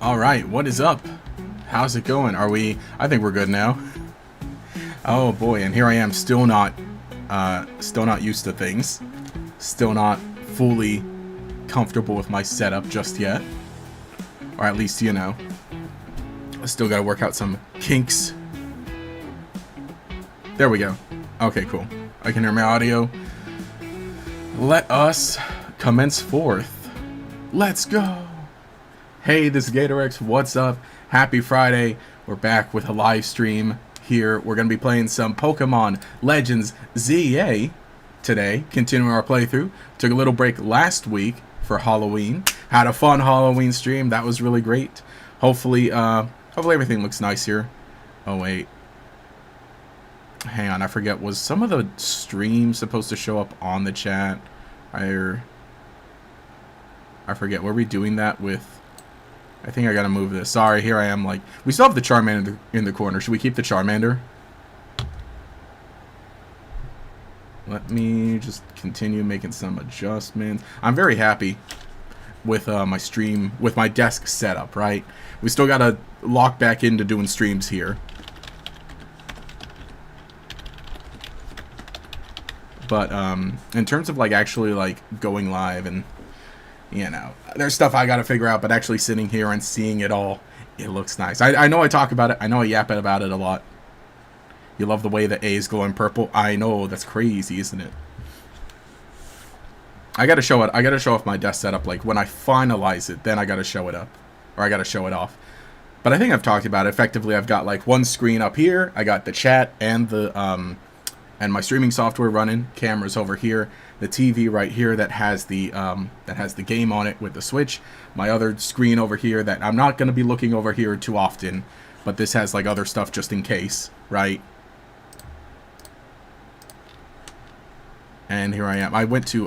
All right, what is up? How's it going? Are we? I think we're good now. Oh boy, and here I am, still not used to things, still not fully comfortable with my setup just yet, or at least I still got to work out some kinks. There we go. Okay, cool. I can hear my audio. Let us commence forth. Let's go. Hey, this is GatorX. What's up? Happy Friday. We're back with a live stream here. We're going to be playing some Pokemon Legends ZA today, continuing our playthrough. Took a little break last week for Halloween. Had a fun Halloween stream. That was really great. Hopefully everything looks nice here. Oh, wait. Hang on, I forget. Was some of the stream supposed to show up on the chat? I forget. Were we doing that with... I think I gotta move this. Sorry, here I am. Like, we still have the Charmander in the corner. Should we keep the Charmander? Let me just continue making some adjustments. I'm very happy with my stream, with my desk setup, right? We still gotta lock back into doing streams here. But in terms of like actually like going live and there's stuff I gotta figure out, but actually sitting here and seeing it all, it looks nice. I know I talk about it, I know I yap about it a lot. You love the way the A is glowing purple. I know, that's crazy, isn't it? I gotta show off my desk setup. Like when I finalize it, then I gotta show it up, or I gotta show it off. But I think I've talked about it. Effectively, I've got like one screen up here. I got the chat and the and my streaming software running. Cameras over here. The TV right here that has the game on it with the Switch. My other screen over here that I'm not going to be looking over here too often, but this has like other stuff just in case, right? And here I am. I went to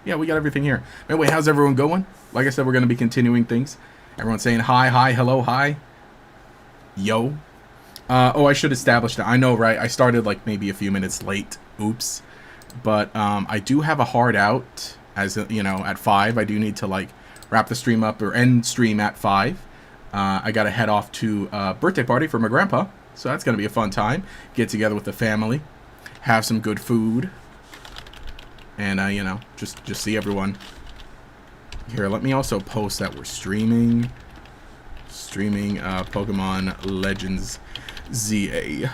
yeah, we got everything here. Anyway, how's everyone going? Like I said, we're going to be continuing things. Everyone saying hi, hi, hello, hi. Yo. Oh, I should establish that. I know, right? I started like maybe a few minutes late. Oops. But I do have a hard out, as at 5. I do need to like wrap the stream up or end stream at 5. I gotta head off to a birthday party for my grandpa, so that's gonna be a fun time. Get together with the family, have some good food, and just see everyone. Here, let me also post that we're streaming Pokemon Legends ZA.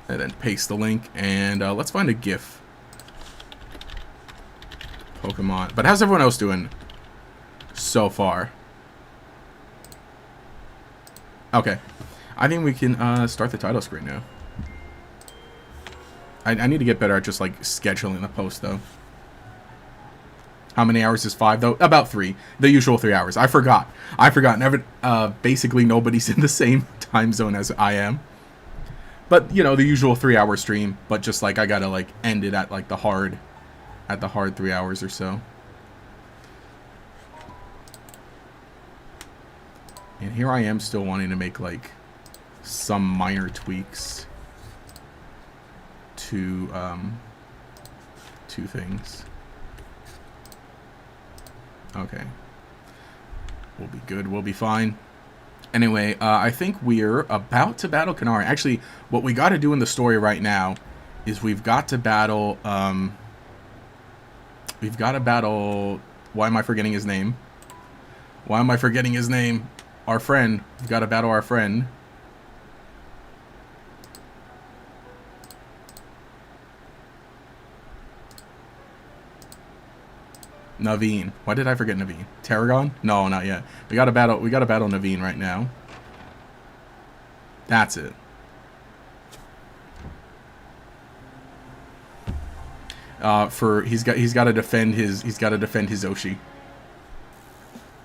And then paste the link, and let's find a GIF. Pokemon. But how's everyone else doing so far? Okay. I think we can start the title screen now. I need to get better at just like scheduling the post, though. How many hours is 5, though? About 3. The usual 3 hours. I forgot. Never. Basically, nobody's in the same time zone as I am. But, the usual 3-hour stream, but just, like, I gotta, like, end it at, like, the hard 3 hours or so. And here I am still wanting to make, like, some minor tweaks to things. Okay. We'll be good. We'll be fine. Anyway, I think we're about to battle Canary. Actually, what we got to do in the story right now is we've got to battle... Why am I forgetting his name? Our friend. We've got to battle our friend. Naveen. Why did I forget Naveen? Tarragon? No, not yet. We gotta battle Naveen right now. That's it. He's gotta defend his Oshi.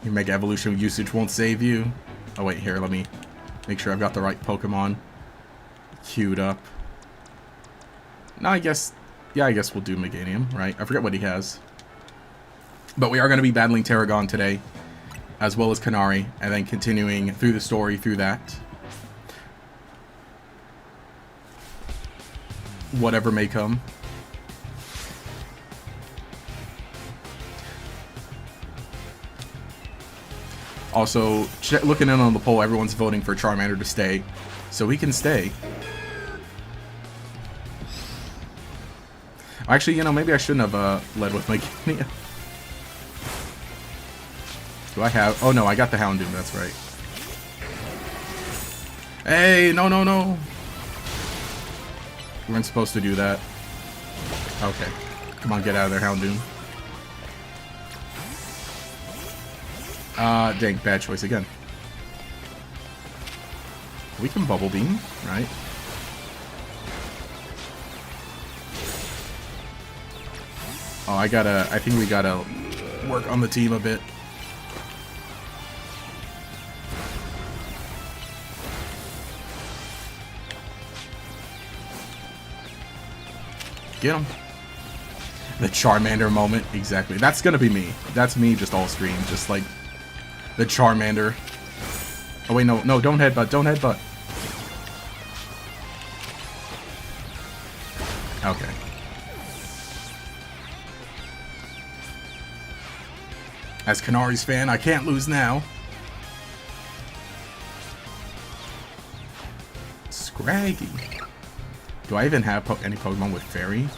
Your Mega Evolution usage won't save you. Oh wait, here, let me make sure I've got the right Pokemon queued up. No, I guess we'll do Meganium, right? I forget what he has. But we are going to be battling Tarragon today, as well as Canary, and then continuing through the story through that. Whatever may come. Also, looking in on the poll, everyone's voting for Charmander to stay. So he can stay. Actually, you know, maybe I shouldn't have led with my Ginia. Do I have... Oh, no, I got the Houndoom. That's right. Hey, no, no, no. We weren't supposed to do that. Okay. Come on, get out of there, Houndoom. Dang, bad choice again. We can Bubble Beam, right? Oh, I think we gotta work on the team a bit. Get him. The Charmander moment, exactly. That's gonna be me. That's me just all stream, just like the Charmander. Oh wait, no, no, don't headbutt, don't headbutt. Okay. As Canari's fan, I can't lose now. Scraggy. Do I even have any Pokemon with Fairy?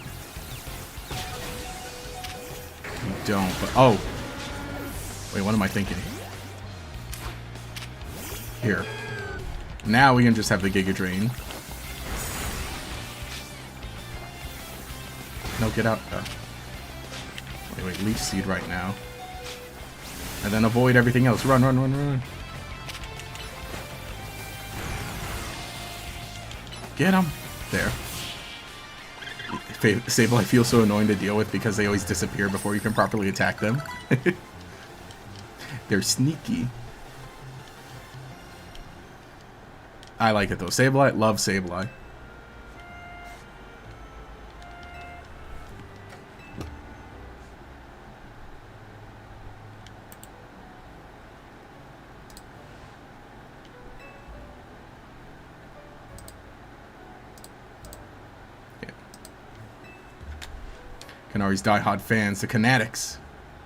We don't, but... Oh! Wait, what am I thinking? Here. Now we can just have the Giga Drain. No, get out. Wait, Leaf Seed right now. And then avoid everything else. Run, run, run, run. Get him. There. Sableye feels so annoying to deal with because they always disappear before you can properly attack them. They're sneaky. I like it though. Sableye, love Sableye. Canari's diehard fans, the Canatics,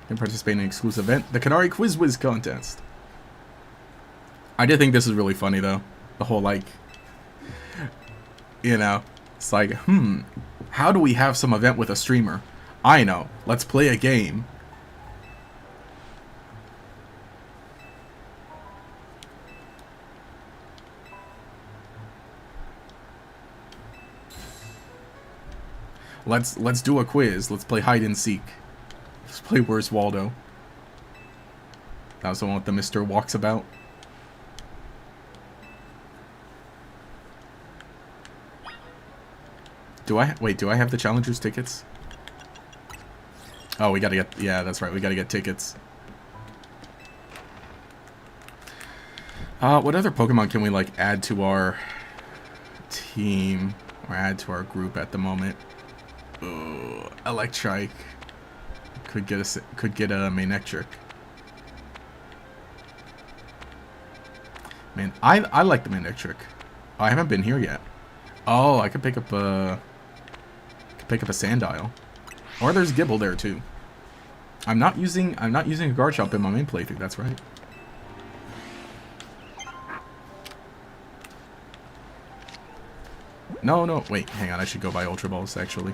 can participate in an exclusive event, the Canary Quiz Whiz contest. I did think this is really funny though. The whole like, you know, it's like, how do we have some event with a streamer? I know, let's play a game. Let's do a quiz. Let's play hide and seek. Let's play Where's Waldo. That was the one with the Mr. Walks About. Do I have the Challengers tickets? Oh, we gotta get... Yeah, that's right. We gotta get tickets. What other Pokemon can we, like, add to our team? Or add to our group at the moment? Electrike. Could get a Manectric. Man, I like the Manectric. Oh, I haven't been here yet. Oh, I could pick up a... Sandile. Or there's Gibble there too. I'm not using a Garchomp in my main playthrough, that's right. No, wait, hang on, I should go buy Ultra Balls actually.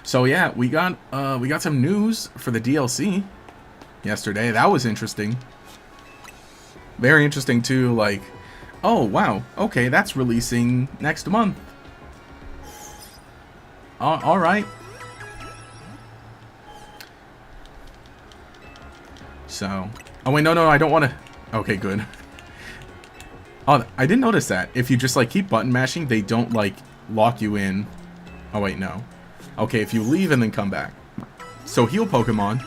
So yeah, we got some news for the DLC yesterday. That was interesting. Very interesting too, like, oh wow, okay, that's releasing next month. Alright. So, oh wait, no, I don't want to, okay, good. Oh, I didn't notice that. If you just like keep button mashing, they don't like lock you in. Oh wait, no. Okay, if you leave and then come back. So heal Pokemon.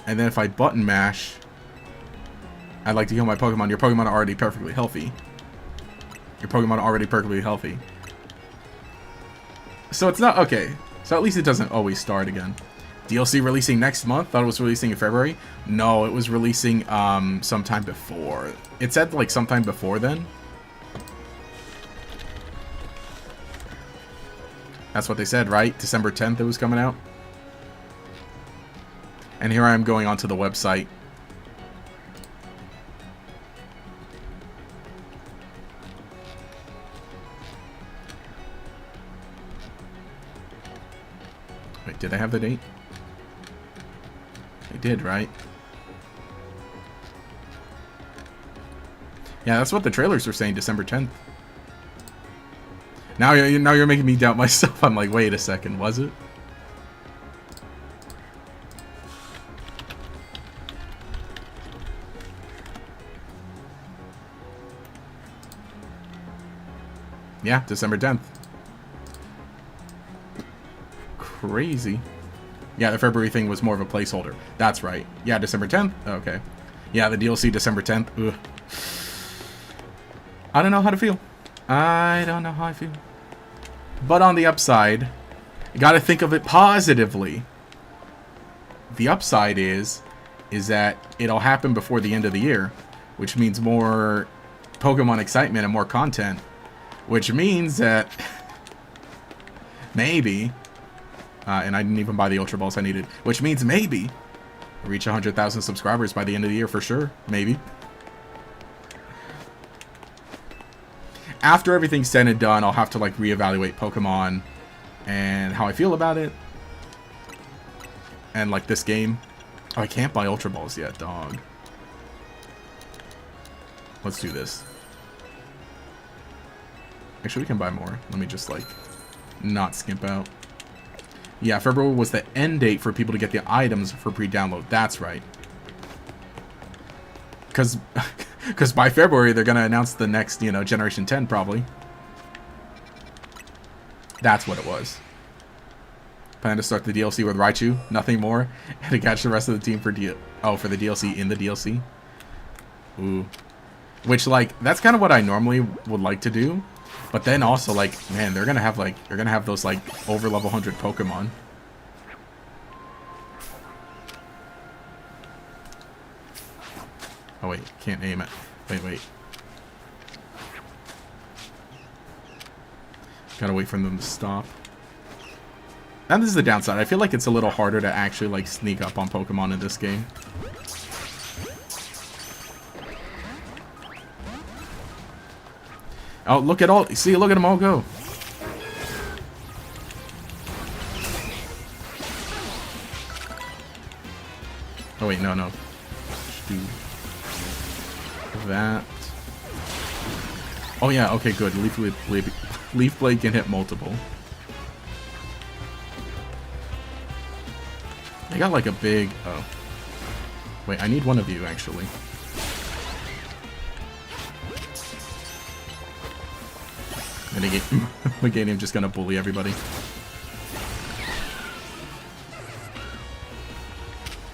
And then if I button mash, I'd like to heal my Pokemon. Your Pokemon are already perfectly healthy. Your Pokemon are already perfectly healthy. So it's not... Okay. So at least it doesn't always start again. DLC releasing next month? Thought it was releasing in February? No, it was releasing sometime before. It said like sometime before then. That's what they said, right? December 10th it was coming out. And here I am going onto the website. Wait, did I have the date? I did, right? Yeah, that's what the trailers were saying, December 10th. Now you're making me doubt myself. I'm like, wait a second, was it? Yeah, December 10th. Crazy. Yeah, the February thing was more of a placeholder. That's right. Yeah, December 10th. Okay. Yeah, the DLC December 10th. Ugh. I don't know how to feel. I don't know how I feel. But on the upside, you gotta think of it positively. The upside is that it'll happen before the end of the year, which means more Pokemon excitement and more content, which means that maybe, and I didn't even buy the Ultra Balls I needed, which means maybe I'll reach 100,000 subscribers by the end of the year for sure. Maybe. After everything's said and done, I'll have to like reevaluate Pokemon and how I feel about it. And like this game. Oh, I can't buy Ultra Balls yet, dog. Let's do this. Actually, we can buy more. Let me just like not skimp out. Yeah, February was the end date for people to get the items for pre-download. That's right. Because by February, they're going to announce the next, you know, Generation 10, probably. That's what it was. Plan to start the DLC with Raichu, nothing more, and to catch the rest of the team for for the DLC in the DLC. Ooh. Which, like, that's kind of what I normally would like to do. But then also, like, man, they're going to have those, like, over level 100 Pokemon. Oh, wait. Can't aim it. Wait. Gotta wait for them to stop. And this is the downside. I feel like it's a little harder to actually, like, sneak up on Pokemon in this game. Oh, look at all... See, look at them all go. Oh, wait, no. Just do that. Oh, yeah, okay, good. Leaf Blade can hit multiple. They got, like, a big... Oh. Wait, I need one of you, actually. Meganium just gonna bully everybody.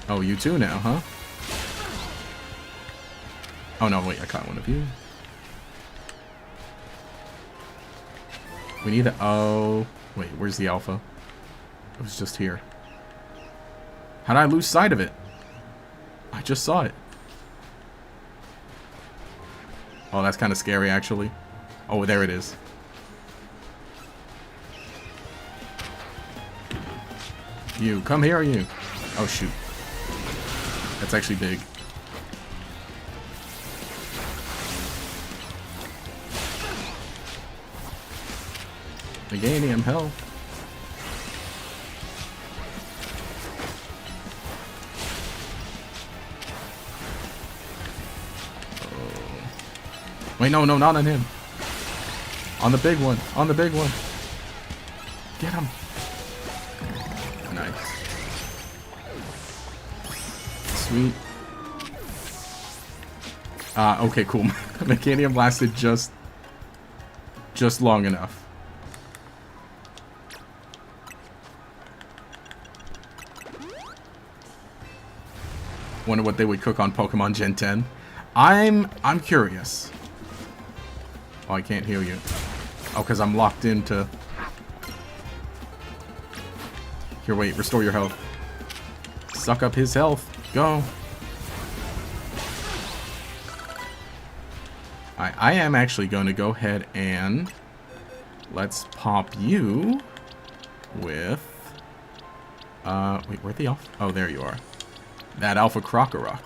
Oh, you too now, huh? Oh no, wait, I caught one of you. We need the... Oh... Wait, where's the alpha? It was just here. How did I lose sight of it? I just saw it. Oh, that's kind of scary, actually. Oh, there it is. You, come here, you. Oh, shoot. That's actually big. Meganium, help. Oh. Wait, no, not on him. On the big one. On the big one. Get him. Nice. Sweet. Okay, cool. Meganium lasted just long enough. Wonder what they would cook on Pokemon Gen 10. I'm curious. Oh, I can't heal you. Oh, because I'm locked into... Here, wait. Restore your health. Suck up his health. Go. I am actually going to go ahead and... Let's pop you. with... wait, where'd the alpha... Oh, there you are. That Alpha Krokorok.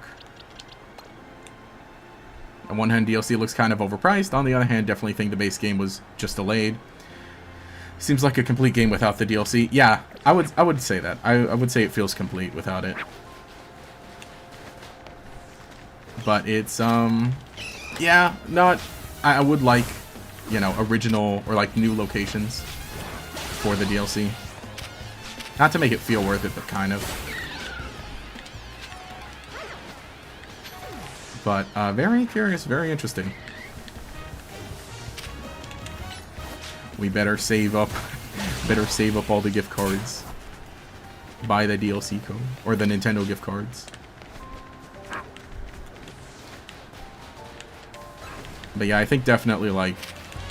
On one hand, DLC looks kind of overpriced. On the other hand, definitely think the base game was just delayed. Seems like a complete game without the DLC. Yeah, I would say that. I would say it feels complete without it. But it's, yeah, not... I would like, you know, original or, like, new locations for the DLC. Not to make it feel worth it, but kind of. But, very curious, very interesting. We better save up all the gift cards. Buy the DLC code. Or the Nintendo gift cards. But yeah, I think definitely, like,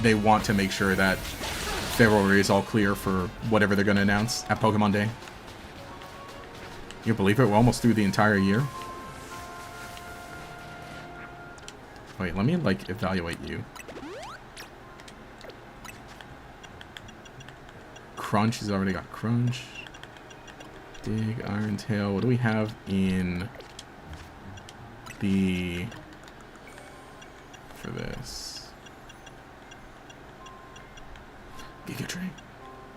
they want to make sure that February is all clear for whatever they're going to announce at Pokemon Day. You believe it? We're almost through the entire year. Wait, let me, like, evaluate you. Crunch, he's already got Crunch. Dig, Iron Tail. What do we have in the... for this? Giga Drain.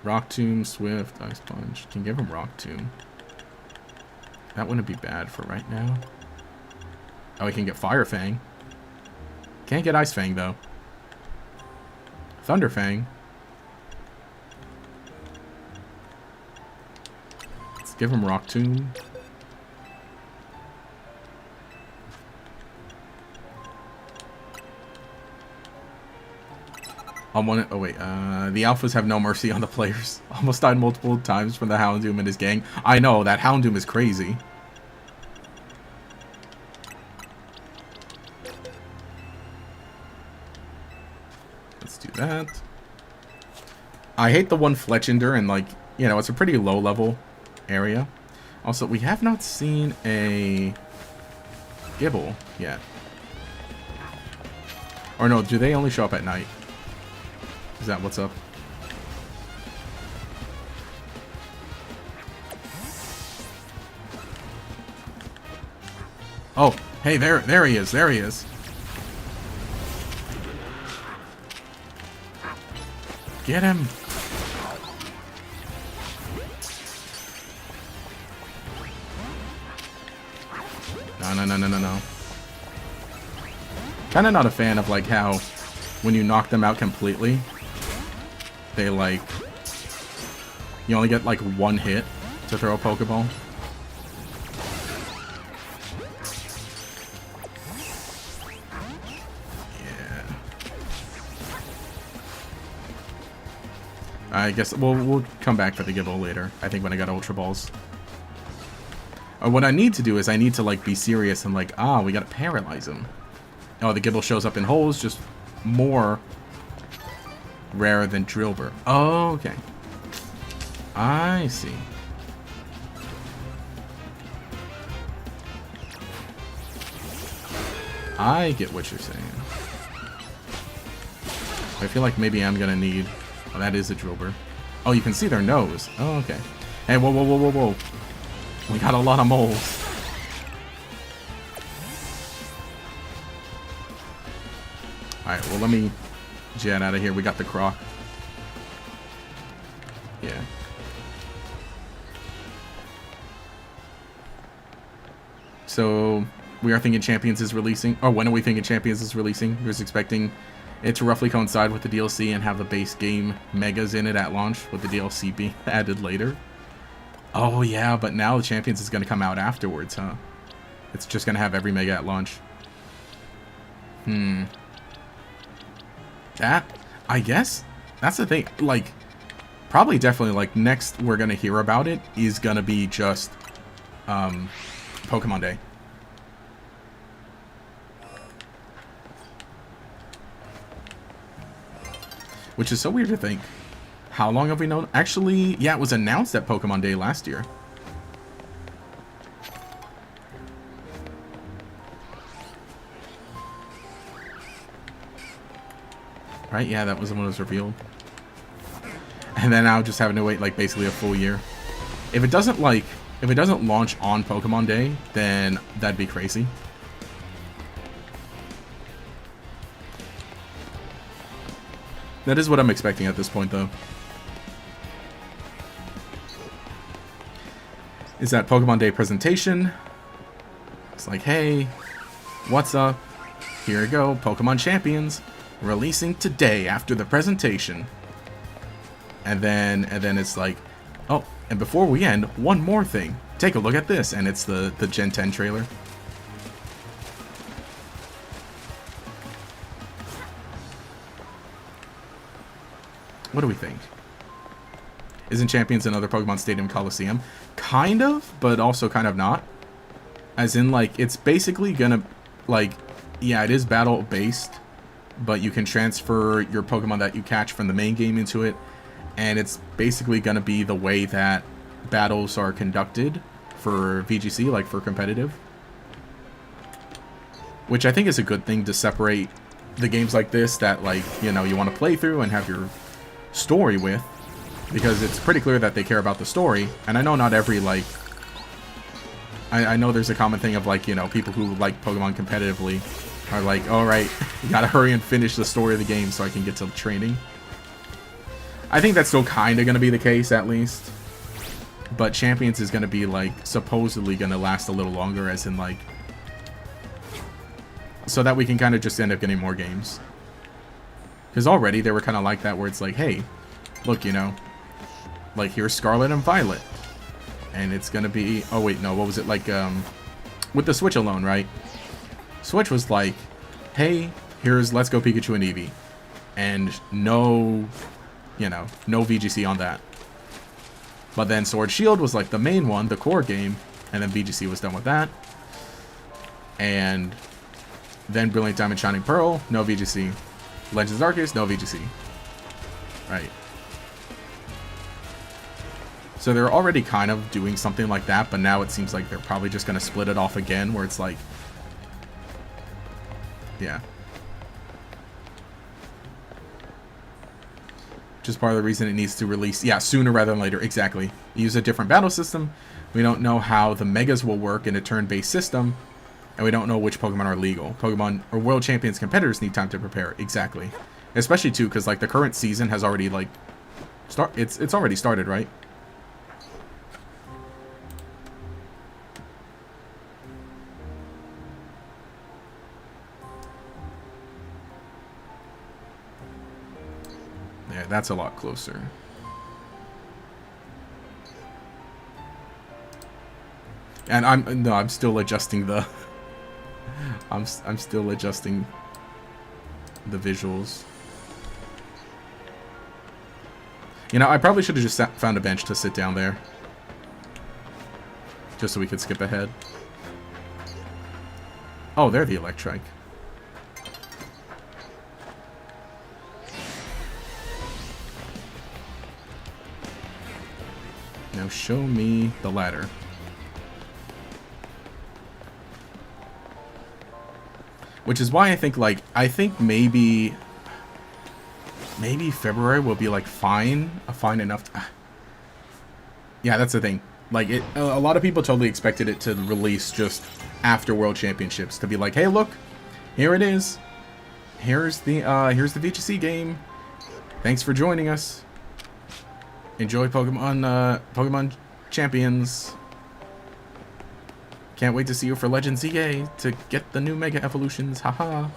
Rock Tomb, Swift, Ice Punch. Can give him Rock Tomb. That wouldn't be bad for right now. Oh, we can get Fire Fang. Can't get Ice Fang, though. Thunder Fang. Let's give him Rock Tomb. Oh wait, the alphas have no mercy on the players. Almost died multiple times from the Houndoom and his gang. I know, that Houndoom is crazy. Let's do that. I hate the one Fletchinder, and, like, you know, it's a pretty low level area. Also, we have not seen a Gibble yet. Or no, do they only show up at night? Is that what's up? Oh, hey, there he is, there he is. Get him. No. Kind of not a fan of, like, how when you knock them out completely, they, like, you only get, like, one hit to throw a Pokeball. Yeah. I guess we'll come back for the Gibble later. I think when I got Ultra Balls. What I need to do is I need to, like, be serious and, like, we gotta paralyze him. Oh, the Gibble shows up in holes, just more rare than Drillbur. Oh, okay. I see. I get what you're saying. I feel like maybe I'm gonna need... Oh, that is a Drillbur. Oh, you can see their nose. Oh, okay. Hey, whoa. We got a lot of moles. Alright, well, let me jet out of here. We got the Croc. Yeah. So, we are thinking Champions is releasing. Or when are we thinking Champions is releasing? We're just expecting it to roughly coincide with the DLC and have the base game megas in it at launch, with the DLC being added later. Oh, yeah, but now the Champions is going to come out afterwards, huh? It's just going to have every mega at launch. That, I guess, that's the thing. Like, probably definitely, like, next we're going to hear about it is going to be just Pokemon Day. Which is so weird to think. How long have we known? Actually, yeah, it was announced at Pokemon Day last year. Right? Yeah, that was when it was revealed. And then now just having to wait like basically a full year. If it doesn't launch on Pokemon Day, then that'd be crazy. That is what I'm expecting at this point, though. Is that Pokemon Day presentation? It's like, hey, what's up? Here we go, Pokemon Champions releasing today after the presentation. And then it's like, oh, and before we end, one more thing. Take a look at this, and it's the Gen 10 trailer. What do we think? Isn't Champions another Pokemon Stadium Coliseum? Kind of, but also kind of not. As in, like, it's basically gonna, like, yeah, it is battle-based, but you can transfer your Pokemon that you catch from the main game into it, and it's basically gonna be the way that battles are conducted for VGC, like for competitive. Which I think is a good thing to separate the games like this that, like, you know, you want to play through and have your story with, because it's pretty clear that they care about the story. And I know not every, like, I know there's a common thing of, like, you know, people who like Pokemon competitively are like, alright, you gotta hurry and finish the story of the game so I can get to training. I think that's still kind of going to be the case, at least. But Champions is going to be, like, supposedly going to last a little longer, as in, like, so that we can kind of just end up getting more games. Because already they were kind of like that, where it's like, hey, look, you know, like, here's Scarlet and Violet. And it's going to be, oh wait, no, what was it, like, with the Switch alone, right? Switch was like, hey, here's Let's Go Pikachu and Eevee. And no, you know, no VGC on that. But then Sword Shield was like the main one, the core game, and then VGC was done with that. And then Brilliant Diamond Shining Pearl, no VGC. Legends Arceus, no VGC. Right. So they're already kind of doing something like that, but now it seems like they're probably just going to split it off again, where it's like, yeah. Which is part of the reason it needs to release, yeah, sooner rather than later. Exactly. Use a different battle system. We don't know how the Megas will work in a turn-based system, and we don't know which Pokemon are legal. Pokemon or World Champions competitors need time to prepare. Exactly. Especially too, because like the current season has already like it's already started, right? Yeah, that's a lot closer. And I'm still adjusting the I'm still adjusting the visuals. You know, I probably should have just found a bench to sit down there, just so we could skip ahead. Oh, they're the Electrike. Now show me the ladder. Which is why I think, like, maybe February will be, like, fine enough. Yeah, that's the thing. Like, a lot of people totally expected it to release just after World Championships, to be like, hey, look, here it is. Here's the VGC game. Thanks for joining us. Enjoy Pokemon Champions. Can't wait to see you for Legends EA to get the new Mega Evolutions, haha.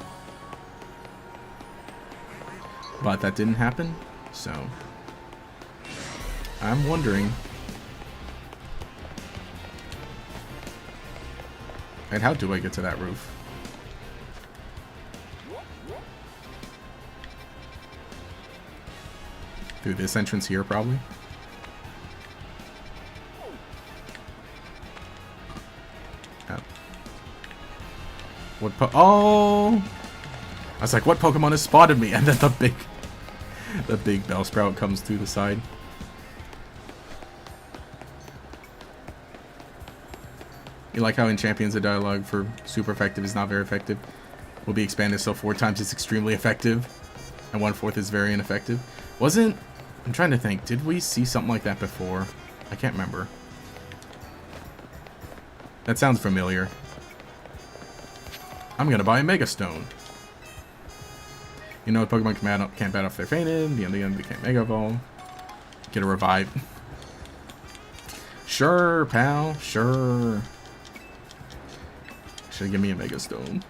But that didn't happen, so I'm wondering. And how do I get to that roof? Through this entrance here, probably. Oh! I was like, what Pokemon has spotted me? And then the big Bellsprout comes through the side. You like how in Champions the dialogue for super effective is not very effective? Will be expanded so 4 times it's extremely effective, and 1/4 is very ineffective. Wasn't I'm trying to think. Did we see something like that before? I can't remember. That sounds familiar. I'm gonna buy a Mega Stone. You know, Pokemon can't battle if they're fainted. The end, they can't Mega Evolve. Get a revive. Sure, pal. Sure. Should give me a Mega Stone.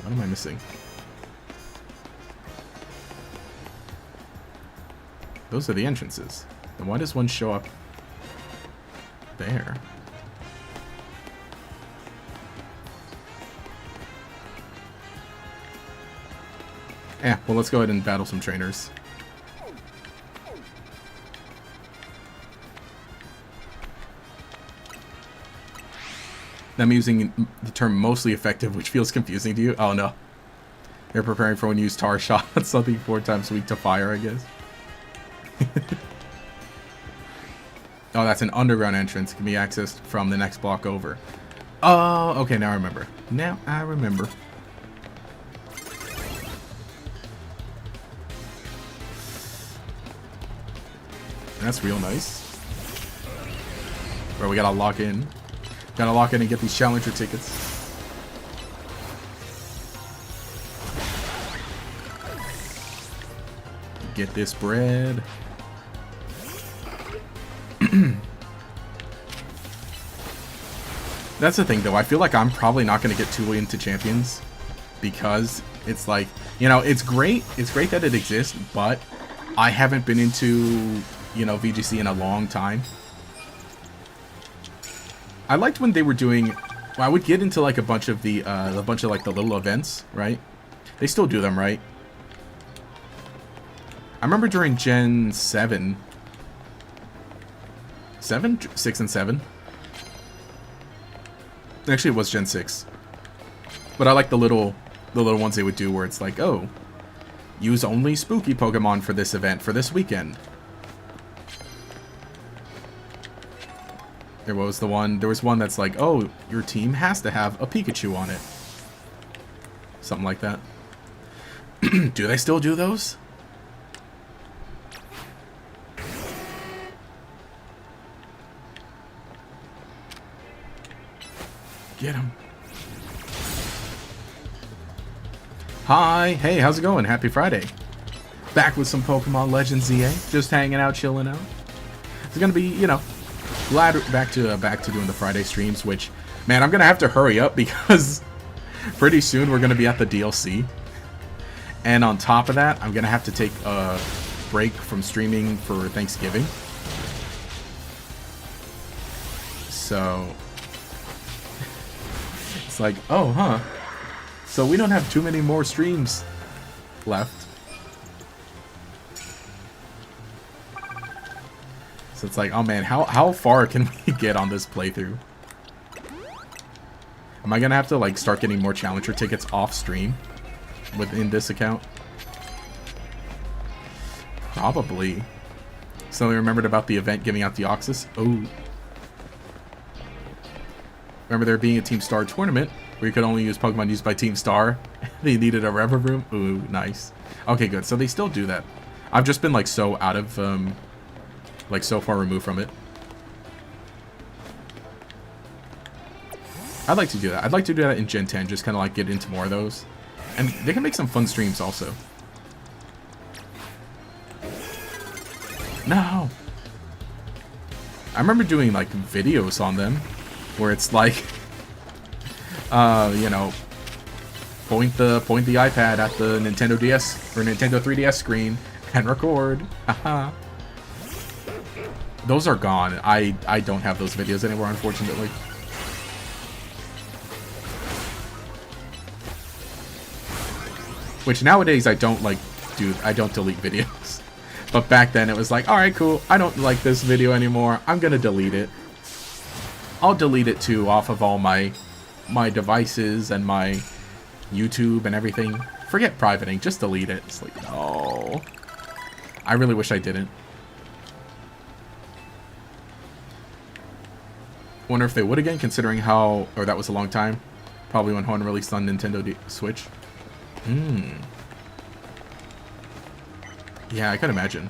What am I missing? Those are the entrances. Then why does one show up there? Yeah, well, let's go ahead and battle some trainers. I'm using the term mostly effective, which feels confusing to you. Oh, no. They're preparing for when you use Tar Shot. Something 4 times weak to fire, I guess. Oh, that's an underground entrance. It can be accessed from the next block over. Oh, okay, now I remember. Now I remember. That's real nice. Where we gotta lock in. Gotta lock in and get these challenger tickets. Get this bread. That's the thing, though. I feel like I'm probably not going to get too into Champions because it's like, you know, it's great. It's great that it exists, but I haven't been into, you know, VGC in a long time. I liked when they were doing. Well, I would get into like a bunch of the like the little events, right? They still do them, right? I remember during Gen 7, 6 and 7. Actually, it was Gen 6. But I like the little ones they would do where it's like, oh, use only spooky Pokemon for this event for this weekend. There was one that's like, oh, your team has to have a Pikachu on it. Something like that. Do they still do those? Get him. Hi. Hey, how's it going? Happy Friday. Back with some Pokemon Legends ZA. Just hanging out, chilling out. It's gonna be, you know, glad back to doing the Friday streams, which, man, I'm gonna have to hurry up because pretty soon we're gonna be at the DLC. And on top of that, I'm gonna have to take a break from streaming for Thanksgiving. So it's like, oh, huh. So we don't have too many more streams left. So it's like, oh man, how far can we get on this playthrough? Am I gonna have to like start getting more challenger tickets off stream within this account? Probably. So I remembered about the event giving out the Deoxys. Oh. Remember there being a Team Star tournament where you could only use Pokemon used by Team Star. They needed a Rever Room. Ooh, nice. Okay, good. So they still do that. I've just been like so out of like so far removed from it. I'd like to do that. I'd like to do that in Gen 10, just kind of like get into more of those. And they can make some fun streams also. No! I remember doing like videos on them where it's like, you know, point the iPad at the Nintendo DS or Nintendo 3DS screen and record. Haha. Those are gone. I don't have those videos anymore, unfortunately. Which nowadays I don't delete videos. But back then it was like, alright, cool. I don't like this video anymore. I'm gonna delete it. I'll delete it too off of all my devices and my YouTube and everything. Forget privating, just delete it. It's like, no. I really wish I didn't. Wonder if they would again, considering how, or that was a long time. Probably when Horn released on Nintendo Switch. Yeah, I could imagine.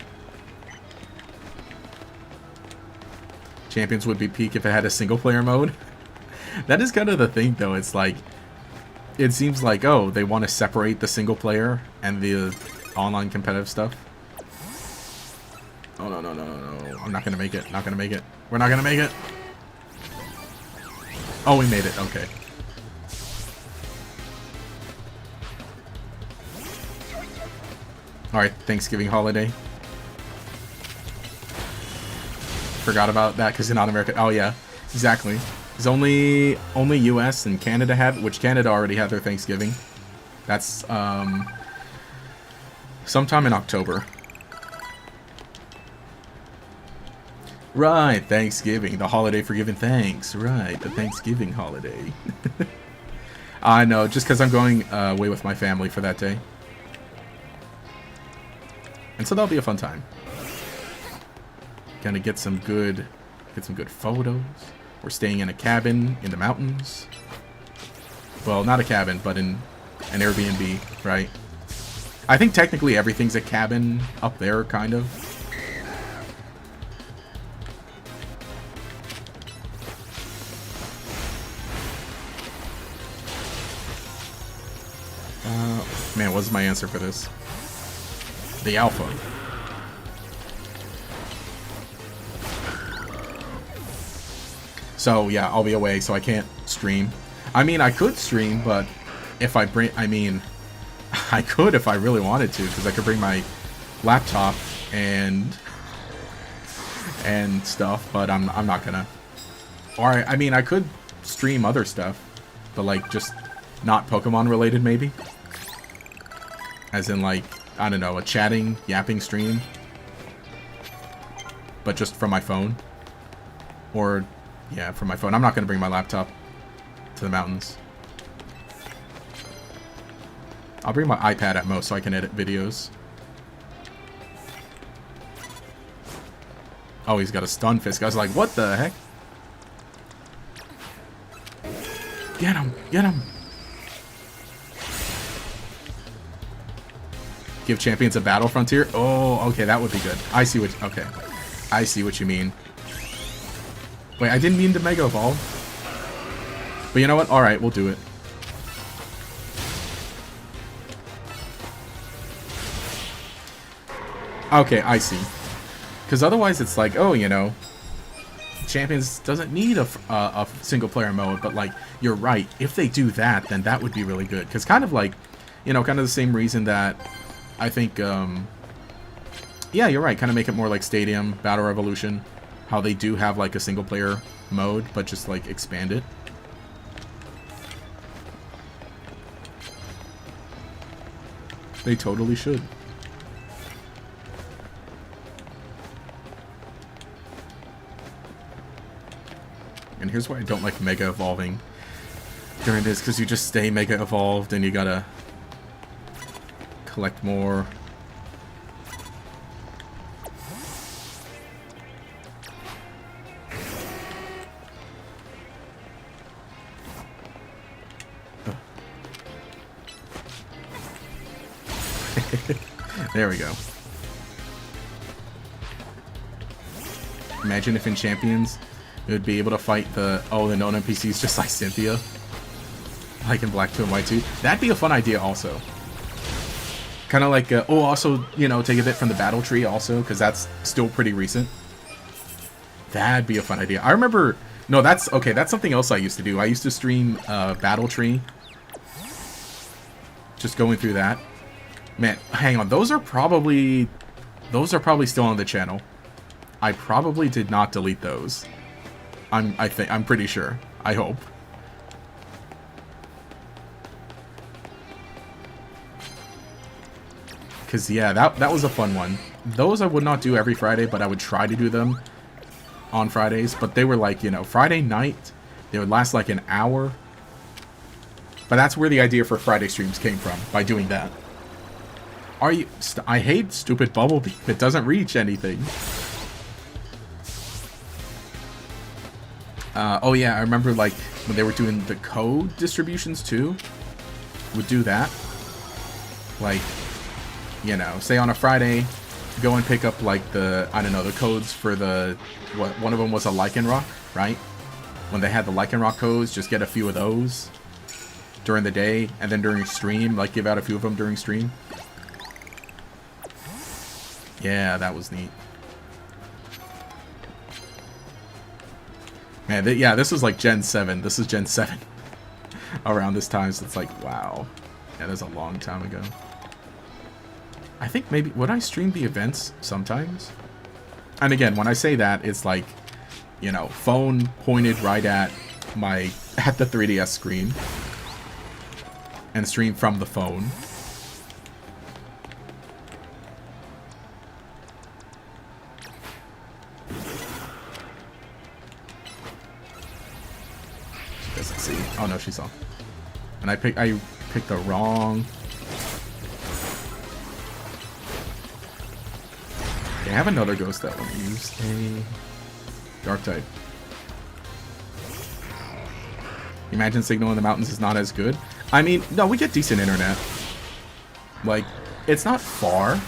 Champions would be peak if it had a single-player mode. That is kind of the thing, though. It's like, it seems like, oh, they want to separate the single-player and the online competitive stuff. Oh, no, no, no, no, no. I'm not going to make it. Not going to make it. We're not going to make it. Oh, we made it. Okay. Alright, Thanksgiving holiday. Forgot about that because you're not American. Oh, yeah. Exactly. It's only US and Canada have, which Canada already had their Thanksgiving. That's, sometime in October. Right, Thanksgiving, the holiday for giving thanks. Right, the Thanksgiving holiday. I know, just because I'm going away with my family for that day. And so that'll be a fun time. Gonna get some good photos. We're staying in a cabin in the mountains. Well, not a cabin, but in an Airbnb, right? I think technically everything's a cabin up there, kind of. Man, what's my answer for this? The alpha. So yeah, I'll be away, so I can't stream. I mean, I could stream, but if I bring, I mean, I could if I really wanted to, because I could bring my laptop and stuff, but I'm not gonna. Or I mean, I could stream other stuff, but like just not Pokemon related, maybe. As in, like, I don't know, a chatting, yapping stream. But just from my phone. Or, yeah, from my phone. I'm not going to bring my laptop to the mountains. I'll bring my iPad at most so I can edit videos. Oh, he's got a stun fist. I was like, what the heck? Get him! Get him! Give champions a battle frontier? Oh, okay, that would be good. I see what... Okay. I see what you mean. Wait, I didn't mean to Mega Evolve. But you know what? Alright, we'll do it. Okay, I see. Because otherwise it's like, oh, you know... Champions doesn't need a single-player mode, but, like, you're right. If they do that, then that would be really good. Because kind of like, you know, kind of the same reason that... I think, yeah, you're right. Kind of make it more like Stadium, Battle Revolution. How they do have, like, a single-player mode, but just, like, expand it. They totally should. And here's why I don't like Mega Evolving during this, because you just stay Mega Evolved and you gotta... collect more. There we go. Imagine if in Champions it would be able to fight the known NPCs just like Cynthia, like in Black 2 and White 2. That'd be a fun idea also. Kind of like, also, you know, take a bit from the battle tree also, because that's still pretty recent. That'd be a fun idea. I remember, no, that's, okay, that's something else I used to do. I used to stream battle tree. Just going through that. Man, hang on, those are probably still on the channel. I probably did not delete those. I'm pretty sure. I hope. Because, yeah, that was a fun one. Those I would not do every Friday, but I would try to do them on Fridays. But they were like, you know, Friday night. They would last like an hour. But that's where the idea for Friday streams came from, by doing that. Are you... I hate stupid bubble beam. It doesn't reach anything. Oh yeah, I remember like when they were doing the code distributions too. Would do that. Like, you know, say on a Friday, go and pick up like the, I don't know, the codes for the, what, one of them was a Lycanroc, right? When they had the Lycanroc codes, just get a few of those during the day, and then during stream, like give out a few of them during stream. Yeah, that was neat. Man, yeah, this was like Gen 7. This is Gen 7 around this time, so it's like, wow. Yeah, that's a long time ago. I think maybe, would I stream the events sometimes? And again, when I say that, it's like, you know, phone pointed right at the 3DS screen. And stream from the phone. She doesn't see. Oh no, she saw. And I picked the wrong. Okay, I have another ghost that will use a dark type. Imagine signal in the mountains is not as good. I mean, no, we get decent internet. Like, it's not far.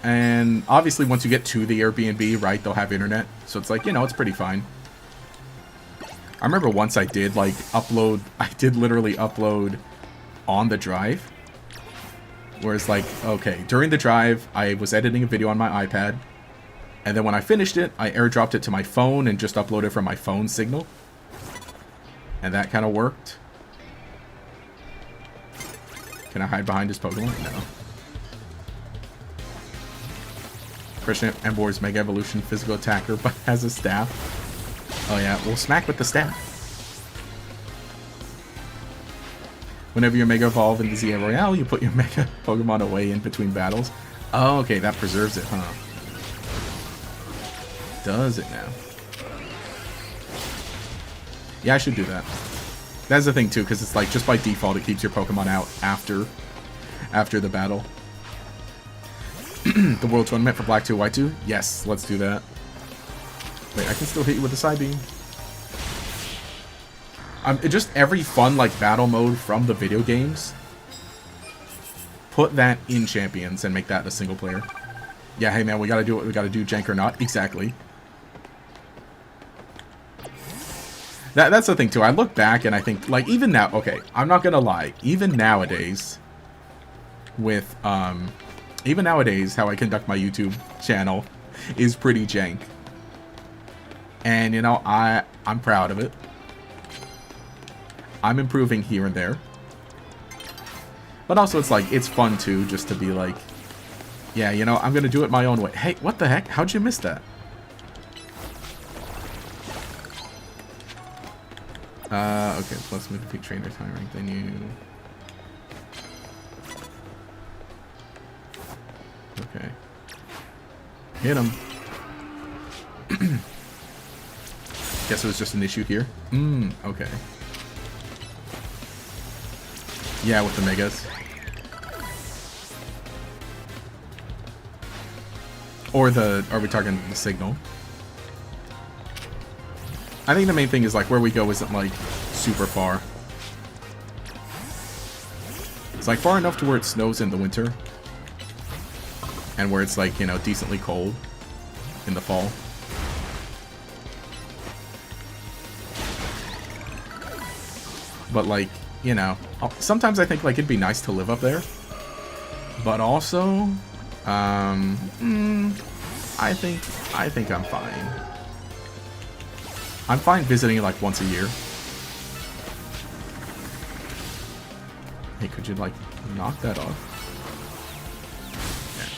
And obviously once you get to the Airbnb, right, they'll have internet. So it's like, you know, it's pretty fine. I remember once I did, like, literally upload on the drive. Whereas, like, okay, during the drive, I was editing a video on my iPad. And then when I finished it, I airdropped it to my phone and just uploaded from my phone signal. And that kind of worked. Can I hide behind his Pokemon? No. Christian Embor's Mega Evolution physical attacker, but has a staff. Oh yeah, we'll smack with the staff. Whenever you Mega Evolve in the ZA Royale, you put your Mega Pokemon away in between battles. Oh, okay, that preserves it, huh? Does it now? Yeah, I should do that. That's the thing too, because it's like just by default it keeps your Pokemon out after the battle. The World Tournament for Black 2 White 2? Yes, let's do that. Wait, I can still hit you with a side beam. Just every fun like battle mode from the video games. Put that in Champions and make that a single player. Yeah, hey man, we gotta do what we gotta do, jank or not. Exactly. That's the thing too. I look back and I think, like, even now, okay, I'm not gonna lie, even nowadays, with even nowadays, how I conduct my YouTube channel is pretty jank. And you know, I'm proud of it. I'm improving here and there. But also it's like, it's fun too, just to be like, yeah, you know, I'm gonna do it my own way. Hey, what the heck? How'd you miss that? Okay, plus mythic trainer time rank, then you... Okay. Hit him. Guess it was just an issue here. Okay. Yeah, with the Megas. Or are we talking the signal? I think the main thing is like where we go isn't like super far. It's like far enough to where it snows in the winter. And where it's like, you know, decently cold in the fall. But like, you know, sometimes I think like it'd be nice to live up there. But also, I think I'm fine. I'm fine visiting like once a year. Hey, could you like knock that off? Yeah.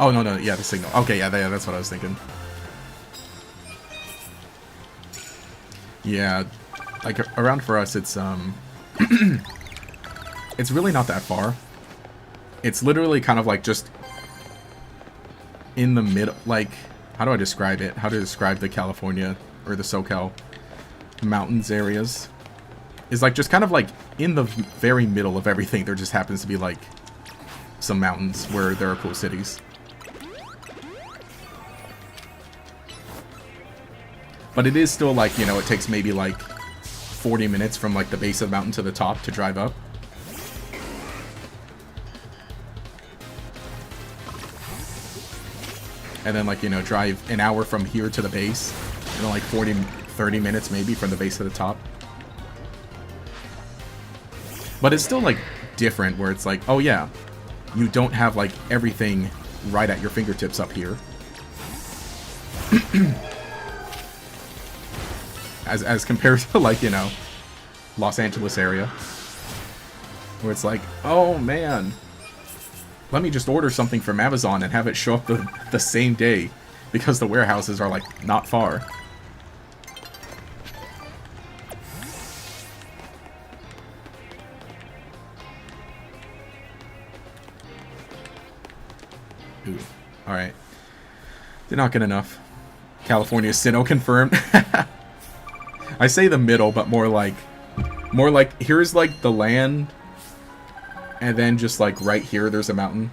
Oh no, yeah, the signal. Okay, yeah, that's what I was thinking. Yeah, like around for us, it's it's really not that far. It's literally kind of like just in the middle, like, how do I describe it? How to describe the California or the SoCal mountains areas? Is like just kind of like in the very middle of everything. There just happens to be like some mountains where there are cool cities. But it is still like, you know, it takes maybe like 40 minutes from like the base of the mountain to the top to drive up. And then like, you know, drive an hour from here to the base. You know, like 30 minutes maybe from the base to the top. But it's still like different where it's like, oh yeah, you don't have like everything right at your fingertips up here. as compared to like, you know, Los Angeles area. Where it's like, oh man, let me just order something from Amazon and have it show up the same day because the warehouses are like not far. Ooh, alright. Did not get enough. California Sinnoh confirmed. I say the middle, but more like here's like the land, and then just like right here there's a mountain.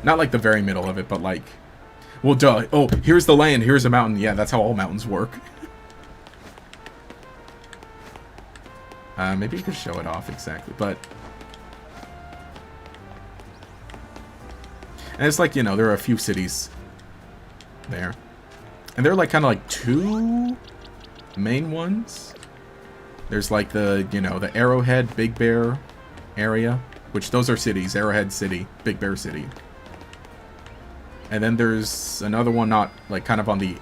Not like the very middle of it, but like, well, duh. Oh, here's the land, here's a mountain. Yeah, that's how all mountains work. Maybe you could show it off exactly, but. And it's like, you know, there are a few cities there. And they're like kind of like two main ones. There's like the, you know, the Arrowhead, Big Bear area, which those are cities. Arrowhead City, Big Bear City. And then there's another one not like kind of on the,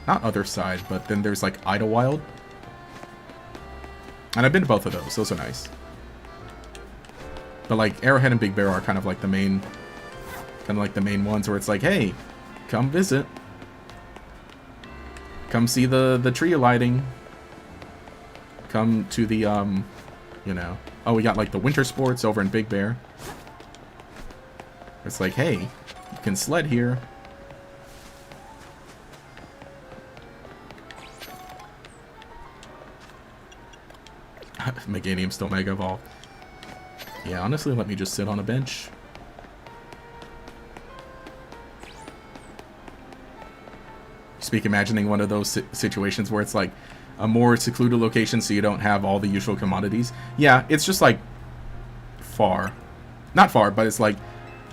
not other side, but then there's like Idlewild. And I've been to both of those. Those are nice. But like Arrowhead and Big Bear are kind of like the main ones where it's like, hey, come visit. Come see the tree lighting. Come to the, you know. Oh, we got like the winter sports over in Big Bear. It's like, hey, you can sled here. Meganium still Mega Evolved. Yeah, honestly, let me just sit on a bench. Speak imagining one of those situations where it's like a more secluded location so you don't have all the usual commodities. Yeah, it's just like far. Not far, but it's like,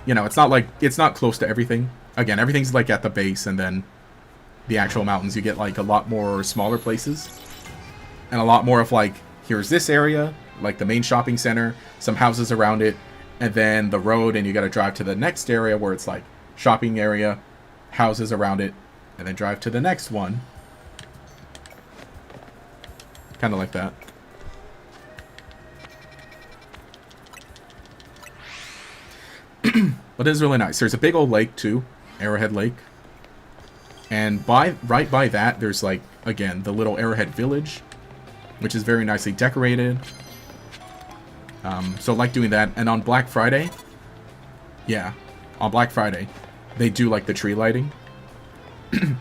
you know, it's not like, it's not close to everything. Again, everything's like at the base, and then the actual mountains, you get like a lot more smaller places. And a lot more of like, here's this area, like the main shopping center, some houses around it, and then the road, and you gotta drive to the next area where it's like shopping area, houses around it, and then drive to the next one. Kind of like that. But it is really nice. There's a big old lake too, Arrowhead Lake. And right by that, there's like, again, the little Arrowhead Village, which is very nicely decorated. So I like doing that. And on Black Friday, yeah, on Black Friday, they do like the tree lighting. And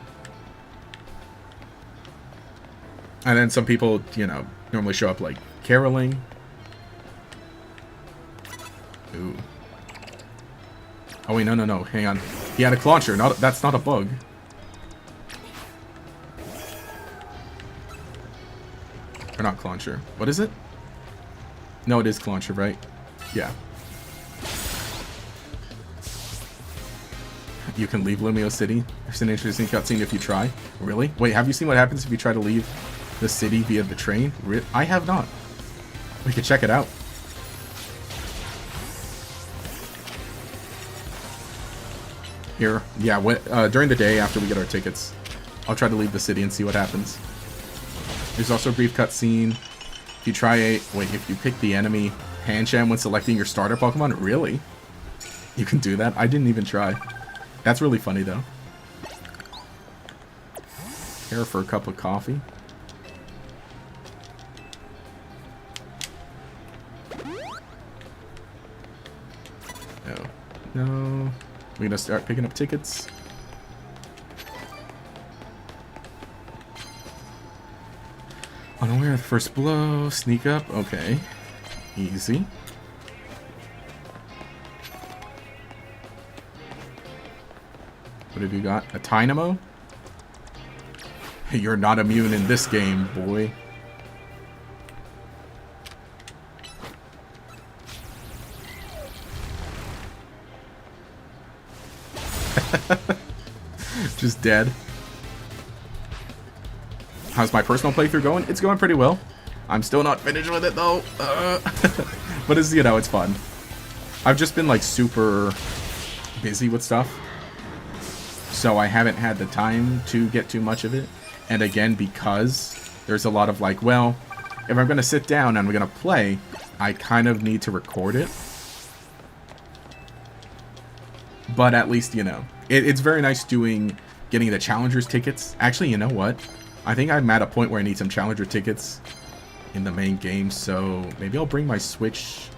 then some people, you know, normally show up like caroling. Ooh. Oh wait, no, hang on. He had a clauncher. That's not a bug. Or not clauncher. What is it? No, it is clauncher, right? Yeah. You can leave Lumio City. There's an interesting cutscene if you try. Really? Wait, have you seen what happens if you try to leave the city via the train? I have not. We could check it out. Here. Yeah, during the day after we get our tickets, I'll try to leave the city and see what happens. There's also a brief cutscene. If you if you pick the enemy Hancham when selecting your starter Pokemon, really? You can do that? I didn't even try. That's really funny, though. Here for a cup of coffee. No. No. We're gonna start picking up tickets. Unaware of the first blow. Sneak up. Okay. Easy. What have you got? A Tynamo? You're not immune in this game, boy. Just dead. How's my personal playthrough going? It's going pretty well. I'm still not finished with it though. But it's, you know, it's fun. I've just been like super busy with stuff, so I haven't had the time to get too much of it. And again, because there's a lot of like, well, if I'm gonna sit down and we're gonna play, I kind of need to record it. But at least, you know, it's very nice getting the Challengers tickets. Actually, you know what? I think I'm at a point where I need some Challenger tickets in the main game, so maybe I'll bring my Switch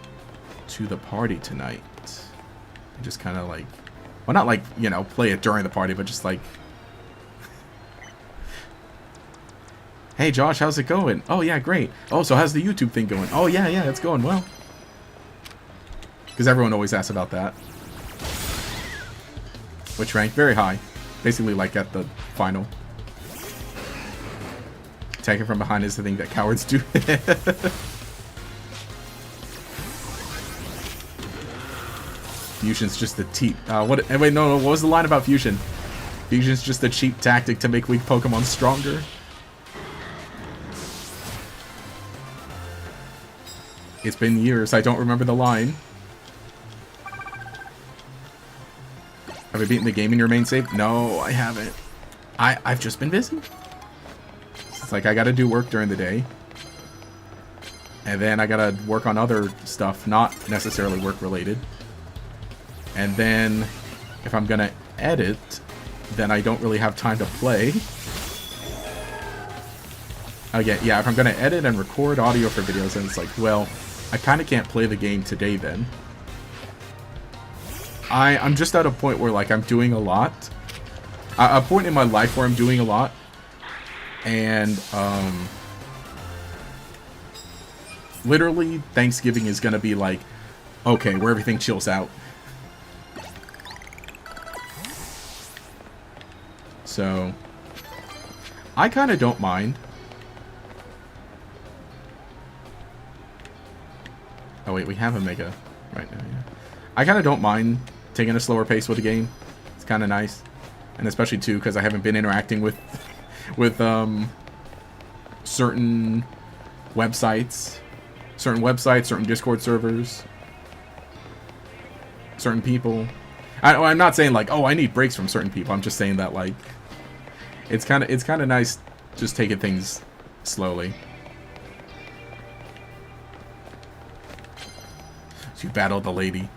to the party tonight. And just kind of like, well, not like, you know, play it during the party, but just like, hey Josh, how's it going? Oh yeah, great. Oh, so how's the YouTube thing going? Oh yeah, it's going well. Because everyone always asks about that. Which rank? Very high. Basically like at the final. Attacking from behind is the thing that cowards do. Fusion's just a cheap... wait, no, what was the line about Fusion? Fusion's just a cheap tactic to make weak Pokemon stronger. It's been years, I don't remember the line. Have I beaten the game in your main save? No, I haven't. I've just been busy. It's like I gotta do work during the day. And then I gotta work on other stuff, not necessarily work related. And then if I'm gonna edit, then I don't really have time to play. Again, yeah, if I'm gonna edit and record audio for videos, then it's like, well, I kinda can't play the game today then. I'm just at a point where, like, I'm doing a lot. A point in my life where I'm doing a lot. And, literally, Thanksgiving is gonna be like, okay, where everything chills out. So, I kinda don't mind. Oh wait, we have a Mega right now, yeah. I kinda don't mind taking a slower pace with the game. It's kind of nice, and especially too because I haven't been interacting with certain websites, certain Discord servers, certain people. I'm not saying like, oh, I need breaks from certain people. I'm just saying that like it's kind of nice just taking things slowly. So you battled the lady.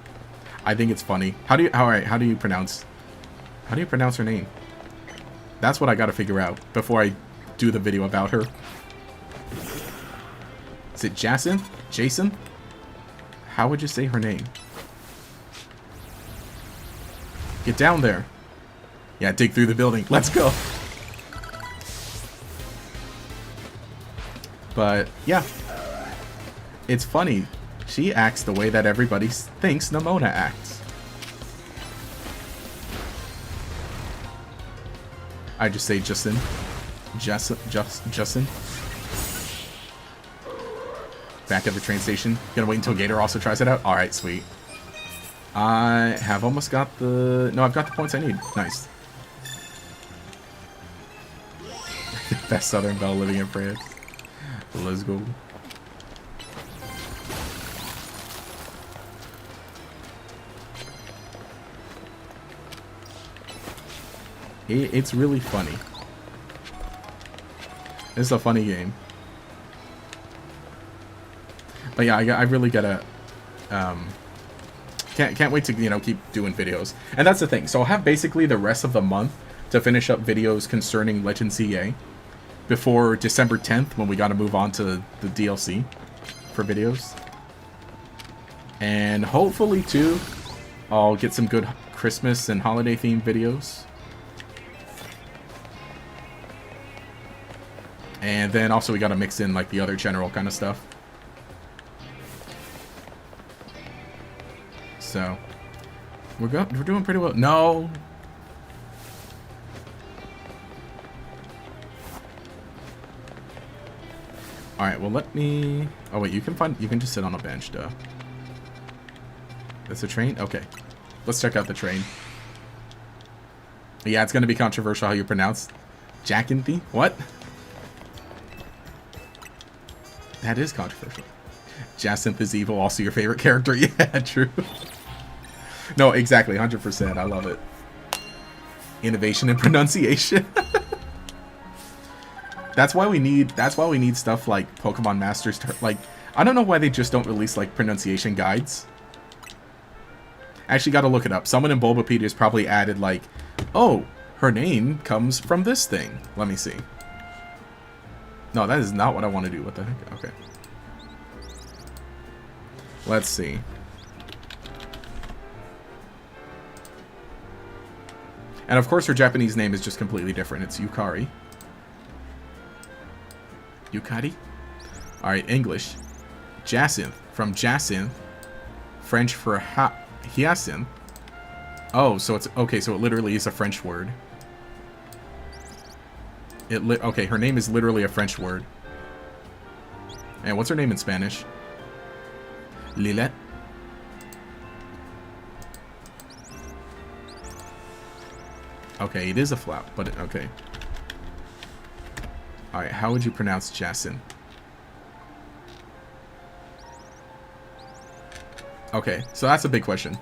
I think it's funny. How do you pronounce her name? That's what I gotta figure out before I do the video about her. Is it Jason? Jason? How would you say her name? Get down there. Yeah, dig through the building. Let's go. But yeah, it's funny. She acts the way that everybody thinks Nimona acts. I just say Justin. Justin. Back at the train station. Gonna wait until Gator also tries it out? Alright, sweet. I have almost got the... No, I've got the points I need. Nice. Best Southern Belle living in France. Let's go. It's really funny. It's a funny game. But yeah, I really gotta can't wait to, you know, keep doing videos. And that's the thing. So I'll have basically the rest of the month to finish up videos concerning Legend CA before December 10th when we gotta move on to the DLC for videos. And hopefully too, I'll get some good Christmas and holiday themed videos. And then also we gotta mix in like the other general kind of stuff. So we're doing pretty well. No. Alright, well let me... Oh wait, you can just sit on a bench, duh. That's a train? Okay. Let's check out the train. Yeah, it's gonna be controversial how you pronounce Jacinthe? What? That is controversial. Jacinth is evil, also your favorite character. Yeah, true. No, exactly, 100%. I love it. Innovation and pronunciation. That's why we need stuff like Pokemon Masters to, like, I don't know why they just don't release like pronunciation guides. Actually got to look it up. Someone in Bulbapedia has probably added like, oh, her name comes from this thing. Let me see. No, that is not what I want to do. What the heck? Okay. Let's see. And of course her Japanese name is just completely different. It's Yukari. Yukari? Alright, English. Jacinth. From Jacinth. French for hyacinth. Oh, so it's... Okay, so it literally is a French word. Okay, her name is literally a French word. And what's her name in Spanish? Lilette? Okay, it is a flap, but... Okay. Alright, how would you pronounce Jacinth? Okay, so that's a big question.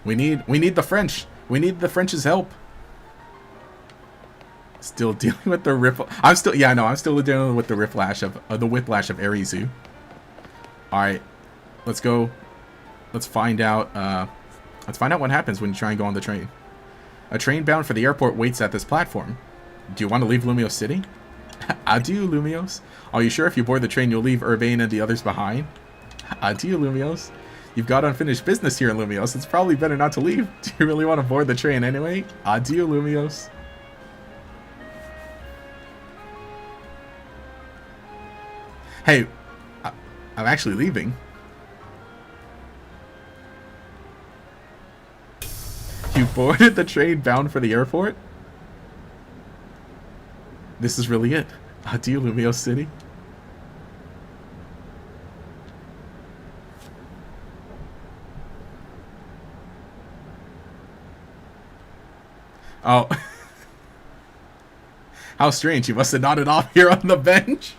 We need the French. We need the French's help. Still dealing with the I'm still dealing with the whiplash of Arizu. Alright. Let's go. Let's find out what happens when you try and go on the train. A train bound for the airport waits at this platform. Do you want to leave Lumiose City? Adieu, Lumiose. Are you sure if you board the train you'll leave Urbane and the others behind? Adieu, Lumiose. You've got unfinished business here in Lumiose. It's probably better not to leave. Do you really want to board the train anyway? Adieu, Lumiose. Hey, I'm actually leaving. You boarded the train bound for the airport? This is really it. Adieu, Lumiose City. Oh. How strange. You must have nodded off here on the bench.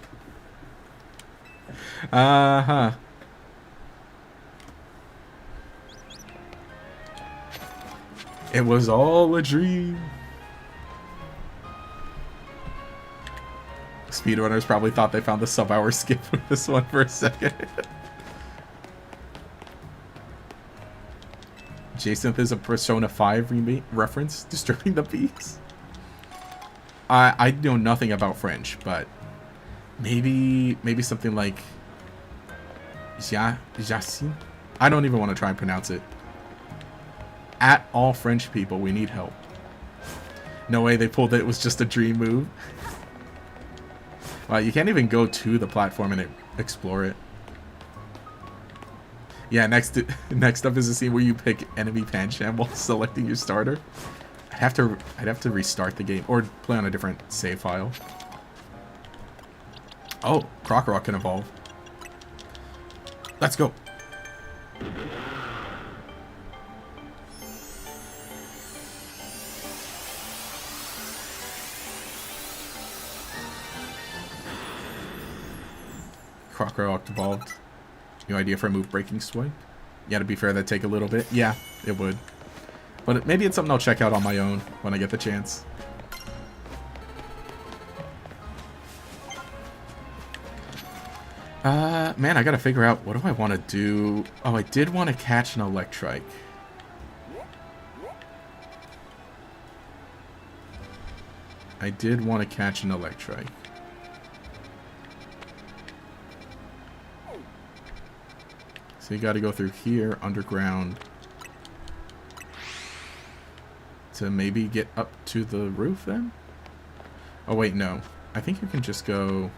Uh-huh. It was all a dream. Speedrunners probably thought they found the sub-hour skip with this one for a second. Jacinth is a Persona 5 reference. Disturbing the peace. I know nothing about French, but maybe something like Jacin. I don't even want to try and pronounce it. At all French people, we need help. No way they pulled it. It was just a dream move. Wow, you can't even go to the platform and explore it. Yeah, next up is a scene where you pick enemy Pancham while selecting your starter. I'd have to restart the game or play on a different save file. Oh, Crocorock can evolve. Let's go. Crocorock evolved. New idea for a move, Breaking Swipe. Yeah, to be fair, that'd take a little bit. Yeah, it would. But maybe it's something I'll check out on my own when I get the chance. Man, I gotta figure out, what do I want to do? Oh, I did want to catch an Electrike. I did want to catch an Electrike. So you gotta go through here, underground, to maybe get up to the roof then? Oh wait, no. I think you can just go...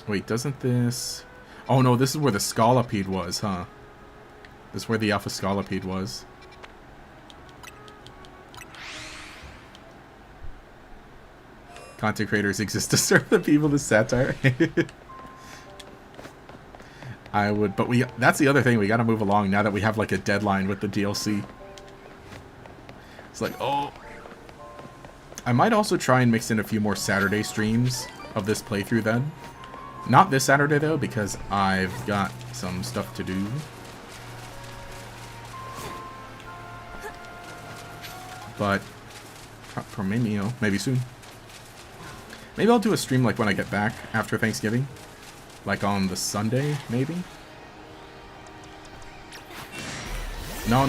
Wait, doesn't this... Oh no, this is where the Scolipede was, huh? This is where the Alpha Scolipede was. Content creators exist to serve the people. The satire. I would, but that's the other thing. We got to move along now that we have like a deadline with the DLC. It's like, oh, I might also try and mix in a few more Saturday streams of this playthrough then. Not this Saturday though, because I've got some stuff to do. But for maybe, you know, maybe soon. Maybe I'll do a stream like when I get back after Thanksgiving. Like on the Sunday, maybe? No.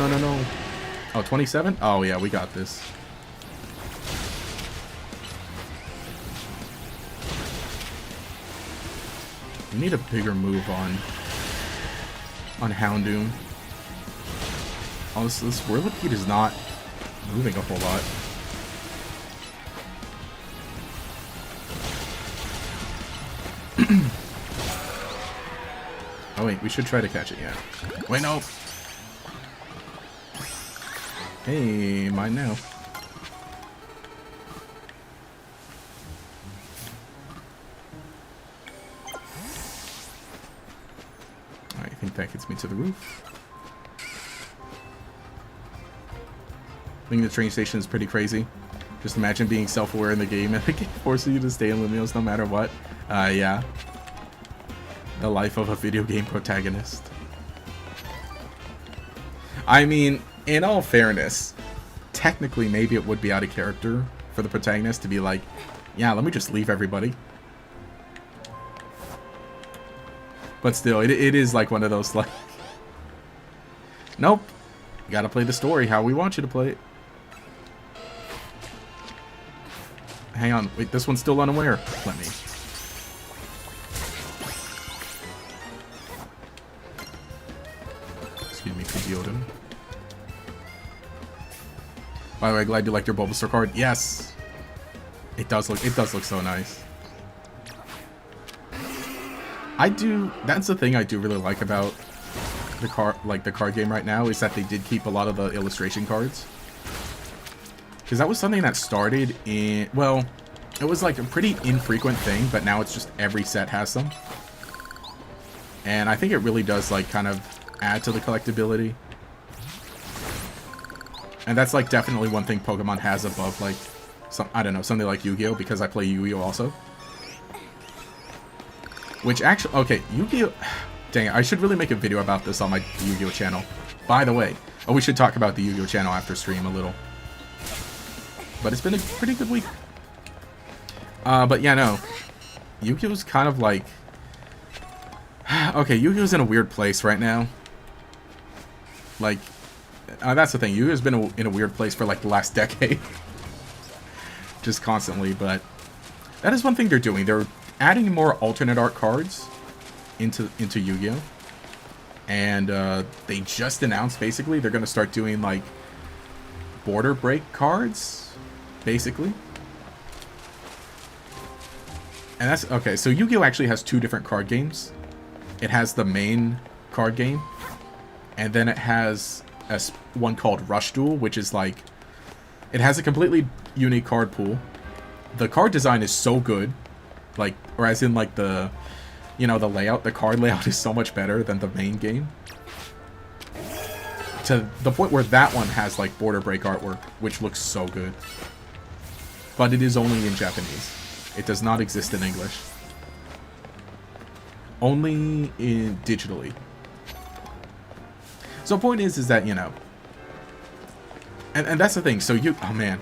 Oh, 27? Oh, yeah, we got this. We need a bigger move on Houndoom. Oh, this Whirlipede is not moving a whole lot. Oh wait, we should try to catch it, yeah. Wait, no! Hey, mine now. I think that gets me to the roof. I think the train station is pretty crazy. Just imagine being self-aware in the game and the game forces you to stay in Lumios no matter what. Yeah. The life of a video game protagonist. I mean, in all fairness, technically maybe it would be out of character for the protagonist to be like, yeah, let me just leave everybody. But still, it is like one of those like, nope, you gotta play the story how we want you to play it. Hang on, wait, this one's still unaware. Let me. Excuse me, Pidgeotto. By the way, glad you liked your Bulbasaur card. Yes, it does look so nice. That's the thing I do really like about the card game right now, is that they did keep a lot of the illustration cards. Because that was something that started in, well, it was like a pretty infrequent thing, but now it's just every set has them. And I think it really does like kind of add to the collectability. And that's like definitely one thing Pokemon has above like I don't know, something like Yu-Gi-Oh, because I play Yu-Gi-Oh also. Which actually, okay, Yu-Gi-Oh, dang it, I should really make a video about this on my Yu-Gi-Oh channel. By the way, oh, we should talk about the Yu-Gi-Oh channel after stream a little. But it's been a pretty good week. But yeah, no, Yu-Gi-Oh's kind of like, okay, Yu-Gi-Oh's in a weird place right now. Like, that's the thing, Yu-Gi-Oh's been in a weird place for like the last decade. Just constantly, but that is one thing they're doing. They're adding more alternate art cards into Yu-Gi-Oh! And they just announced basically they're gonna start doing like border break cards, basically. And that's okay. So Yu-Gi-Oh! Actually has two different card games. It has the main card game, and then it has one called Rush Duel, which is like, it has a completely unique card pool. The card design is so good, like, or as in like the, you know, the layout, the card layout is so much better than the main game. To the point where that one has like border break artwork, which looks so good. But it is only in Japanese. It does not exist in English. Only in digitally. So the point is that, you know, and that's the thing. So oh man,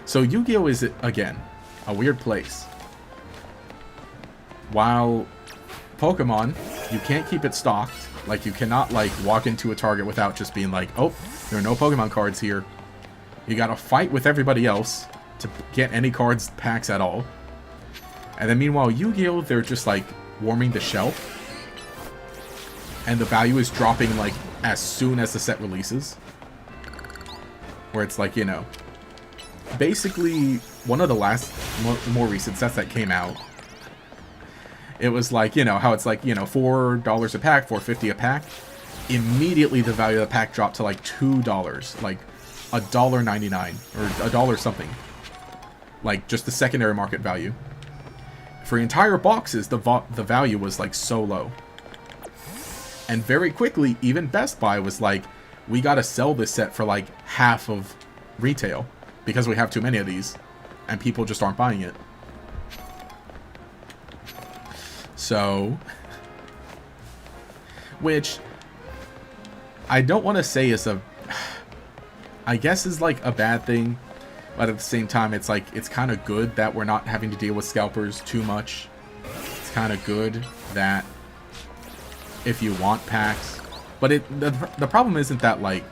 so Yu-Gi-Oh is again a weird place. While Pokemon, you can't keep it stocked. Like, you cannot like walk into a Target without just being like, oh, there are no Pokemon cards here. You gotta fight with everybody else to get any cards packs at all. And then meanwhile, Yu-Gi-Oh, they're just like warming the shelf, and the value is dropping like as soon as the set releases. Where it's like, you know, basically one of the last more recent sets that came out, it was like, you know, how it's like, you know, $4 a pack, $4.50 a pack. Immediately the value of the pack dropped to like $2, like $1.99 or $1 something. Like, just the secondary market value. For entire boxes, the value was, like, so low. And very quickly, even Best Buy was like, we gotta sell this set for, like, half of retail. Because we have too many of these. And people just aren't buying it. So... Which... I don't want to say is a... I guess is, like, a bad thing. But at the same time, it's like, it's kind of good that we're not having to deal with scalpers too much. It's kind of good that if you want packs. But the problem isn't that, like,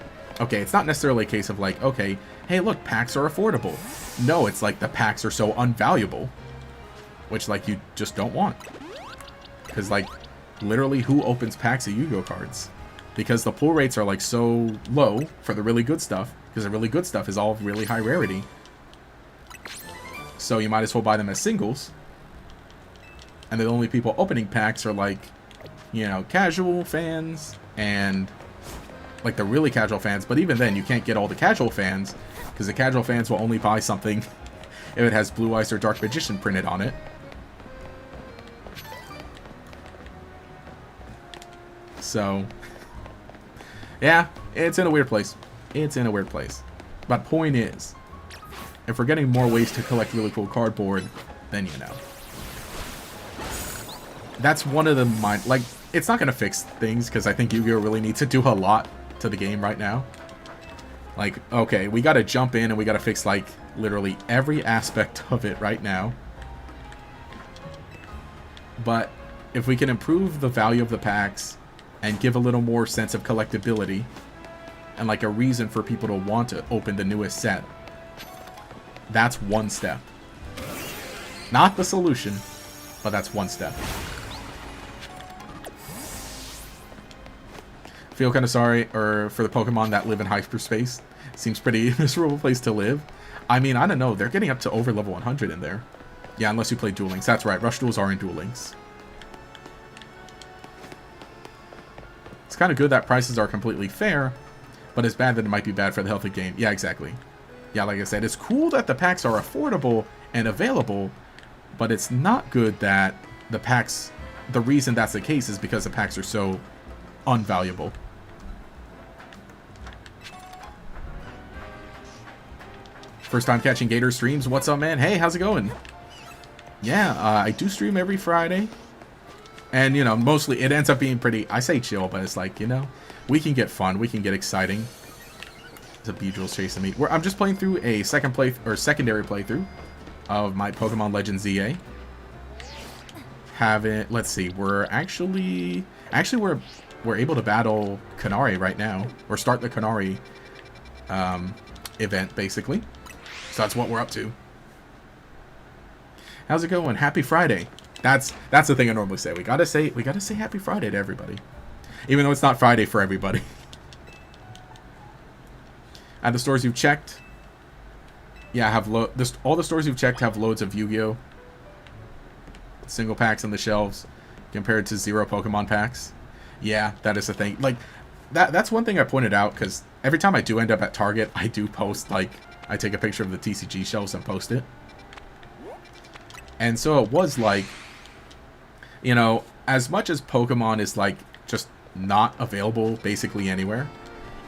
okay, it's not necessarily a case of, like, okay, hey, look, packs are affordable. No, it's like the packs are so unvaluable. Which, like, you just don't want. Because, like, literally, who opens packs of Yu-Gi-Oh cards? Because the pull rates are, like, so low for the really good stuff. Because the really good stuff is all really high rarity. So you might as well buy them as singles. And the only people opening packs are, like, you know, casual fans and, like, the really casual fans. But even then, you can't get all the casual fans. Because the casual fans will only buy something if it has Blue Eyes or Dark Magician printed on it. So, yeah, it's in a weird place. It's in a weird place. But point is, if we're getting more ways to collect really cool cardboard, then you know. That's one of the like, it's not going to fix things, because I think Yu-Gi-Oh! Really needs to do a lot to the game right now. Like, okay, we got to jump in and we got to fix, like, literally every aspect of it right now. But if we can improve the value of the packs and give a little more sense of collectability, and like a reason for people to want to open the newest set, that's one step. Not the solution, but that's one step. Feel kind of sorry for the Pokemon that live in hyperspace. Seems pretty miserable place to live. I mean, I don't know. They're getting up to over level 100 in there. Yeah, unless you play Duel Links. That's right. Rush Duels are in Duel Links. It's kind of good that prices are completely fair, but it's bad that it might be bad for the health of the game. Yeah, exactly. Yeah, like I said, it's cool that the packs are affordable and available, but it's not good that the packs... The reason that's the case is because the packs are so unvaluable. First time catching Gator streams. What's up, man? Hey, how's it going? Yeah, I do stream every Friday. And, you know, mostly it ends up being pretty... I say chill, but it's like, you know, we can get fun. We can get exciting. There's a Beedrill's chasing me. I'm just playing through a secondary playthrough of my Pokemon Legends ZA. Let's see. We're actually we're able to battle Kanari right now. Or start the Kanari event, basically. So that's what we're up to. How's it going? Happy Friday. That's the thing I normally say. We gotta say Happy Friday to everybody, even though it's not Friday for everybody. At the stores you've checked, yeah, all the stores you've checked have loads of Yu-Gi-Oh! Single packs on the shelves, compared to 0 Pokemon packs. Yeah, that is the thing. Like that's one thing I pointed out, because every time I do end up at Target, I do post, like, I take a picture of the TCG shelves and post it. And so it was like, you know, as much as Pokemon is, like, just not available basically anywhere,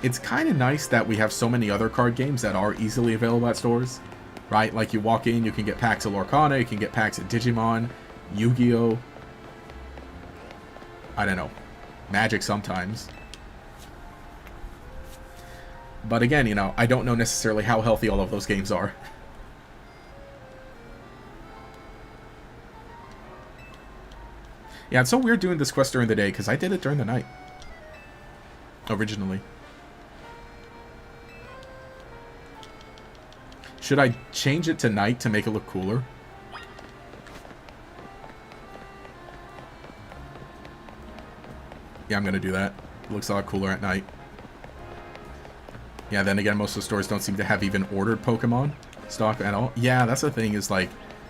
it's kind of nice that we have so many other card games that are easily available at stores, right? Like, you walk in, you can get packs of Lorcana, you can get packs of Digimon, Yu-Gi-Oh! I don't know, Magic sometimes. But again, you know, I don't know necessarily how healthy all of those games are. Yeah, it's so weird doing this quest during the day, because I did it during the night. Originally. Should I change it to night to make it look cooler? Yeah, I'm going to do that. It looks a lot cooler at night. Yeah, then again, most of the stores don't seem to have even ordered Pokemon stock at all. Yeah, that's the thing, is, like,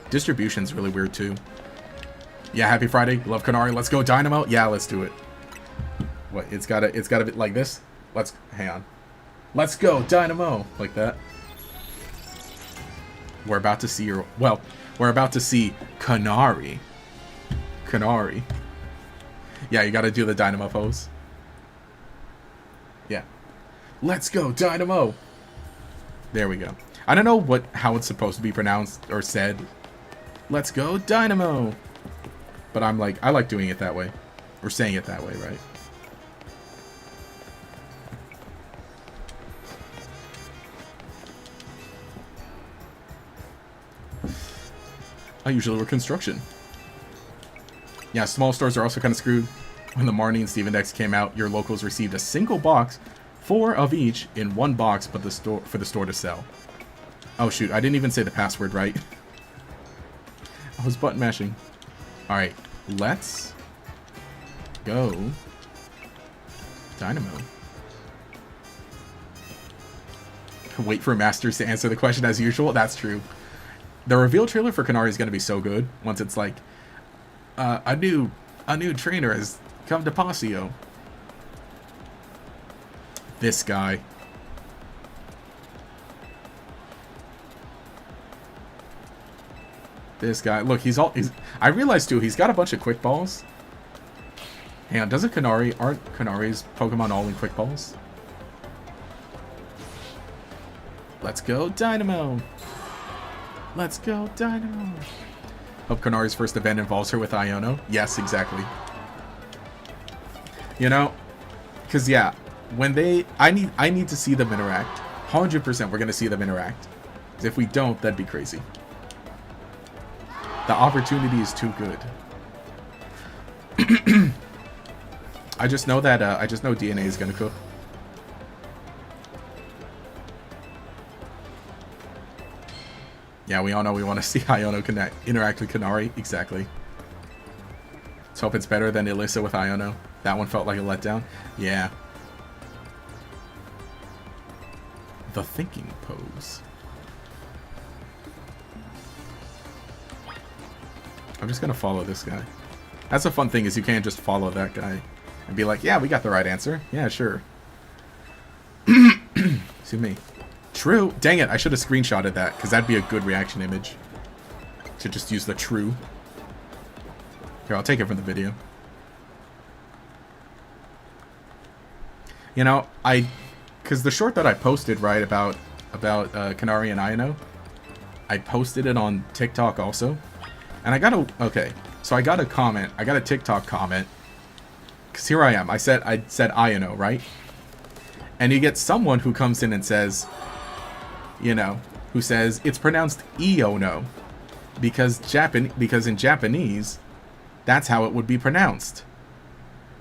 distribution's really weird, too. Yeah, happy Friday. Love Kanari. Let's go Dynamo. Yeah, let's do it. What? It's gotta be like this? Hang on. Let's go Dynamo. Like that. We're about to see your... Well, we're about to see Kanari. Kanari. Yeah, you gotta do the Dynamo pose. Yeah. Let's go, Dynamo! There we go. I don't know how it's supposed to be pronounced or said. Let's go, Dynamo! But I like doing it that way. Or saying it that way, right? I usually work construction. Yeah, small stores are also kind of screwed. When the Marnie and Steven decks came out, your locals received a single box, 4 of each in one box, but for the store to sell. Oh shoot, I didn't even say the password right. I was button mashing. Alright, let's go Dynamo. Wait for Masters to answer the question as usual. That's true. The reveal trailer for Kanari is going to be so good once it's like, a new trainer has come to Pasio. This guy. This guy. Look, I realized too, he's got a bunch of quick balls. Hang on, aren't Kanari's Pokemon all in quick balls? Let's go, Dynamo! Let's go, Dynamo! Hope Kanari's first event involves her with Iono. Yes, exactly. You know, because yeah, when I need to see them interact. 100% we're gonna see them interact. Because if we don't, that'd be crazy. The opportunity is too good. I just know that DNA is gonna cook. Yeah, we all know we want to see Iono interact with Kanari. Exactly. Let's hope it's better than Elissa with Iono. That one felt like a letdown. Yeah. The thinking pose. I'm just going to follow this guy. That's a fun thing, is you can't just follow that guy and be like, yeah, we got the right answer. Yeah, sure. Excuse me. True. Dang it, I should have screenshotted that, because that'd be a good reaction image. To just use the true. Here, I'll take it from the video. You know, because the short that I posted, right, about Kanari and Iono, I posted it on TikTok also. And I got a comment, I got a TikTok comment. Because here I am, I said Iono, right? And you get someone who comes in and says, you know, who says it's pronounced Iono because in Japanese that's how it would be pronounced.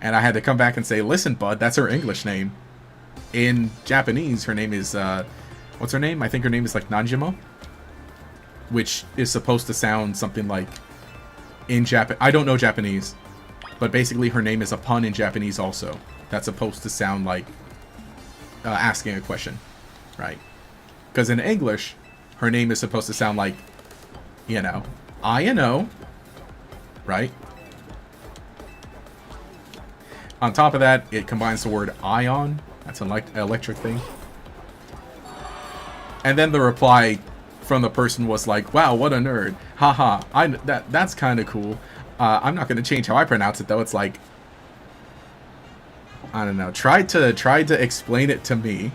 And I had to come back and say, listen, bud, that's her English name. In Japanese, her name is what's her name? I think her name is like Nanjimo, which is supposed to sound something like in Japan. I don't know Japanese, but basically her name is a pun in Japanese also. That's supposed to sound like asking a question, right? Because in English, her name is supposed to sound like, you know, I-N-O, right? On top of that, it combines the word ion. That's an electric thing. And then the reply from the person was like, wow, what a nerd. Haha, that's kind of cool. I'm not going to change how I pronounce it, though. It's like, I don't know. Tried to explain it to me.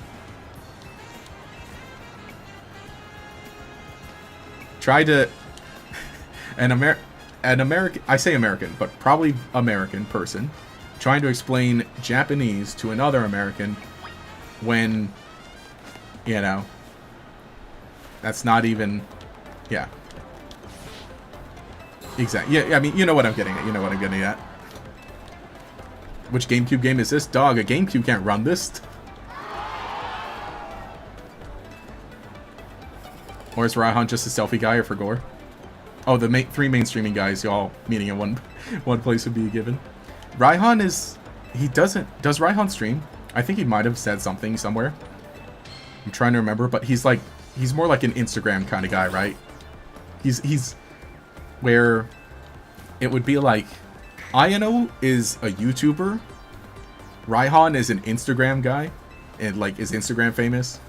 An American, I say American, but probably American person trying to explain Japanese to another American when, you know, that's not even, yeah. Exactly. Yeah, I mean, you know what I'm getting at. You know what I'm getting at. Which GameCube game is this? Dog, a GameCube can't run this. Or is Raihan just a selfie guy or for gore? Oh, the three mainstreaming guys all meeting in one place would be a given. Raihan is... Does Raihan stream? I think he might have said something somewhere. I'm trying to remember, but he's more like an Instagram kind of guy, right? He's where it would be like Iono is a YouTuber, Raihan is an Instagram guy, and like is Instagram famous,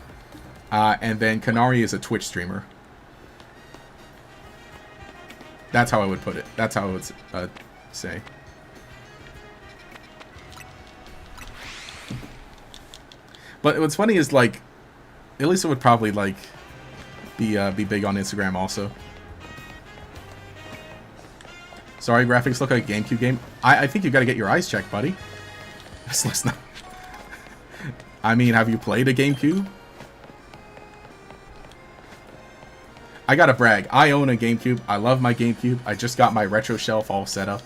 and then Kanari is a Twitch streamer. That's how I would put it. That's how I would say. But what's funny is, like, at least it would probably, like, be big on Instagram also. Sorry, graphics look like a GameCube game. I think you gotta get your eyes checked, buddy. Let's not. I mean, have you played a GameCube? I gotta brag. I own a GameCube. I love my GameCube. I just got my retro shelf all set up.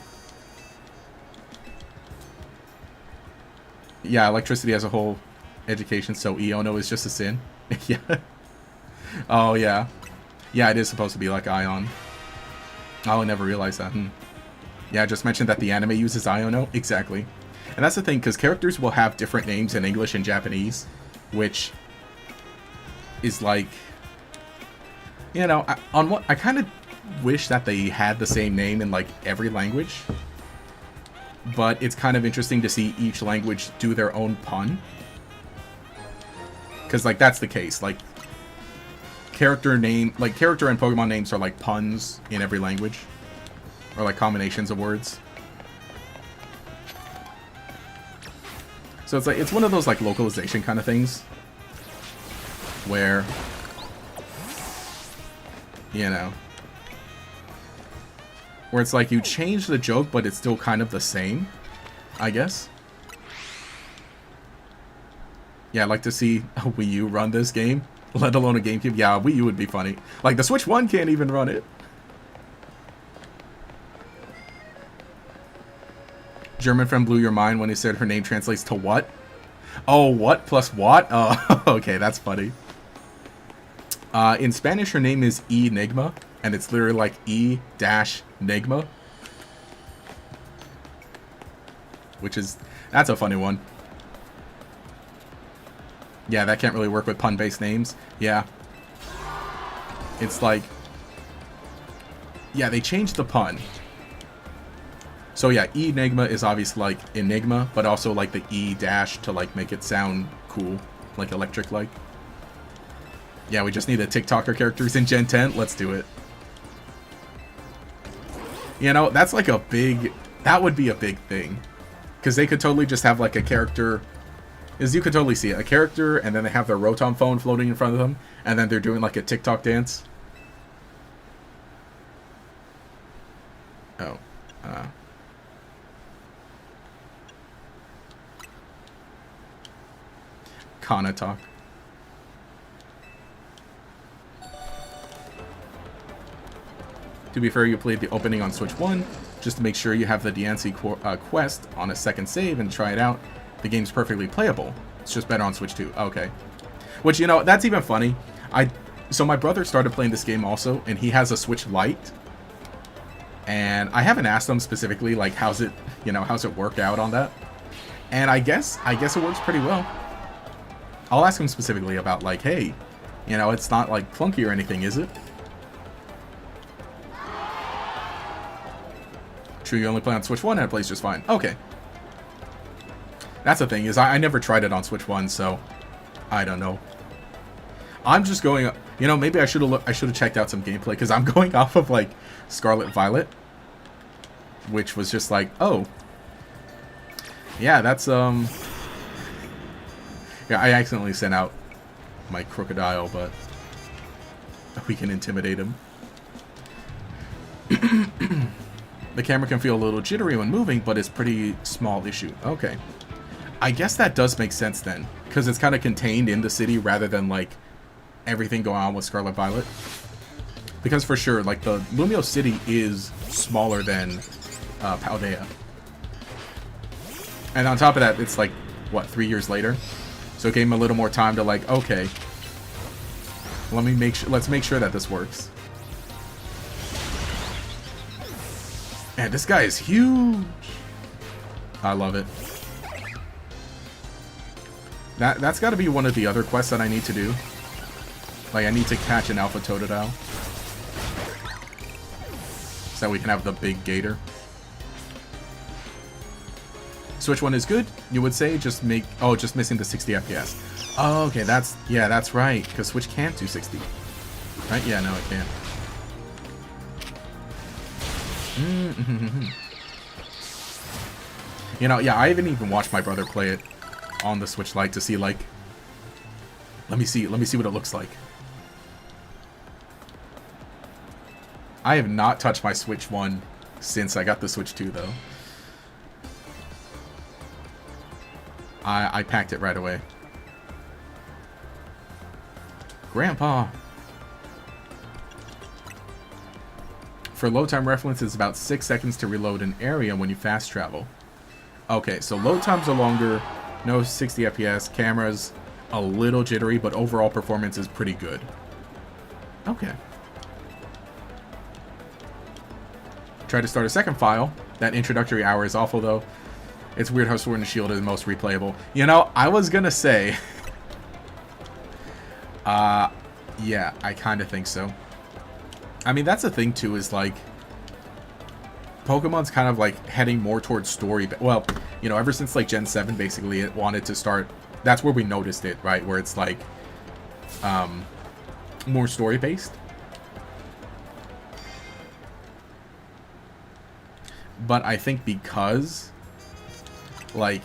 Yeah, electricity as a whole education, so Iono is just a sin. Yeah. Oh, yeah. Yeah, it is supposed to be like Ion. Oh, I never realized that. Yeah, I just mentioned that the anime uses Iono. Exactly. And that's the thing, because characters will have different names in English and Japanese, which is like, you know, I kind of wish that they had the same name in like every language, but it's kind of interesting to see each language do their own pun, because like that's the case. Like character and Pokemon names are like puns in every language, or like combinations of words. So it's like, it's one of those like localization kind of things where, you know, where it's like you change the joke, but it's still kind of the same, I guess. Yeah, I'd like to see a Wii U run this game, let alone a GameCube. Yeah, Wii U would be funny. Like, the Switch 1 can't even run it. German friend blew your mind when he said her name translates to what? Oh, what plus what? Oh, okay, that's funny. In Spanish, her name is Enigma, and it's literally like E-Nigma. Which is, that's a funny one. Yeah, that can't really work with pun-based names. Yeah. It's like, yeah, they changed the pun. So yeah, Enigma is obviously like Enigma, but also like the E dash to like make it sound cool, like electric-like. Yeah, we just need the TikToker characters in Gen 10. Let's do it. You know, that's like a big, that would be a big thing. Because they could totally just have like a character, as you could totally see it, a character, and then they have their Rotom phone floating in front of them, and then they're doing like a TikTok dance. Oh. Kana talk. To be fair, you played the opening on Switch 1, just to make sure you have the DYN4M0 quest on a second save and try it out. The game's perfectly playable. It's just better on Switch 2. Okay. Which, you know, that's even funny. So my brother started playing this game also, and he has a Switch Lite. And I haven't asked him specifically, like, how's it work out on that? And I guess it works pretty well. I'll ask him specifically about, like, hey, you know, it's not, like, clunky or anything, is it? True, you only play on Switch 1 and it plays just fine. Okay. That's the thing, is I never tried it on Switch 1, so I don't know. I'm just going, you know, maybe I should have checked out some gameplay, because I'm going off of, like, Scarlet Violet, which was just like, oh. Yeah, that's, yeah, I accidentally sent out my crocodile, but we can intimidate him. The camera can feel a little jittery when moving, but it's pretty small issue. Okay. I guess that does make sense then, because it's kind of contained in the city rather than, like, everything going on with Scarlet Violet. Because for sure, like, the Lumio City is smaller than Paldea. And on top of that, it's like, what, 3 years later? So it gave him a little more time to, like, okay, let's make sure that this works. Man, this guy is huge. I love it. That's got to be one of the other quests that I need to do. Like, I need to catch an Alpha Totodile, so that we can have the big gator. Switch 1 is good, you would say, just missing the 60 FPS. Oh, okay, that's right, because Switch can't do 60. Right? Yeah, no, it can't. You know, yeah, I haven't even watched my brother play it on the Switch Lite to see, like... Let me see what it looks like. I have not touched my Switch 1 since I got the Switch 2, though. I packed it right away. Grandpa! For load time reference, it's about 6 seconds to reload an area when you fast travel. Okay, so load times are longer, no 60 FPS, cameras a little jittery, but overall performance is pretty good. Okay. Try to start a second file. That introductory hour is awful, though. It's weird how Sword and Shield is most replayable. You know, I was gonna say... yeah, I kind of think so. I mean, that's the thing, too, is, like... Pokemon's kind of, like, heading more towards story... Well, you know, ever since, like, Gen 7, basically, it wanted to start... That's where we noticed it, right? Where it's, like, more story-based. But I think because, like,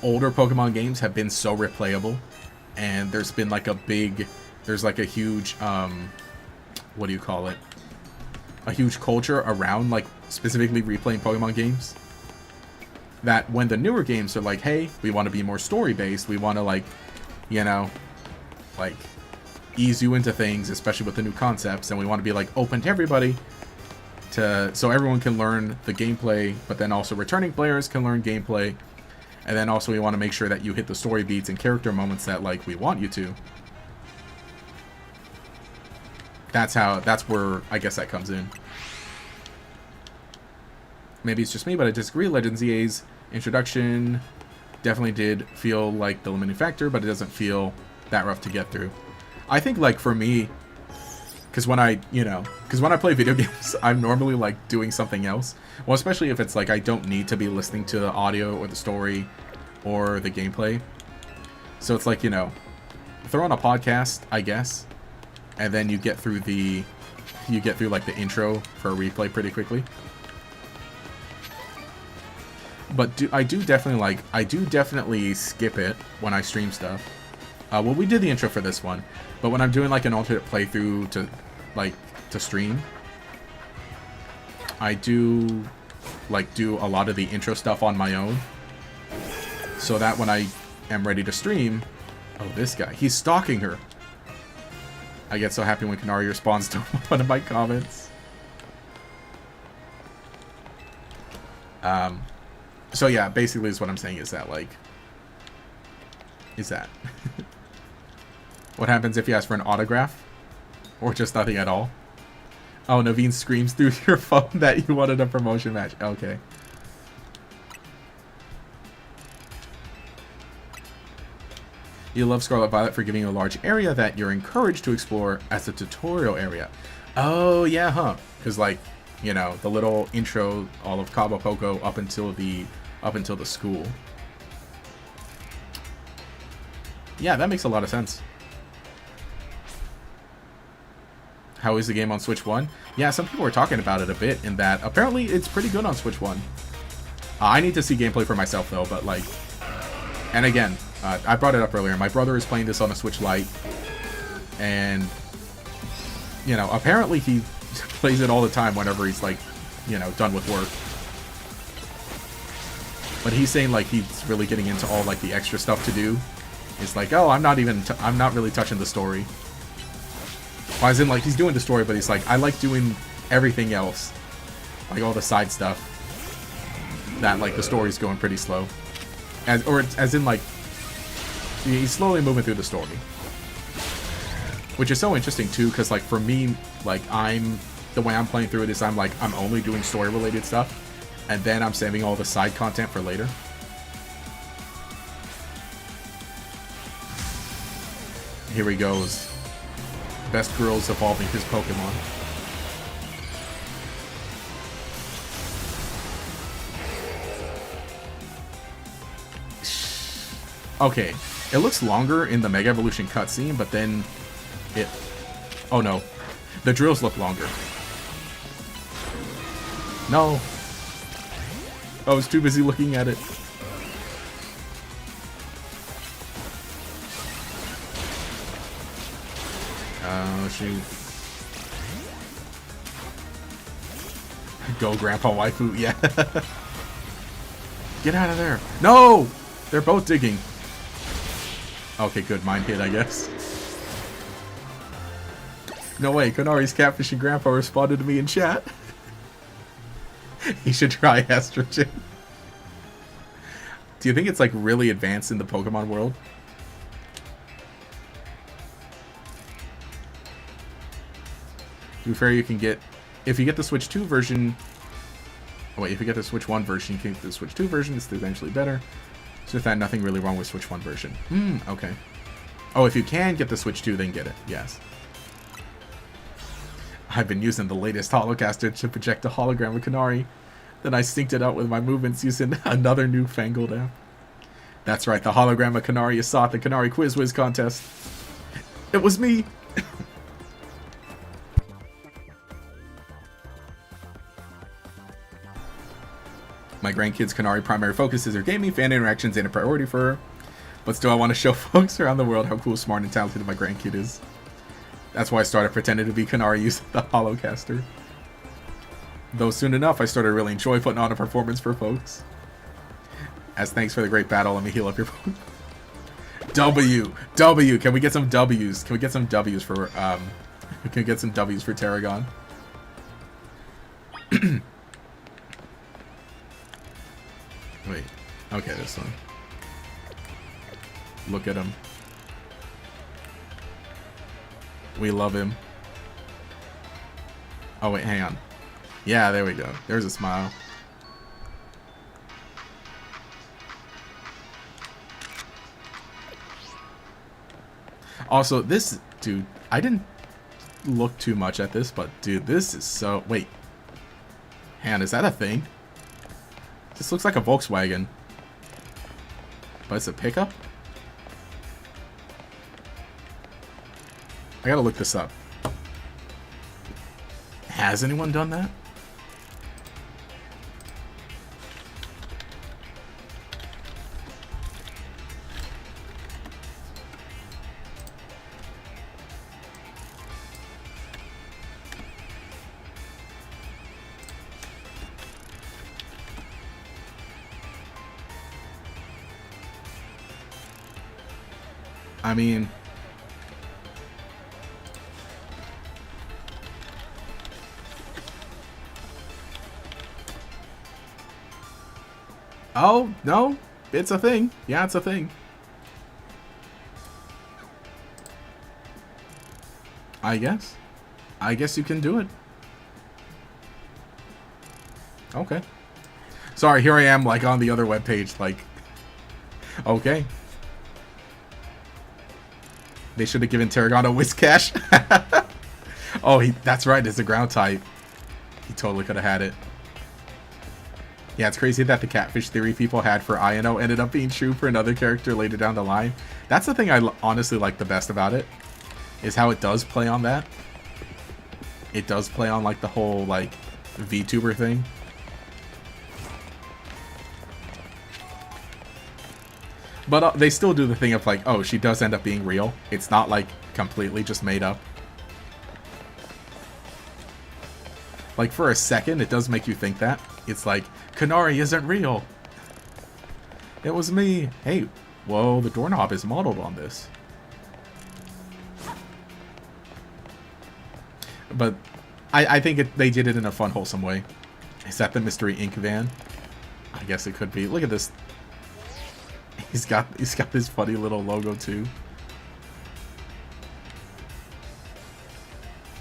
older Pokemon games have been so replayable, and there's been, like, a big... There's, like, a huge, what do you call it? A huge culture around, like, specifically replaying Pokemon games. That when the newer games are like, hey, we want to be more story-based, we want to, like, you know, like, ease you into things, especially with the new concepts, and we want to be, like, open to everybody, so everyone can learn the gameplay, but then also returning players can learn gameplay, and then also we want to make sure that you hit the story beats and character moments that, like, we want you to. That's where I guess that comes in. Maybe it's just me, but I disagree. Legend ZA's introduction definitely did feel like the limiting factor, but it doesn't feel that rough to get through. I think, like, for me, because when I play video games, I'm normally, like, doing something else. Well, especially if it's, like, I don't need to be listening to the audio or the story or the gameplay. So it's like, you know, throw on a podcast, I guess, and then you get through, like, the intro for a replay pretty quickly. But I do definitely skip it when I stream stuff. Well, we did the intro for this one, but when I'm doing, like, an alternate playthrough to stream, I do, like, do a lot of the intro stuff on my own, so that when I am ready to stream... Oh, this guy. He's stalking her. I get so happy when Kanari responds to one of my comments. So yeah, basically is what I'm saying is that, like... What happens if you ask for an autograph? Or just nothing at all? Oh, Naveen screams through your phone that you wanted a promotion match. Okay. You love Scarlet Violet for giving you a large area that you're encouraged to explore as a tutorial area. Oh, yeah, huh? Because, like, you know, the little intro, all of Cabo Poco up until the school. Yeah, that makes a lot of sense. How is the game on Switch 1? Yeah, some people were talking about it a bit, in that apparently it's pretty good on Switch 1. I need to see gameplay for myself, though, but, like... And again, I brought it up earlier. My brother is playing this on a Switch Lite, and, you know, apparently he plays it all the time whenever he's, like, you know, done with work. But he's saying, like, he's really getting into all, like, the extra stuff to do. It's like, oh, I'm not really touching the story. Well, as in, like, he's doing the story, but he's like, I like doing everything else. Like, all the side stuff. That, like, the story's going pretty slow. As in, like, he's slowly moving through the story. Which is so interesting, too, because, like, for me, like, the way I'm playing through it is I'm only doing story-related stuff. And then I'm saving all the side content for later. Here he goes. Best girl's evolving his Pokemon. Okay, it looks longer in the Mega Evolution cutscene, but then it... Oh no, the drills look longer. No. I was too busy looking at it. Oh, shoot. Go, Grandpa Waifu. Yeah. Get out of there. No! They're both digging. Okay, good. Mine hit, I guess. No way. Kanari's catfishing Grandpa responded to me in chat. He should try estrogen. Do you think it's like really advanced in the Pokemon world? To be fair, you can get, if you get the Switch 2 version. Oh wait, if you get the Switch 1 version, you can get the Switch 2 version. It's eventually better. So with that, nothing really wrong with Switch 1 version. Okay. Oh, if you can get the Switch 2, then get it. Yes. I've been using the latest Holocaster to project a hologram of Kanari. Then I synced it out with my movements using another newfangled app. That's right, the hologram of Kanari you saw at the Kanari Quiz Whiz contest. It was me! My grandkids' Kanari primary focus is her gaming, fan interactions, and a priority for her. But still, I want to show folks around the world how cool, smart, and talented my grandkid is. That's why I started pretending to be Kanari using the Holocaster. Though soon enough, I started to really enjoy putting on a performance for folks. As thanks for the great battle, let me heal up your phone. W. Can we get some W's? Can we get some W's for, can we get some W's for Tarragon? Wait. Okay, this one. Look at him. We love him. Oh, wait, hang on. Yeah, there we go. There's a smile. Also, this, dude, I didn't look too much at this, but dude, this is so, wait. Hang on, is that a thing? This looks like a Volkswagen. But it's a pickup? I gotta look this up. Has anyone done that? I mean, oh, no, it's a thing. Yeah, it's a thing. I guess you can do it. Okay. Sorry, here I am, like, on the other webpage, like, okay. They should have given Tarragon a Whiscash. Oh, that's right, it's a ground type. He totally could have had it. Yeah, it's crazy that the catfish theory people had for Ino ended up being true for another character later down the line. That's the thing I honestly like the best about it, is how it does play on that. It does play on, like, the whole, like, VTuber thing. But they still do the thing of, like, oh, she does end up being real. It's not, like, completely just made up. Like, for a second, it does make you think that. It's like, Kanari isn't real. It was me. Hey, whoa, the doorknob is modeled on this. But I think they did it in a fun, wholesome way. Is that the Mystery Ink van? I guess it could be. Look at this. He's got this funny little logo too.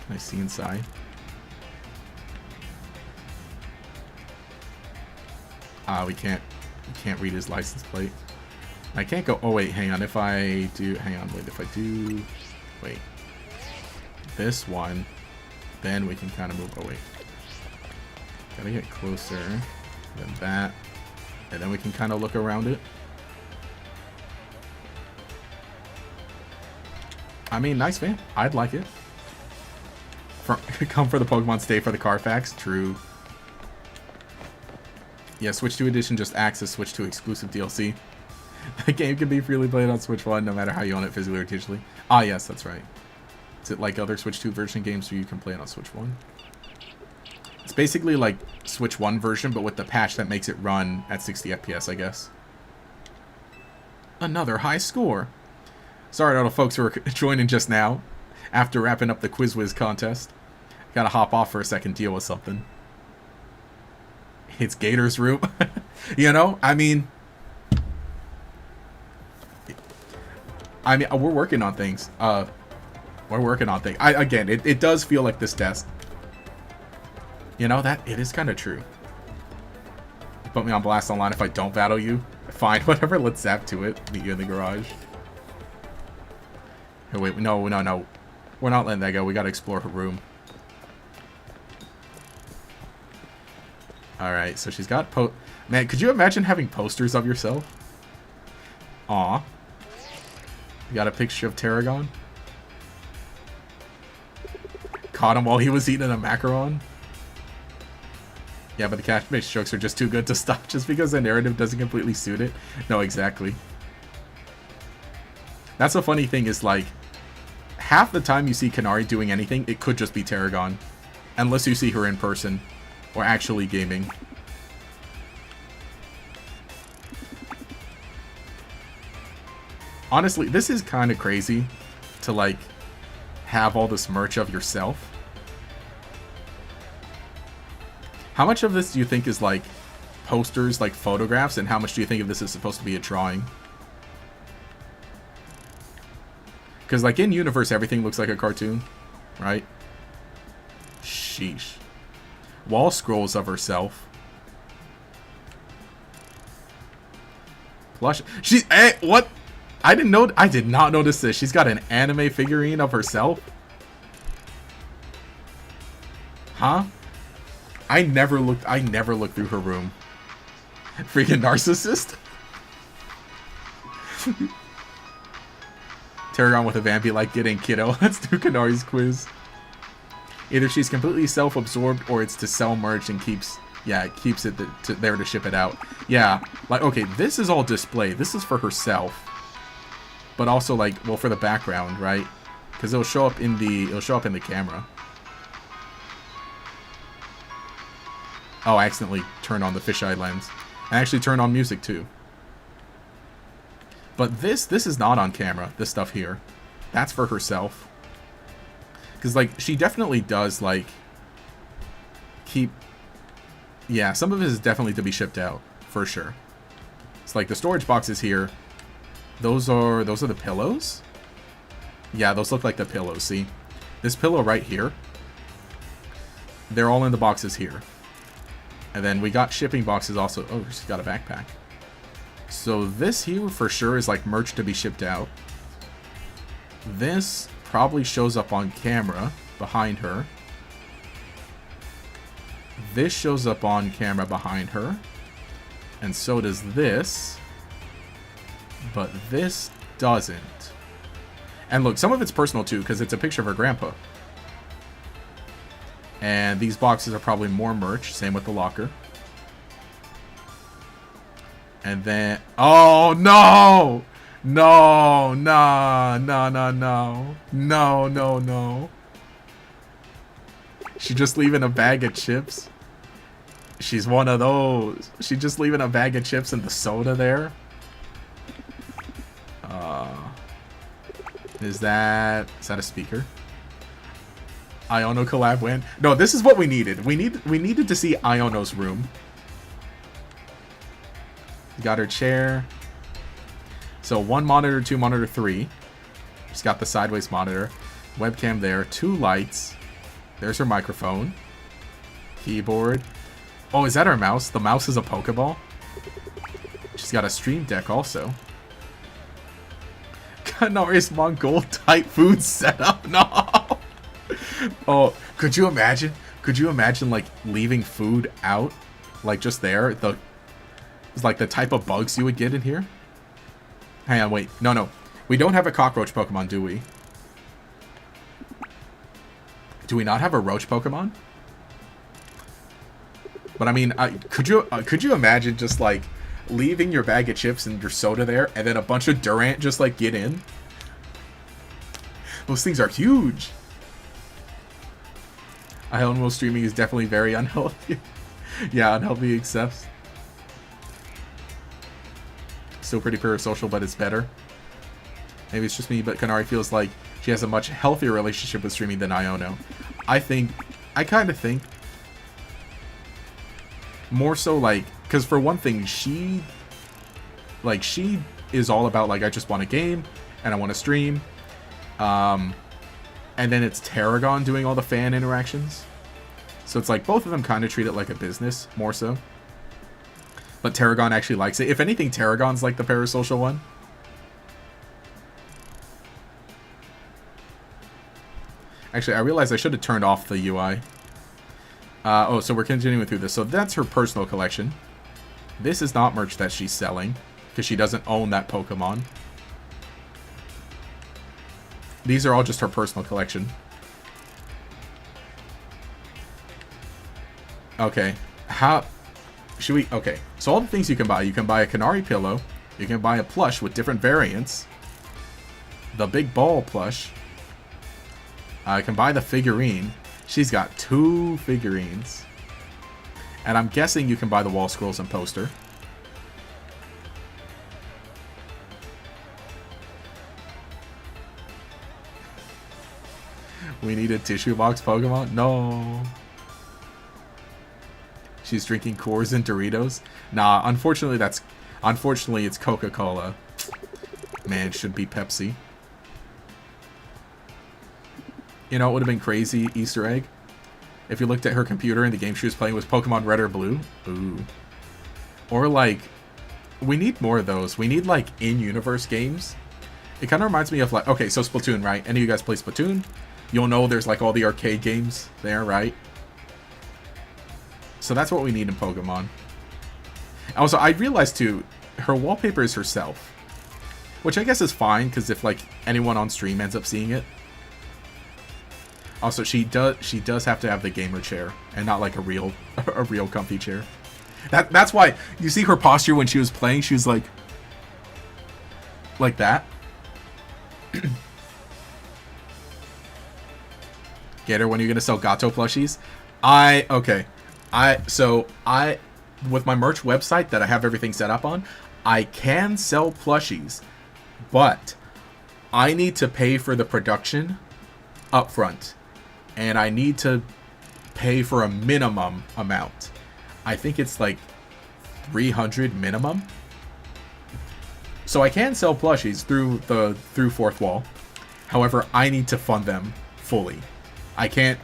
Can I see inside? We can't read his license plate. I can't go. Oh wait, hang on. If I do, hang on. Wait, if I do, wait, this one, then we can kind of move. Oh wait, gotta get closer than that, and then we can kind of look around it. I mean, nice van. I'd like it. Come for the Pokemon, stay for the Carfax. True. Yeah, Switch 2 edition just acts as Switch 2 exclusive DLC. The game can be freely played on Switch 1 no matter how you own it physically or digitally. Ah, yes, that's right. Is it like other Switch 2 version games where you can play it on Switch 1? It's basically like Switch 1 version, but with the patch that makes it run at 60 FPS, I guess. Another high score. Sorry to all the folks who are joining just now after wrapping up the Quiz Whiz contest. Gotta hop off for a second, deal with something. It's Gator's room. You know, I mean, we're working on things. We're working on things. Again, it does feel like this desk. You know, that it is kind of true. You put me on blast online if I don't battle you. Fine, whatever, let's zap to it. Meet you in the garage. Hey, wait, no. We're not letting that go. We gotta explore her room. Alright, so she's got Man, could you imagine having posters of yourself? Aw. You got a picture of Tarragon? Caught him while he was eating a macaron? Yeah, but the cash-based jokes are just too good to stop just because the narrative doesn't completely suit it. No, exactly. That's the funny thing is, like, half the time you see Kanari doing anything, it could just be Tarragon. Unless you see her in person. Or actually gaming. Honestly, this is kind of crazy to, like, have all this merch of yourself. How much of this do you think is, like, posters, like, photographs, and how much do you think of this is supposed to be a drawing? Because, like, in universe, everything looks like a cartoon, right? Sheesh. Wall scrolls of herself. Plush. She. Hey, what? I did not notice this. She's got an anime figurine of herself. Huh? I never looked through her room. Freaking narcissist. Tarragon with a vampy like getting kiddo. Let's do Kanari's quiz. Either she's completely self-absorbed or it's to sell merch and keeps it there to ship it out. Yeah, like, okay, this is all display. This is for herself. But also, like, well, for the background, right? Because it'll show up in the camera. Oh, I accidentally turned on the fisheye lens. I actually turned on music too. But this is not on camera, this stuff here. That's for herself. Because, like, she definitely does, like, keep... Yeah, some of it is definitely to be shipped out, for sure. It's like the storage boxes here. Those are the pillows? Yeah, those look like the pillows, see? This pillow right here. They're all in the boxes here. And then we got shipping boxes also. Oh, she's got a backpack. So this here, for sure, is, like, merch to be shipped out. This probably shows up on camera behind her. This shows up on camera behind her. And so does this. But this doesn't. And look, some of it's personal too, because it's a picture of her grandpa. And these boxes are probably more merch. Same with the locker. And then... Oh, no! No, no. She just leaving a bag of chips. She's one of those. She just leaving a bag of chips and the soda there. Is that a speaker? Iono collab win? No, this is what we needed. We needed to see Iono's room. Got her chair. So 1 monitor, 2 monitor, 3. She's got the sideways monitor. Webcam there. 2 lights. There's her microphone. Keyboard. Oh, is that her mouse? The mouse is a Pokeball. She's got a stream deck also. Kanari's Mongol type food setup. No. Oh, could you imagine? Could you imagine, like, leaving food out, like, just there? It's like the type of bugs you would get in here. Hang on, wait. No. We don't have a cockroach Pokemon, do we? Do we not have a roach Pokemon? But I mean, could you imagine just like leaving your bag of chips and your soda there, and then a bunch of Durant just like get in? Those things are huge. Island World streaming is definitely very unhealthy. Yeah, unhealthy accepts. Still pretty parasocial, but it's better. Maybe it's just me, but Kanari feels like she has a much healthier relationship with streaming than Iono. I kind of think more so like, because for one thing, she is all about like, I just want a game and I want to stream. And then it's Tarragon doing all the fan interactions. So it's like both of them kind of treat it like a business, more so. But Tarragon actually likes it. If anything, Tarragon's like the parasocial one. Actually, I realized I should have turned off the UI. Oh, so we're continuing through this. So that's her personal collection. This is not merch that she's selling, because she doesn't own that Pokemon. These are all just her personal collection. Okay. How should we... Okay. So all the things you can buy. You can buy a Canary pillow. You can buy a plush with different variants. The big ball plush. I can buy the figurine. She's got 2 figurines. And I'm guessing you can buy the wall scrolls and poster. We need a tissue box Pokemon? No. She's drinking Coors and Doritos? Nah, unfortunately it's Coca-Cola. Man, it should be Pepsi. You know, it would have been crazy Easter egg if you looked at her computer and the game she was playing was Pokemon Red or Blue. Ooh. Or like, we need more of those. We need like in-universe games. It kind of reminds me of like, okay, so Splatoon, right? Any of you guys play Splatoon? You'll know there's like all the arcade games there, right? So that's what we need in Pokemon. Also, I realized too, her wallpaper is herself. Which I guess is fine, because if like anyone on stream ends up seeing it. Also, she does have to have the gamer chair and not like a real comfy chair. That's why you see her posture when she was playing. She was like that. Get her, when are you gonna sell Gato plushies? With my merch website that I have everything set up on, I can sell plushies, but I need to pay for the production up front. And I need to pay for a minimum amount. I think it's like 300 minimum. So I can sell plushies through Fourth Wall. However, I need to fund them fully. I can't,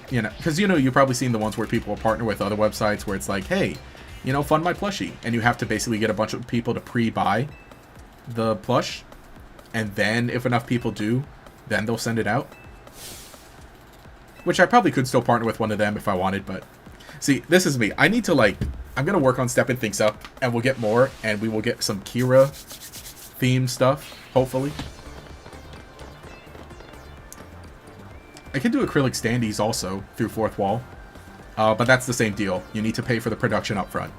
you know, because you know, you've probably seen the ones where people will partner with other websites where it's like, hey, you know, fund my plushie. And you have to basically get a bunch of people to pre-buy the plush. And then if enough people do, then they'll send it out. Which I probably could still partner with one of them if I wanted, but... See, this is me. I need to, like... I'm going to work on stepping things up, and we'll get more, and we will get some Kira-themed stuff, hopefully. I can do acrylic standees also through Fourth Wall. But that's the same deal. You need to pay for the production up front.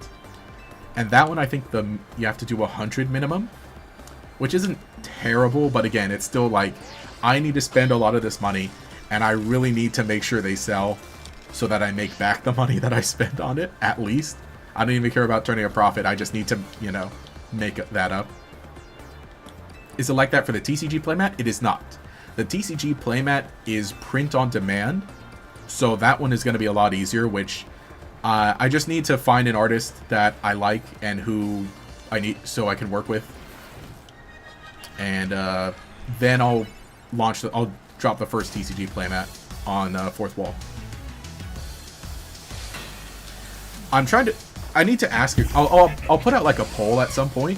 And that one, I think you have to do 100 minimum. Which isn't terrible, but again, it's still like... I need to spend a lot of this money... And I really need to make sure they sell so that I make back the money that I spent on it, at least. I don't even care about turning a profit. I just need to, you know, make that up. Is it like that for the TCG playmat? It is not. The TCG playmat is print on demand. So that one is going to be a lot easier, which I just need to find an artist that I like and who I need so I can work with. And then I'll drop the first TCG playmat on Fourth Wall. I need to ask you. I'll put out like a poll at some point.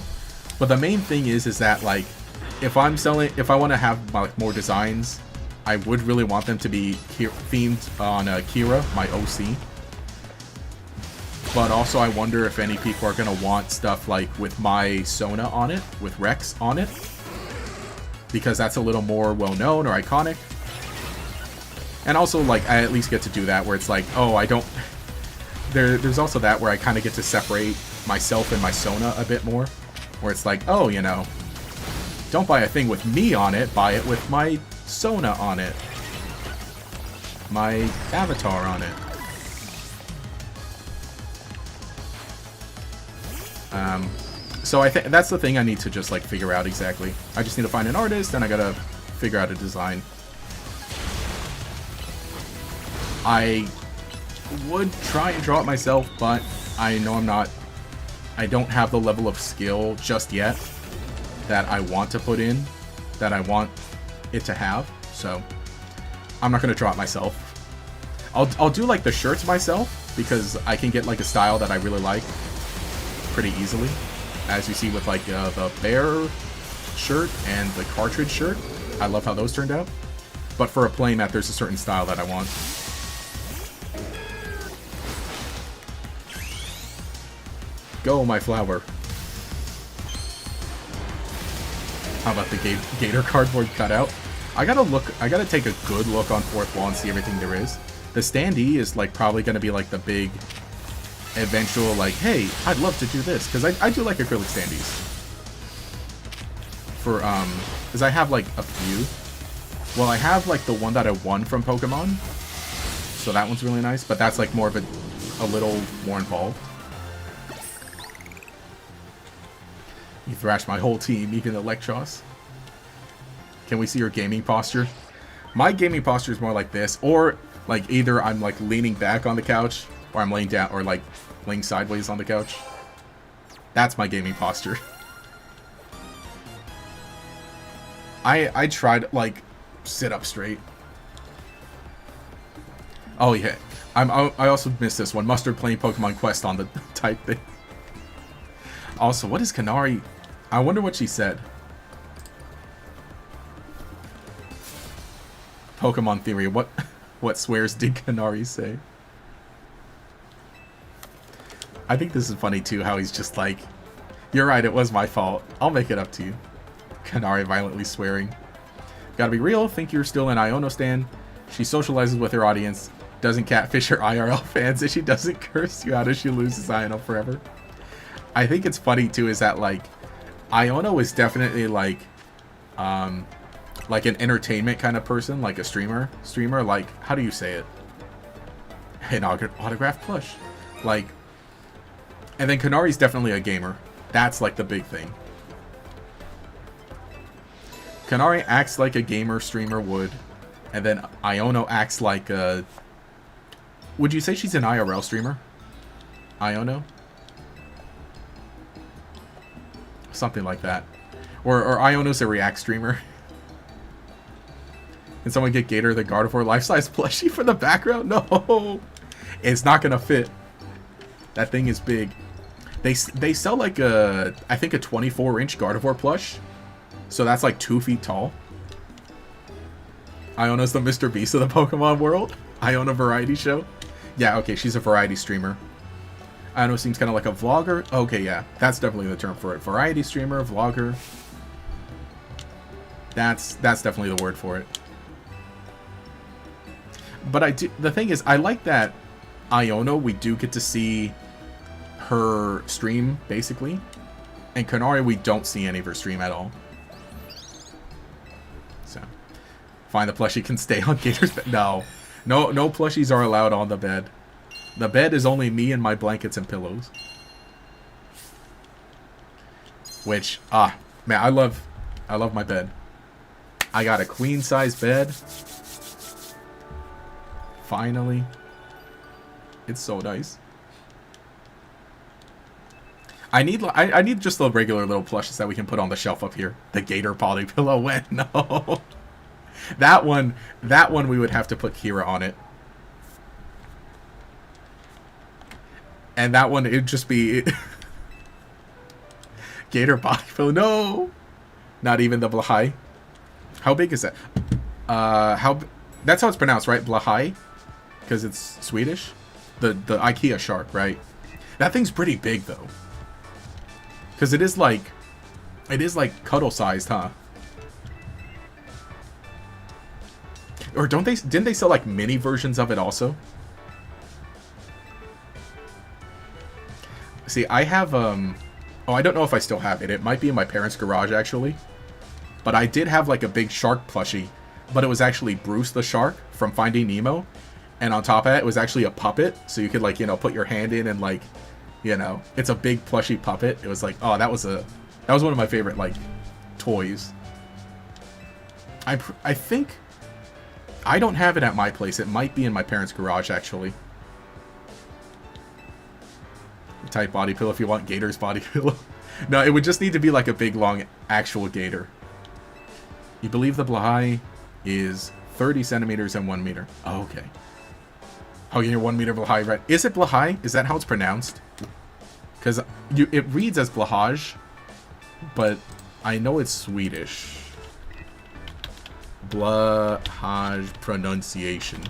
But the main thing is that like, if I want to have like more designs, I would really want them to be themed on Kira, my OC. But also I wonder if any people are gonna want stuff like with my Sona on it, with Rex on it. Because that's a little more well-known or iconic. And also, like, I at least get to do that where it's like, oh, I don't... there's also that where I kind of get to separate myself and my Sona a bit more. Where it's like, oh, you know, don't buy a thing with me on it, buy it with my Sona on it. My avatar on it. So I think that's the thing I need to just like figure out exactly. I just need to find an artist, and I gotta figure out a design. I would try and draw it myself, but I know I don't have the level of skill just yet that I want to put in, that I want it to have. So I'm not gonna draw it myself. I'll do like the shirts myself, because I can get like a style that I really like pretty easily, as you see with like the bear shirt and the cartridge shirt. I love how those turned out. But for a playmat, there's a certain style that I want. Go, my flower. How about the gator cardboard cutout? I gotta take a good look on fourth wall and see everything there is. The standee is like probably gonna be like the big eventual like, hey, I'd love to do this, because I do like acrylic standees. For because I have like a few. Well, I have like the one that I won from Pokemon, so that one's really nice, but that's like more of a little more involved. You thrashed my whole team, even Electros. Can we see your gaming posture? My gaming posture is more like this, or like either I'm like leaning back on the couch, or I'm laying down, or like laying sideways on the couch. That's my gaming posture. I tried like sit up straight. Oh yeah, I also missed this one. Mustard playing Pokemon Quest on the type thing. Also, what is Kanari? I wonder what she said. Pokemon theory. What swears did Kanari say? I think this is funny too, how he's just like, you're right, it was my fault. I'll make it up to you. Kanari violently swearing. Gotta be real, think you're still an Iono stan. She socializes with her audience, doesn't catfish her IRL fans, and she doesn't curse you out as she loses Iono forever. I think it's funny too is that like, Iono is definitely like an entertainment kind of person, like a streamer, like, how do you say it? An autographed plush. Like, and then Kanari's definitely a gamer. That's like the big thing. Kanari acts like a gamer streamer would, and then Iono acts like a... Would you say she's an IRL streamer? Iono? Something like that. Or Iono's a React streamer. Can someone get Gator the Gardevoir life-size plushie for the background? No! It's not gonna fit. That thing is big. They sell like a, I think a 24-inch Gardevoir plush. So that's like 2 feet tall. Iona's the Mr. Beast of the Pokemon world. Iona variety show. Yeah, okay, she's a variety streamer. Iona seems kind of like a vlogger. Okay, yeah, that's definitely the term for it. Variety streamer, vlogger. That's definitely the word for it. But the thing is, I like that Iona, we do get to see her stream, basically. And Kanari, we don't see any of her stream at all. So, fine, the plushie can stay on Gator's bed. No plushies are allowed on the bed. The bed is only me and my blankets and pillows. Which, man, I love my bed. I got a queen-size bed. Finally. It's so nice. I need just the regular little plushes that we can put on the shelf up here. The Gator poly pillow went. No. That one we would have to put Kira on it. And that one, it'd just be... Gator body pillow. No! Not even the Blahai. How big is that? That's how it's pronounced, right? Blahai? Because it's Swedish? The IKEA shark, right? That thing's pretty big, though. Because it is like cuddle-sized, huh? Or didn't they sell like mini versions of it also? See, I have, oh, I don't know if I still have it. It might be in my parents' garage, actually. But I did have, like, a big shark plushie. But it was actually Bruce the shark from Finding Nemo. And on top of that, it was actually a puppet. So you could, like, you know, put your hand in and, like, you know, it's a big plushie puppet. It was like, oh, that was one of my favorite, like, toys. I think I don't have it at my place. It might be in my parents' garage, actually. Type body pillow if you want Gator's body pillow. No, it would just need to be like a big, long, actual gator. You believe the Blahai is 30 centimeters and 1 meter. Oh, okay. Oh, you're 1 meter Blahai, right? Is it Blahai? Is that how it's pronounced? Because it reads as Blahaj, but I know it's Swedish. Blahaj pronunciation.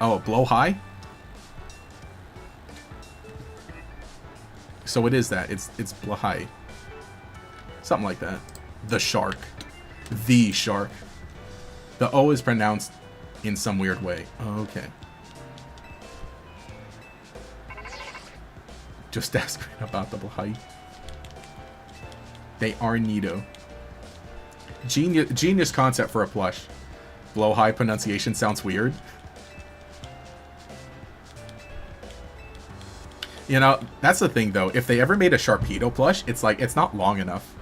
Oh, Blowhigh? So it is that. It's Blahai. Something like that. The shark. The shark. The O is pronounced in some weird way. Okay. Just asking about the Blahai. They are neato. Genius concept for a plush. Blowhigh pronunciation sounds weird. You know, that's the thing though. If they ever made a Sharpedo plush, it's like, it's not long enough.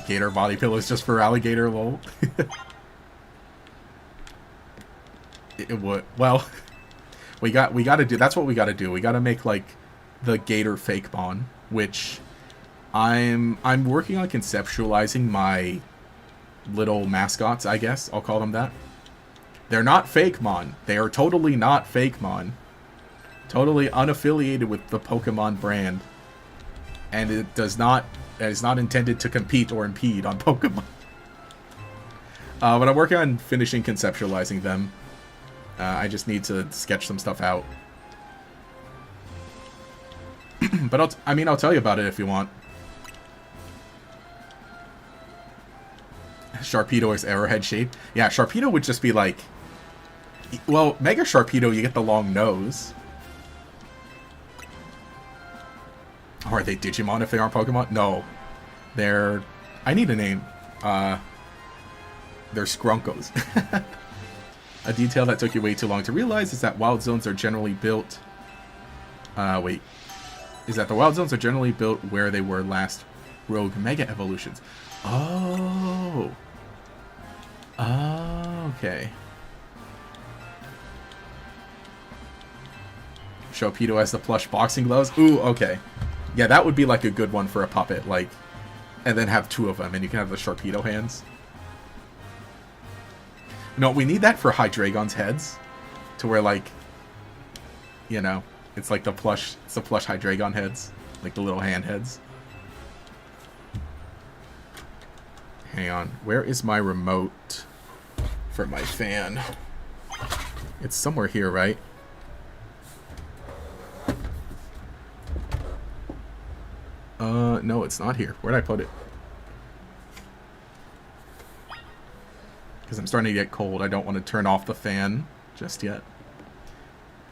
Gator body pillow is just for alligator, lol. It would. Well, we gotta do, that's what we gotta do. We gotta make like the gator fake mon, which I'm working on conceptualizing my little mascots, I guess. I'll call them that. They're not fake mon. They are totally not fake mon. Totally unaffiliated with the Pokemon brand. And it is not intended to compete or impede on Pokemon. But I'm working on finishing conceptualizing them. I just need to sketch some stuff out. But I'll tell you about it if you want. Sharpedo is arrowhead shaped. Yeah, Sharpedo would just be like... Well, Mega Sharpedo, you get the long nose. Or are they Digimon if they aren't Pokemon? No. They're... I need a name. They're Skrunkos. A detail that took you way too long to realize is that wild zones are generally built... wait. Is that the wild zones are generally built where they were last Rogue Mega Evolutions. Oh. Oh, okay. Sharpedo has the plush boxing gloves. Ooh, okay. Yeah, that would be like a good one for a puppet, like, and then have two of them, and you can have the Sharpedo hands. No, we need that for Hydreigon's heads, to where, like, you know, it's like the plush Hydreigon heads, like the little hand heads. Hang on, where is my remote for my fan? It's somewhere here, right? No, it's not here. Where'd I put it? Because I'm starting to get cold. I don't want to turn off the fan just yet.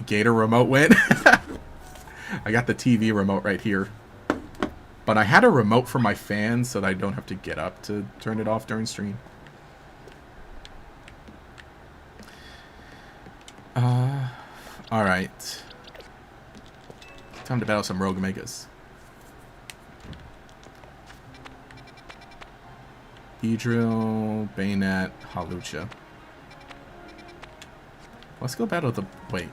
Gator remote went. I got the TV remote right here. But I had a remote for my fan so that I don't have to get up to turn it off during stream. Alright. Time to battle some Rogue Megas. Beedrill, Bayonet, Hawlucha. Let's go battle the... Wait.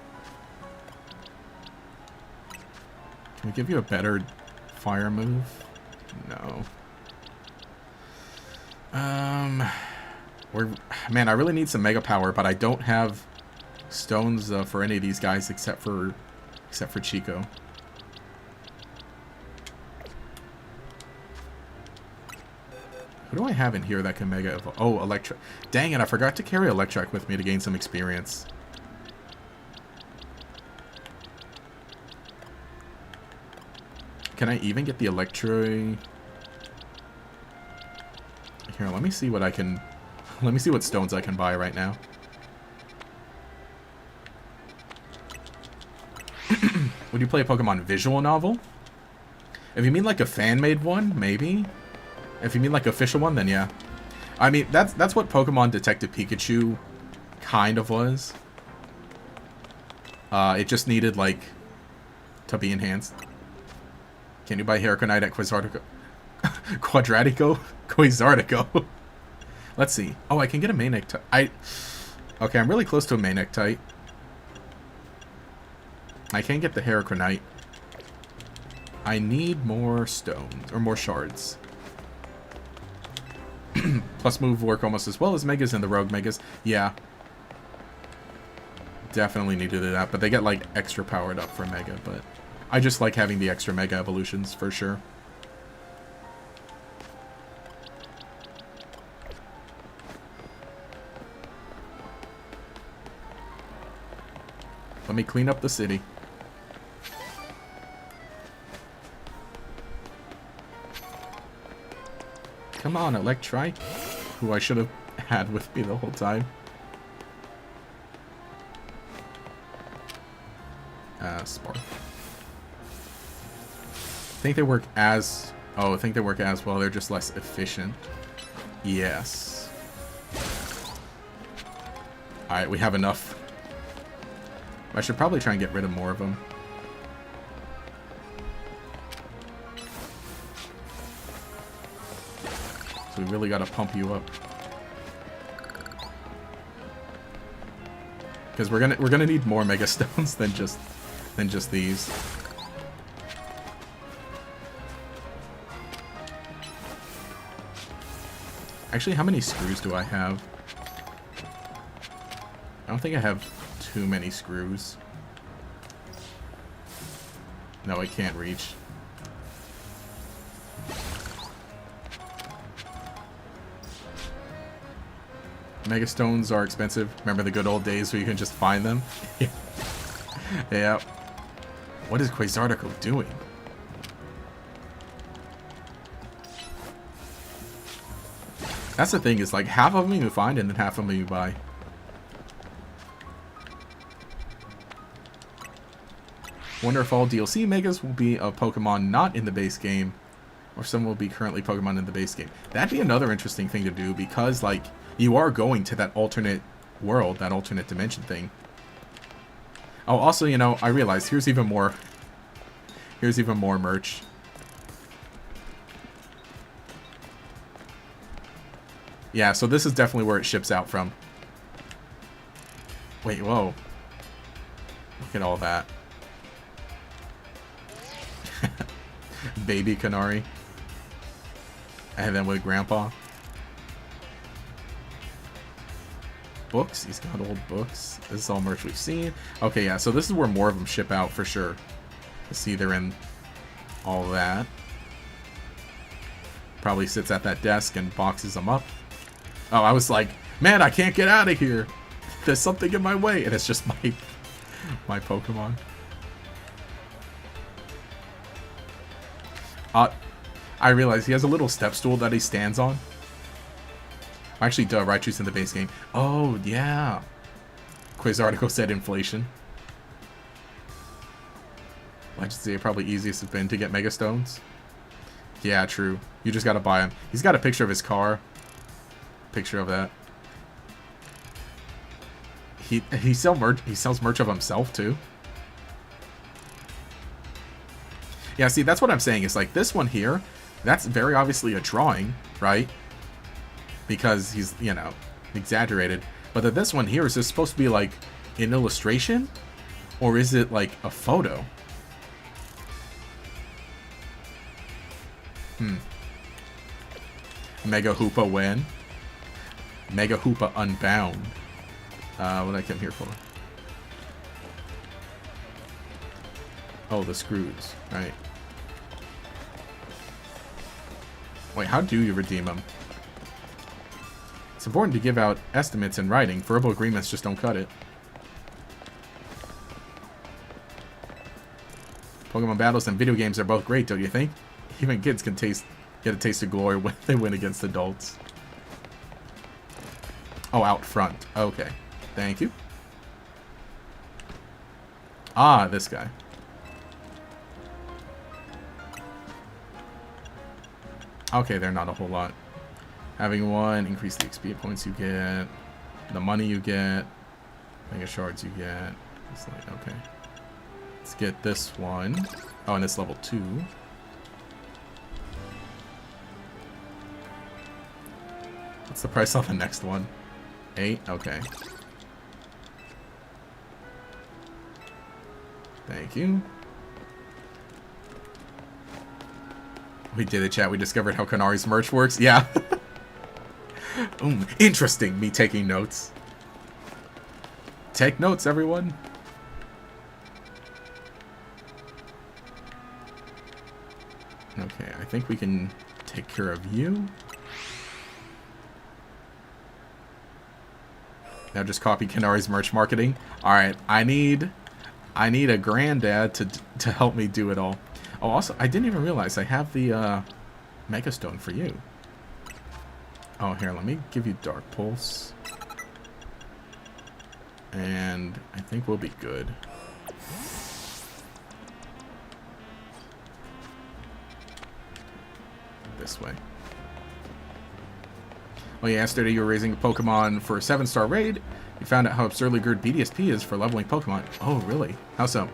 Can we give you a better fire move? No. Man, I really need some Mega Power, but I don't have stones for any of these guys except for Chico. Who do I have in here that can Mega Evolve? Oh, Electra. Dang it, I forgot to carry Electric with me to gain some experience. Can I even get the Electro? Here, let me see what I can... Let me see what stones I can buy right now. Would you play a Pokemon visual novel? If you mean like a fan-made one, maybe. If you mean like official one, then yeah. I mean, that's what Pokemon Detective Pikachu kind of was. It just needed, like, to be enhanced. Can you buy Haraconite at Quasartico? Quadratico? Quasartico. Let's see. Oh, I can get a Manectite. Okay, I'm really close to a Manectite. I can't get the Haraconite. I need more stones, or more shards. Plus move work almost as well as Megas and the Rogue Megas. Yeah. Definitely need to do that, but they get, like, extra powered up for Mega, but I just like having the extra Mega evolutions, for sure. Let me clean up the city. Come on, Electrike, who I should have had with me the whole time. Spark. I think they work as... Oh, I think they work as well. They're just less efficient. Yes. Alright, we have enough. I should probably try and get rid of more of them. So we really gotta pump you up. Because we're gonna need more Mega Stones than just these. Actually, how many screws do I have? I don't think I have too many screws. No, I can't reach. Mega Stones are expensive. Remember the good old days where you can just find them? Yeah. What is Quasartico doing? That's the thing, is like half of them you find and then half of them you buy. Wonder if all DLC Megas will be of Pokemon not in the base game, or some will be currently Pokemon in the base game. That'd be another interesting thing to do, because like you are going to that alternate world, that alternate dimension thing. Oh, also, you know, I realized here's even more merch. Yeah, so this is definitely where it ships out from. Wait, whoa. Look at all that. Baby Canary. And then with Grandpa. Books. He's got old books. This is all merch we've seen. Okay, yeah, so this is where more of them ship out for sure. Let's see, they're in all that. Probably sits at that desk and boxes them up. Oh, I was like, man, I can't get out of here. There's something in my way. And it's just my Pokemon. I realize he has a little step stool that he stands on. Actually, duh, Raichu's in the base game. Oh, yeah. Quasartico said inflation. Legendary probably easiest has been to get Mega Stones. Yeah, true. You just gotta buy him. He's got a picture of his car. Picture of that. He sells merch of himself too. Yeah, see, that's what I'm saying. It's like this one here, that's very obviously a drawing, right? Because he's, you know, exaggerated. But that this one here, is this supposed to be like an illustration? Or is it like a photo? Mega Hoopa win. Mega Hoopa Unbound. What did I come here for? Oh, the screws. Right. Wait, how do you redeem them? It's important to give out estimates in writing. Verbal agreements just don't cut it. Pokemon battles and video games are both great, don't you think? Even kids can get a taste of glory when they win against adults. Oh, out front. Okay. Thank you. Ah, this guy. Okay, they're not a whole lot. Having one, increase the XP points you get, the money you get, mega shards you get. It's like, okay. Let's get this one. Oh, and it's level 2. What's the price on the next one? 8? Okay. Thank you. We did it, chat. We discovered how Kanari's merch works. Yeah. Interesting. Me taking notes. Take notes, everyone. Okay, I think we can take care of you. Now just copy Kanari's merch marketing. Alright, I need a granddad to help me do it all. Oh, also, I didn't even realize I have the Mega Stone for you. Oh, here, let me give you Dark Pulse. And I think we'll be good. This way. Oh yeah, yesterday you were raising a Pokemon for a 7-star raid. You found out how absurdly good BDSP is for leveling Pokemon. Oh, really? How so?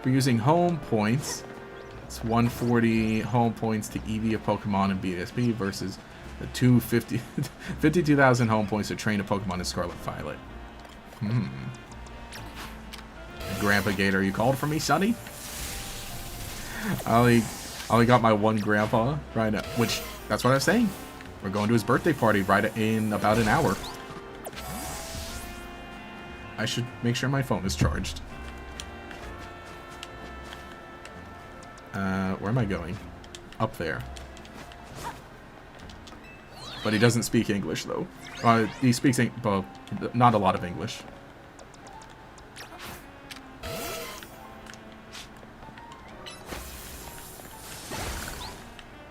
We're using home points. It's 140 home points to EV a Pokemon in BDSP versus the 52,000 home points to train a Pokemon in Scarlet Violet. Grandpa Gator, you called for me, Sonny? I only got my one grandpa right now, which, that's what I was saying. We're going to his birthday party right in about an hour. I should make sure my phone is charged. Where am I going? Up there. But he doesn't speak English, though. He speaks, well, not a lot of English.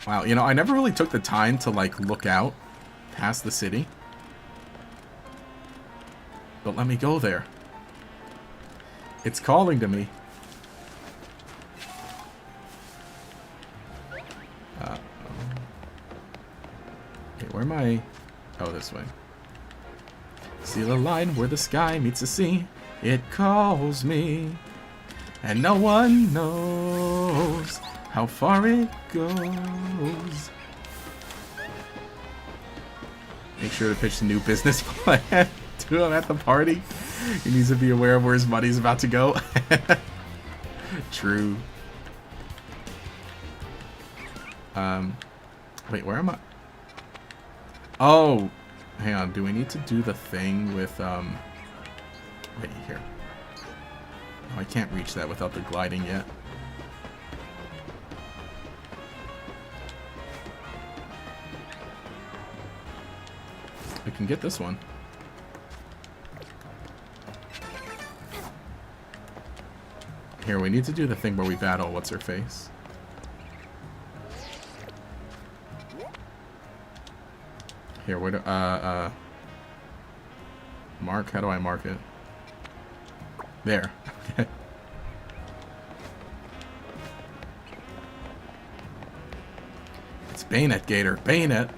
Wow, you know, I never really took the time to, like, look out past the city. But let me go there. It's calling to me. Okay, where am I? Oh, this way. See the line where the sky meets the sea. It calls me. And no one knows how far it goes. Make sure to pitch the new business plan to him at the party. He needs to be aware of where his money's about to go. True. Wait, where am I? Oh, hang on. Do we need to do the thing with, wait, here. Oh, I can't reach that without the gliding yet. I can get this one. Here, we need to do the thing where we battle what's-her-face. Here, where do, mark? How do I mark it? There. Okay. It's Bayonet Gator. Bayonet!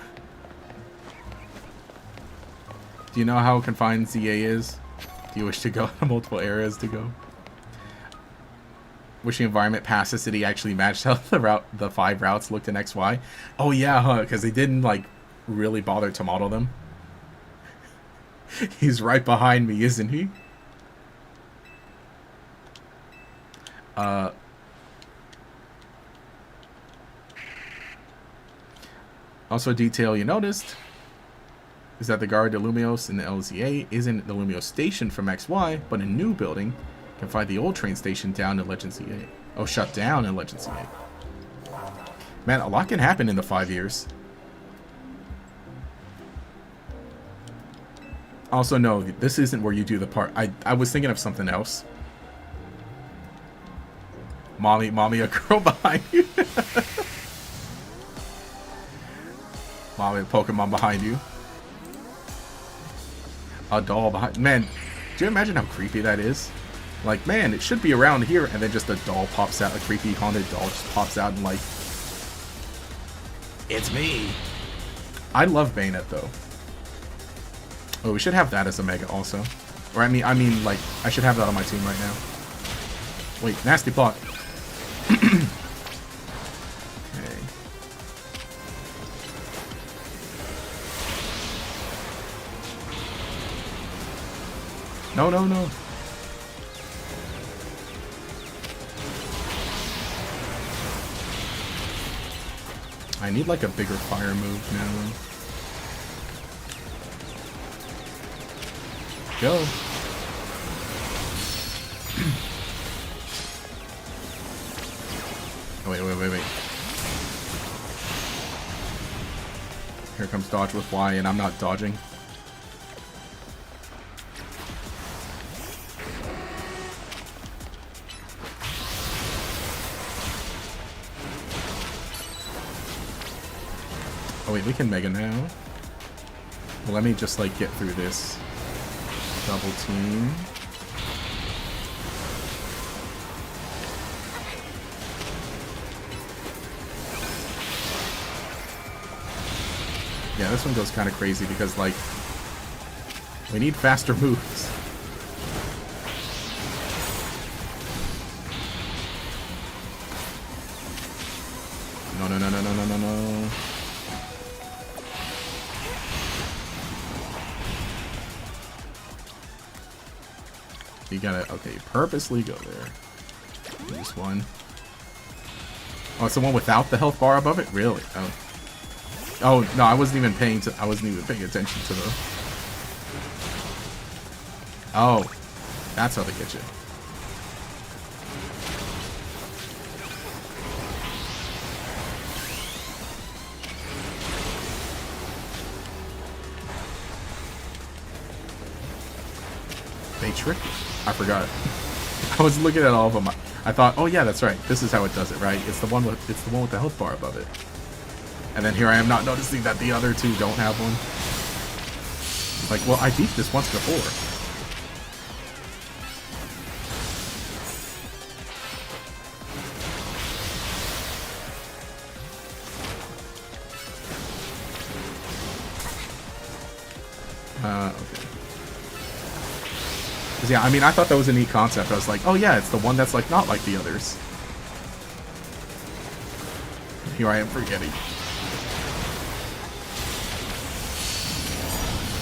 Do you know how confined ZA is? Do you wish to go to multiple areas to go? Wishing environment past the city actually matched how the 5 routes looked in XY. Oh yeah, huh? Because they didn't like really bother to model them. He's right behind me, isn't he? Also, a detail you noticed is that the Gare de Lumios in the LZA isn't the Lumios station from XY, but a new building. You can find the old train station down in Legend ZA. Oh, shut down in Legend ZA. Man, a lot can happen in the 5 years. Also, no, this isn't where you do the part. I was thinking of something else. Mommy, a girl behind you. Mommy, a Pokemon behind you. A doll behind. Man, do you imagine how creepy that is? Like, man, it should be around here, and then just a doll pops out. A creepy haunted doll just pops out and like It's me. I love Bayonet though. Oh, we should have that as a mega also. Or I mean, like, I should have that on my team right now. Wait, nasty plot. Okay. No, no, no. I need like a bigger fire move now. Go. Oh, wait. Here comes dodge with Y, and I'm not dodging. Oh wait, we can Mega now. Well, let me just like get through this. Double team. Yeah, this one goes kind of crazy because, like, we need faster moves. No, no, no, no, no, no, no, no. You gotta, okay, purposely go there. This one. Oh, it's the one without the health bar above it? Really? Oh. Oh, no, I wasn't even paying attention to the... Oh. That's how they get you. They trick you. I forgot. I was looking at all of them. I thought, oh yeah, that's right. This is how it does it, right? It's the one with the health bar above it. And then here I am not noticing that the other two don't have one. Like, well, I beat this once before. Okay. Yeah, I mean, I thought that was a neat concept. I was like, oh yeah, it's the one that's like not like the others. Here I am forgetting.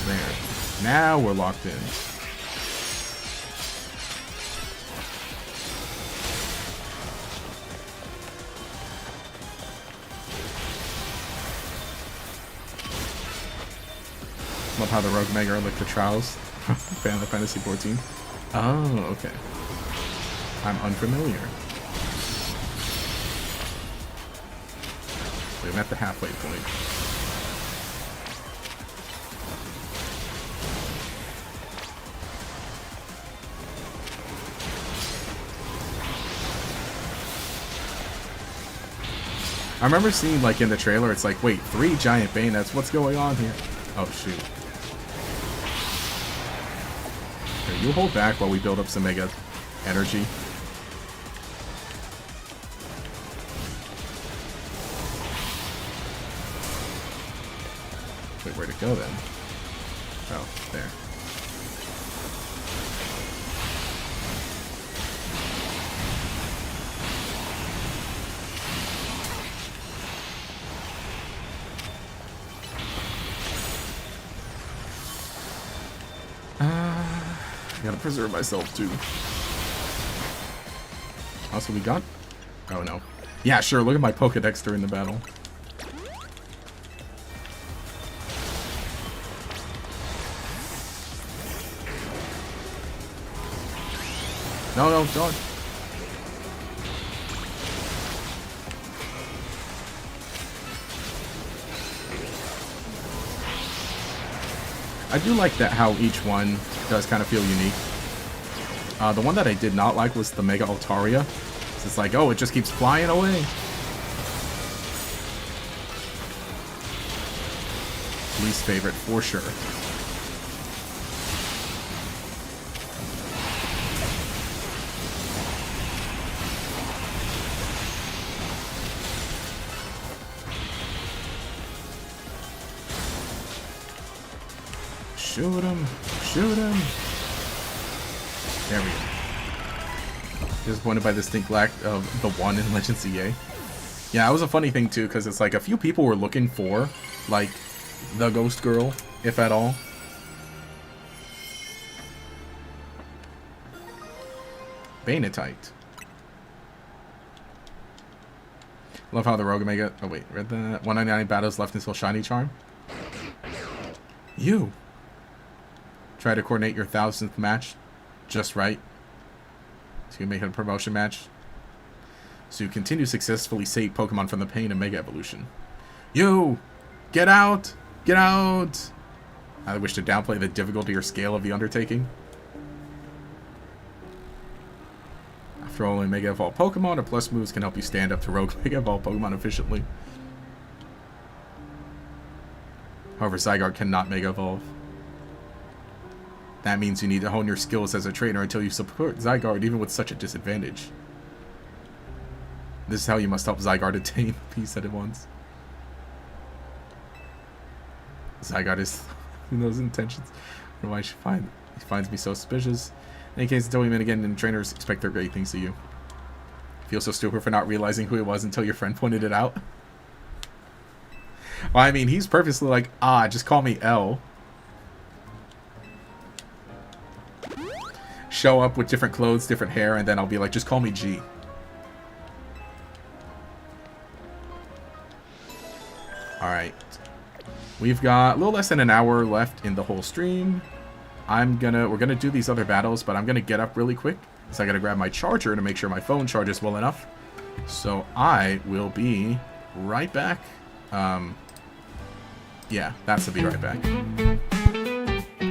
There. Now we're locked in. Love how the Rogue Mega are like the Trials. Final Fantasy 14. Oh, okay. I'm unfamiliar. I'm at the halfway point. I remember seeing, like, in the trailer, it's like, wait, 3 giant bayonets, what's going on here? Oh, shoot. Here, you hold back while we build up some mega energy. Wait, where'd it go then? Oh, there. Gotta preserve myself too. Also, we got... Oh no. Yeah, sure, look at my Pokedex during the battle. No, no, don't. I do like that how each one does kind of feel unique. The one that I did not like was the Mega Altaria. It's like, oh, it just keeps flying away. Least favorite for sure. Shoot him. Shoot him. There we go. Disappointed by the distinct lack of the one in Legend ZA. Yeah, it was a funny thing too, because it's like a few people were looking for, like, the ghost girl, if at all. Banetite. Love how the Rogue Omega... Oh wait, read that. 199 battles left until Shiny Charm. You! Try to coordinate your 1000th match just right. So you make it a promotion match. So you continue to successfully save Pokemon from the pain of Mega Evolution. You! Get out! Get out! I wish to downplay the difficulty or scale of the undertaking. After all, only Mega Evolved Pokemon or plus moves can help you stand up to rogue Mega Evolved Pokemon efficiently. However, Zygarde cannot Mega Evolve. That means you need to hone your skills as a trainer until you support Zygarde even with such a disadvantage. This is how you must help Zygarde attain, he said it once. Zygarde is in those intentions. I don't know why he finds me so suspicious. In any case, until we meet again, and trainers expect their great things of you. Feel so stupid for not realizing who it was until your friend pointed it out. Well, I mean, he's purposely like, just call me L. Show up with different clothes, different hair, and then I'll be like, just call me G. Alright. We've got a little less than an hour left in the whole stream. We're gonna do these other battles, but I'm gonna get up really quick. So I gotta grab my charger to make sure my phone charges well enough. So I will be right back. Yeah, that's to be right back.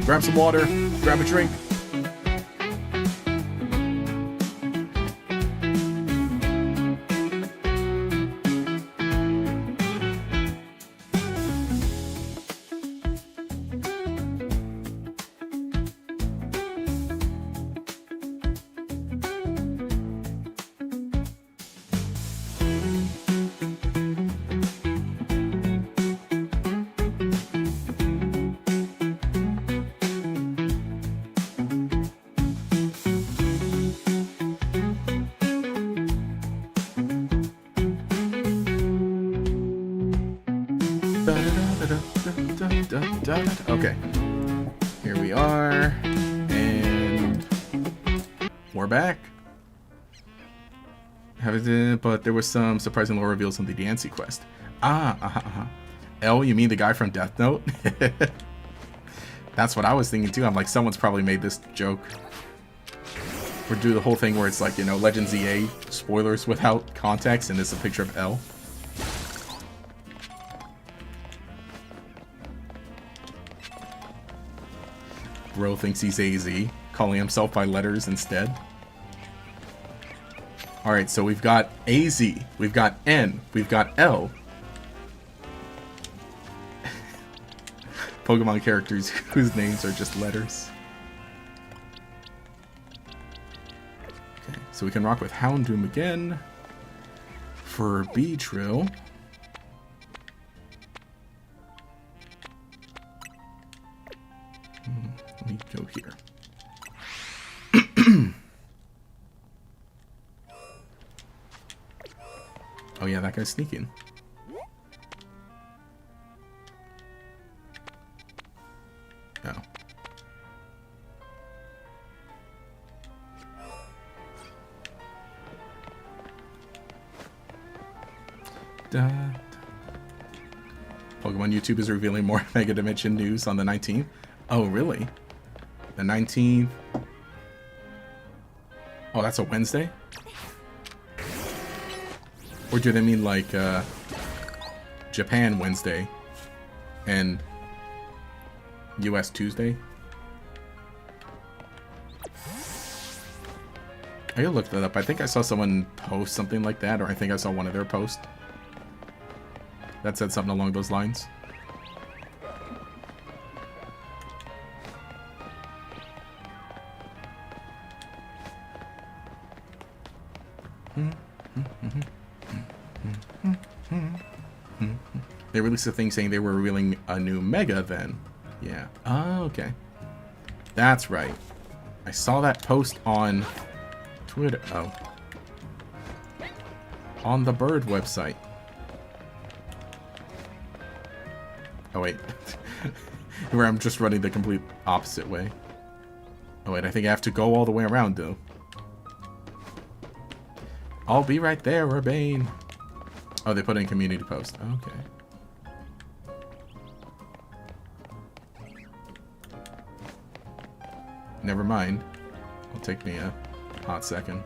Grab some water, grab a drink. Okay, here we are, and we're back. But there was some surprising lore reveals on the Diancie quest. L, you mean the guy from Death Note? That's what I was thinking too. I'm like, someone's probably made this joke. Or do the whole thing where it's like, you know, Legend ZA spoilers without context, and it's a picture of L. Bro thinks he's AZ, calling himself by letters instead. Alright, so we've got AZ, we've got N, we've got L. Pokemon characters whose names are just letters. Okay, so we can rock with Houndoom again. For Beedrill. Let me go here. Oh yeah, that guy's sneaking. Oh. Pokemon YouTube is revealing more Mega Dimension news on the 19th. Oh, really? The 19th? Oh, that's a Wednesday? Or do they mean like Japan Wednesday and US Tuesday? I gotta look that up. I think I saw someone post something like that, or I think I saw one of their posts that said something along those lines. They released a thing saying they were revealing a new Mega then. Yeah. Oh, okay. That's right. I saw that post on Twitter. Oh. On the Bird website. Oh, wait. Where I'm just running the complete opposite way. Oh, wait. I think I have to go all the way around, though. I'll be right there, Urbane. Oh, they put in community post. Okay. Never mind. It'll take me a hot second.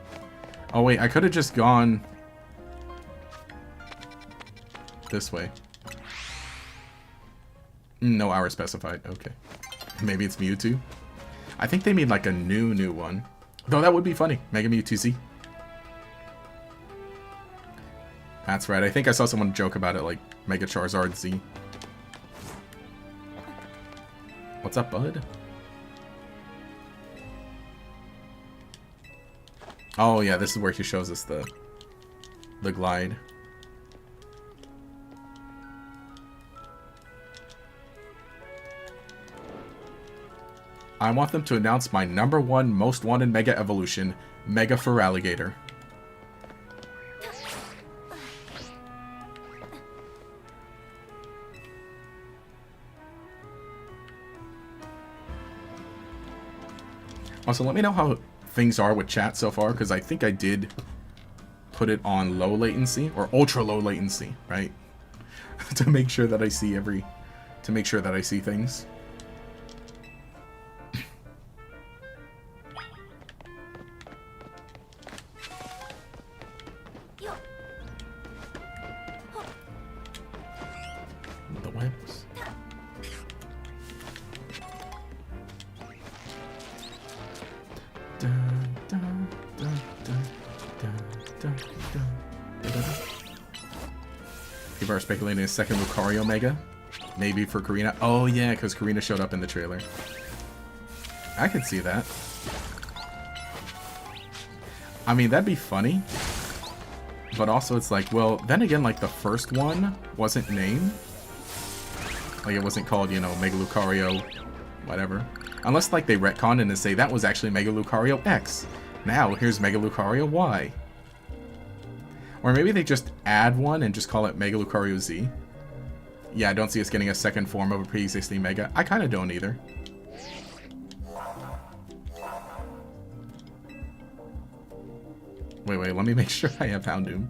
Oh, wait. I could have just gone this way. No hour specified. Okay. Maybe it's Mewtwo. I think they made like a new one. Though that would be funny. Mega Mewtwo Z. That's right. I think I saw someone joke about it, like Mega Charizard Z. What's up, bud? Oh yeah, this is where he shows us the glide. I want them to announce my #1 most wanted Mega Evolution, Mega Feraligatr. Also, let me know how things are with chat so far, because I think I did put it on low latency, or ultra low latency, right? To make sure that I see things. The webs. People are speculating a second Lucario Mega. Maybe for Karina. Oh yeah, because Karina showed up in the trailer. I could see that. I mean, that'd be funny. But also it's like, well, then again, like the first one wasn't named. Like it wasn't called, you know, Mega Lucario, whatever. Unless like they retconned and say that was actually Mega Lucario X. Now here's Mega Lucario Y. Or maybe they just add one and just call it Mega Lucario Z. Yeah, I don't see us getting a second form of a pre-existing Mega. I kind of don't either. Wait, let me make sure I have Houndoom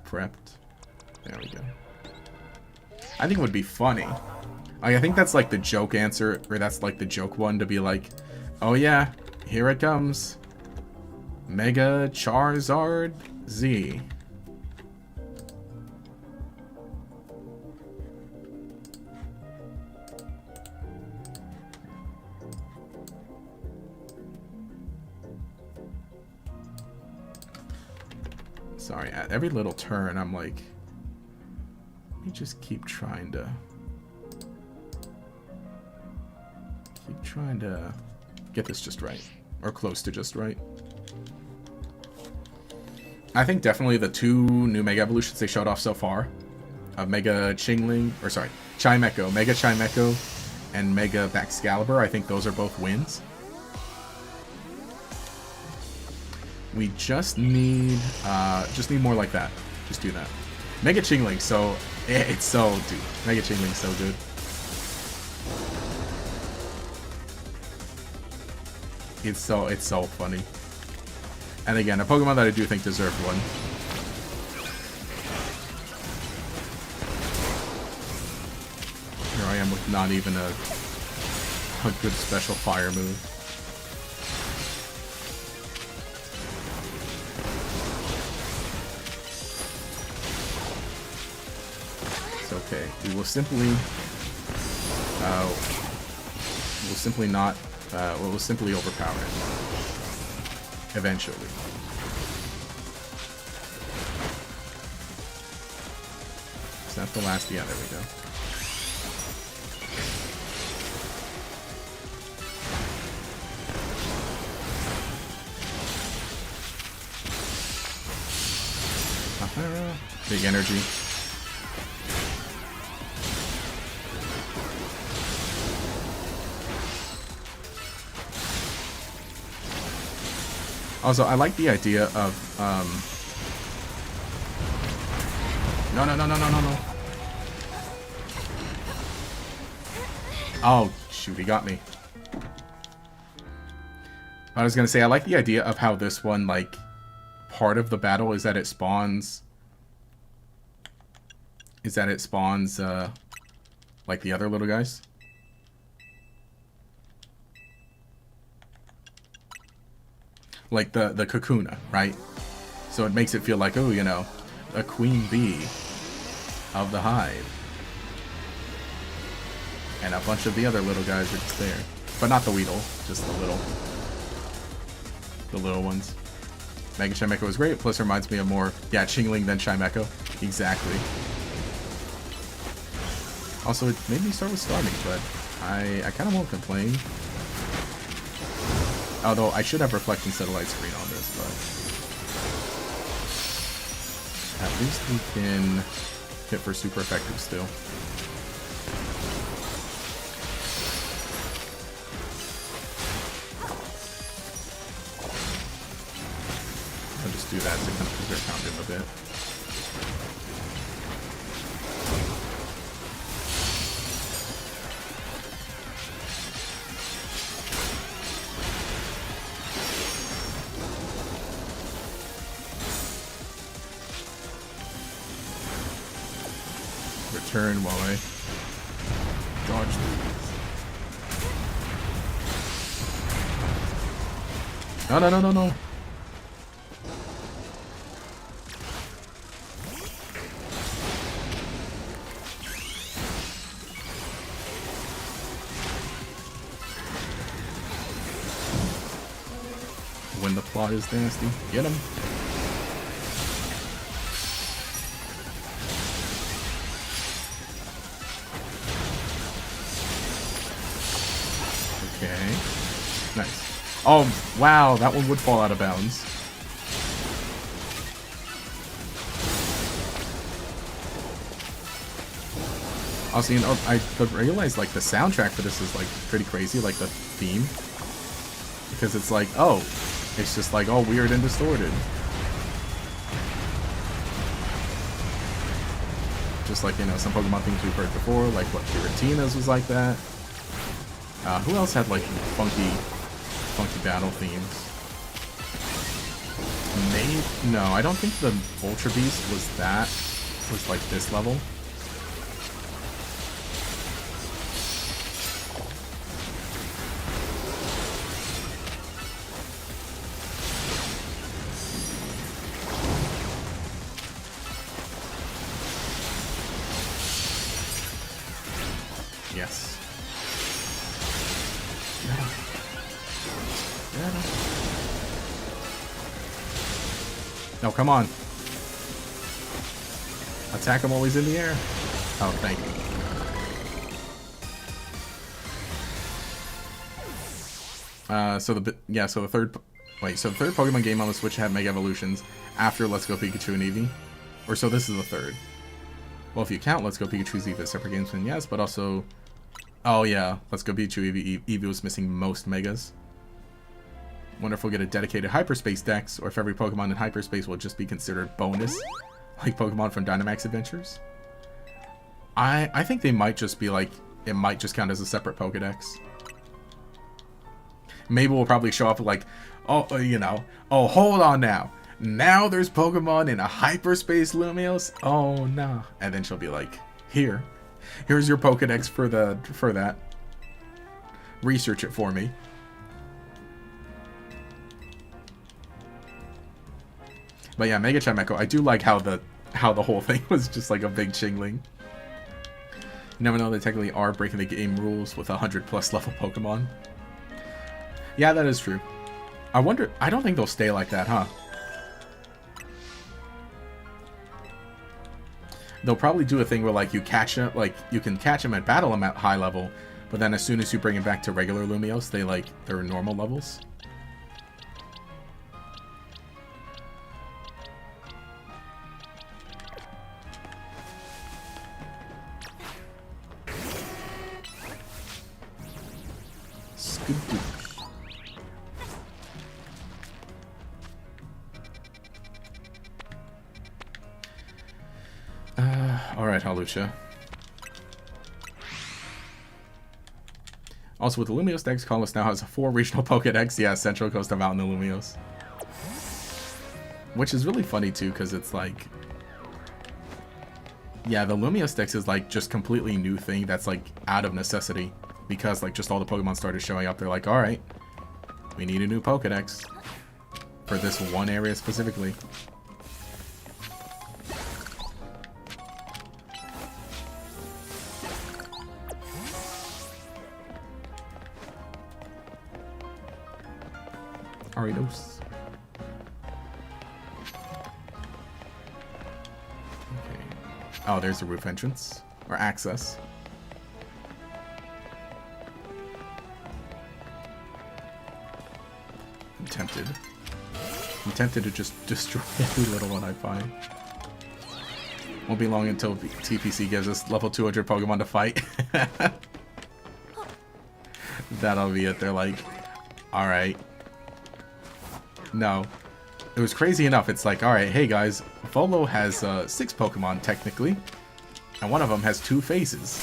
prepped. There we go. I think it would be funny. I think that's like the joke answer, or that's like the joke one to be like, oh yeah, here it comes. Mega Charizard Z. Sorry, at every little turn, I'm like, let me just keep trying to get this just right, or close to just right. I think definitely the two new Mega Evolutions they showed off so far, of Mega Chingling, or sorry, Chimecho, Mega Chimecho, and Mega Baxcalibur, I think those are both wins. We just need more like that. Just do that. Mega Chingling, so it's so dude. Mega Chingling's so good. It's so funny. And again, a Pokemon that I do think deserved one. Here I am with not even a good special fire move. Okay, we will simply overpower it eventually. Is that the last? Yeah, there we go. Big energy. Also, I like the idea of, no, no, no, no, no, no, no. Oh, shoot, he got me. I was gonna say, I like the idea of how this one, like, part of the battle is that it spawns... like the other little guys. Like the Kakuna, right? So it makes it feel like, oh, you know, a queen bee of the hive. And a bunch of the other little guys are just there. But not the Weedle, just the little ones. Mega Chimecho was great, plus reminds me of more, yeah, Chingling than Chimecho. Exactly. Also, it made me start with Starmie, but I kind of won't complain. Although, I should have Reflecting Satellite Screen on this, but... at least we can hit for super effective still. I'll just do that to kind of preserve count him a bit. Return while I dodge these. No, no, no, no, no. When the plot is nasty, get him. Okay. Nice. Oh, wow, that one would fall out of bounds. Also, you know, I realized, like, the soundtrack for this is, like, pretty crazy, like, the theme. Because it's like, oh, it's just, like, all weird and distorted. Just like, you know, some Pokemon things we've heard before, like, what, Giratina's was like that. Who else had, like, funky battle themes? Maybe, no, I don't think the Ultra Beast was like this level. Yes. No, come on. Attack him while he's in the air. Oh, thank you. So the third Pokemon game on the Switch had Mega Evolutions after Let's Go Pikachu and Eevee. Or so this is the third. Well, if you count Let's Go Pikachu's Eevee as separate games, then yes, but also... oh yeah, Let's Go Pikachu Eevee was missing most Megas. Wonder if we'll get a dedicated Hyperspace Dex, or if every Pokemon in Hyperspace will just be considered bonus, like Pokemon from Dynamax Adventures. I think they might just be like, it might just count as a separate Pokedex. Maybe we'll probably show up like, oh, you know, oh, hold on now. Now there's Pokemon in a Hyperspace Lumiose? Oh, no. And then she'll be like, here's your Pokedex for that. Research it for me. But yeah, Mega Chimecho, I do like how the whole thing was just like a big Chingling. You never know, they technically are breaking the game rules with 100+ level Pokemon. Yeah, that is true. I wonder, I don't think they'll stay like that, huh? They'll probably do a thing where like you catch them, like you can catch them and battle them at high level, but then as soon as you bring it back to regular Lumiose, they're normal levels. Alright, Halucha. Also, with the Lumiose Dex, Colossus now has 4 regional Pokedex. Yeah, Central Coast of Mountain and Lumiose. Which is really funny, too, because it's like... Yeah, the Lumiose Dex is, like, just completely new thing that's, like, out of necessity. Because, like, just all the Pokemon started showing up. They're like, alright, we need a new Pokedex. For this one area specifically. Aridos. Okay. Oh, there's the roof entrance. Or access. I'm tempted. I'm tempted to just destroy every little one I find. Won't be long until TPC gives us level 200 Pokemon to fight. That'll be it. They're like, alright. No. It was crazy enough. It's like, alright, hey guys, Volo has 6 Pokemon technically. And one of them has 2 faces.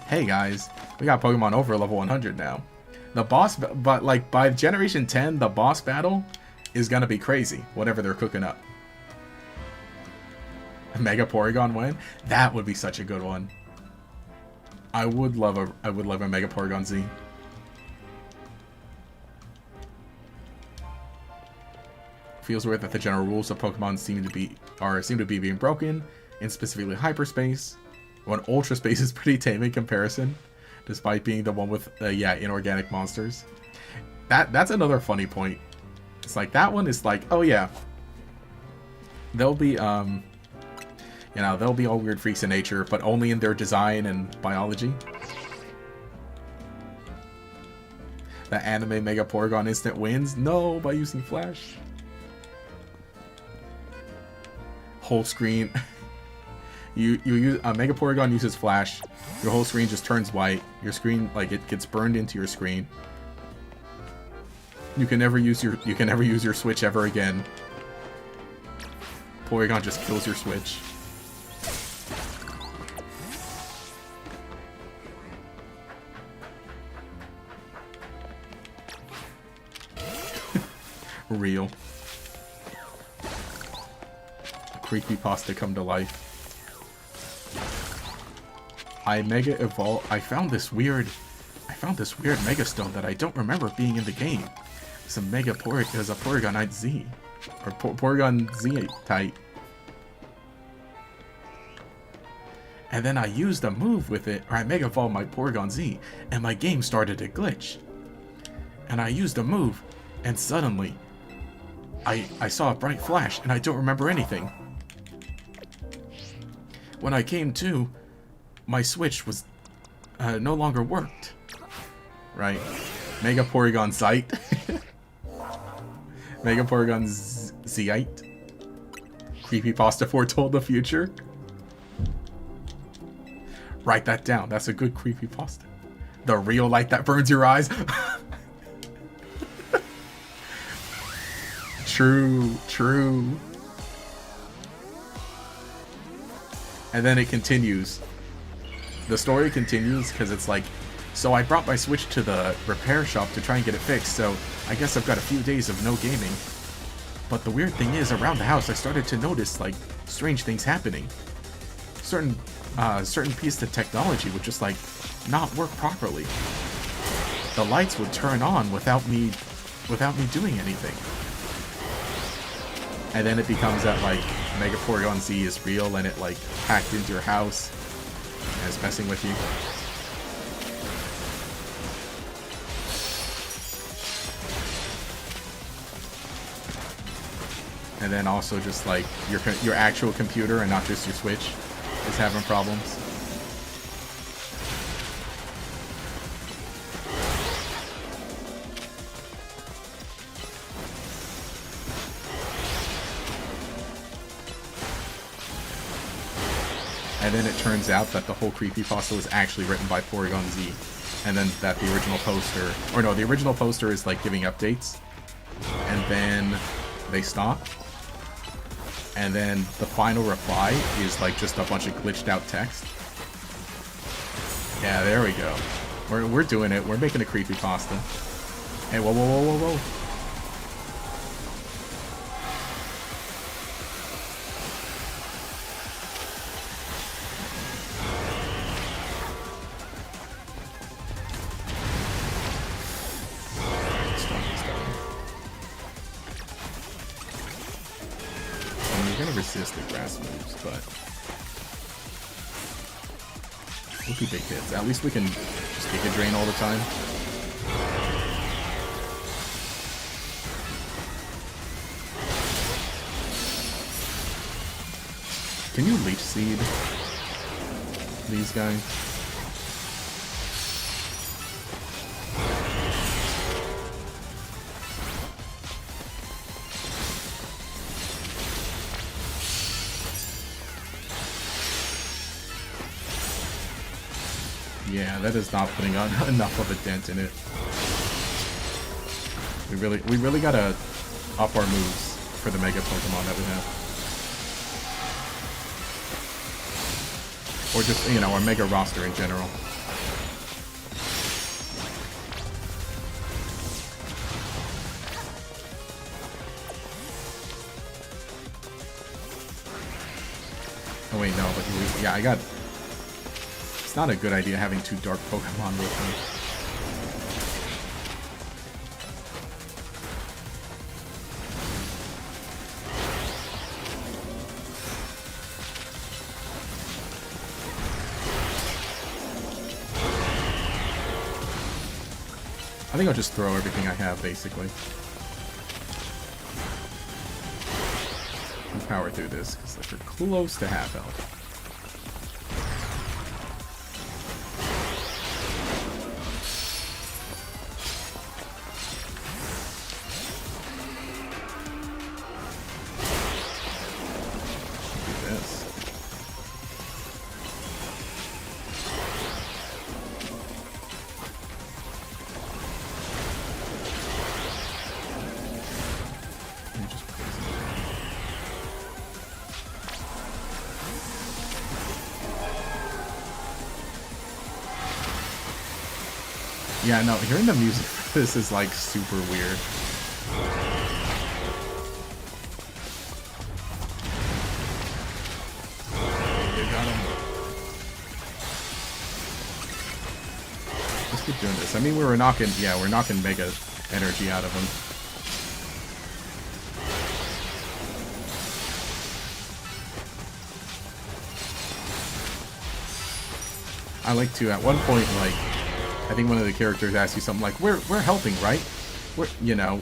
Hey guys, we got Pokemon over level 100 now. The boss, but like by Generation 10, the boss battle is gonna be crazy. Whatever they're cooking up. Mega Porygon win? That would be such a good one. I would love a Mega Porygon Z. Feels weird that the general rules of Pokemon seem to be being broken, in specifically hyperspace, when ultra space is pretty tame in comparison, despite being the one with inorganic monsters. That's another funny point. It's like that one is like, oh yeah, they'll be they'll be all weird freaks in nature, but only in their design and biology. The anime Mega Porygon instant wins? No, by using Flash. Whole screen. you use Mega Porygon uses Flash. Your whole screen just turns white. Your screen, like, it gets burned into your screen. You can never use your Switch ever again. Porygon just kills your Switch. Real. Creepypasta come to life. I found this weird Mega Stone that I don't remember being in the game. It's a Porygonite Z. Or Porygon Z type. And then I used a move with it, or I Mega Evolved my Porygon Z, and my game started to glitch. And I used a move, and suddenly I saw a bright flash, and I don't remember anything. When I came to, my Switch was no longer worked. Right. Mega Porygon Sight. Mega Porygon Zite. Creepypasta foretold the future. Write that down. That's a good creepypasta. The real light that burns your eyes. True, true. And then it continues. The story continues because it's like, so I brought my Switch to the repair shop to try and get it fixed, so I guess I've got a few days of no gaming. But the weird thing is, around the house I started to notice, like, strange things happening. Certain pieces of technology would just, like, not work properly. The lights would turn on without me doing anything. And then it becomes that, like, Mega Porygon Z is real and it, like, hacked into your house and is messing with you. And then also just, like, your actual computer and not just your Switch is having problems. And then it turns out that the whole creepypasta was actually written by Porygon Z. And then that the original poster... Or no, the original poster is, like, giving updates. And then they stop. And then the final reply is like just a bunch of glitched out text. Yeah, there we go. We're doing it. We're making a creepypasta. Hey, whoa, whoa, whoa, whoa, whoa. You're gonna resist the grass moves, but we'll be big hits. At least we can just take a drain all the time. Can you leech seed these guys? Yeah, that is not putting on enough of a dent in it. We really gotta up our moves for the Mega Pokemon that we have. Or just, you know, our Mega roster in general. Oh wait, no, but yeah, I got... It's not a good idea having two dark Pokemon with me. I think I'll just throw everything I have, basically. And power through this, because we're close to half health. Yeah, no, hearing the music for this is like super weird. You got him. Let's keep doing this. I mean, we're knocking Mega energy out of him. I like to, at one point, like, I think one of the characters asks you something like, we're helping, right? We're, you know,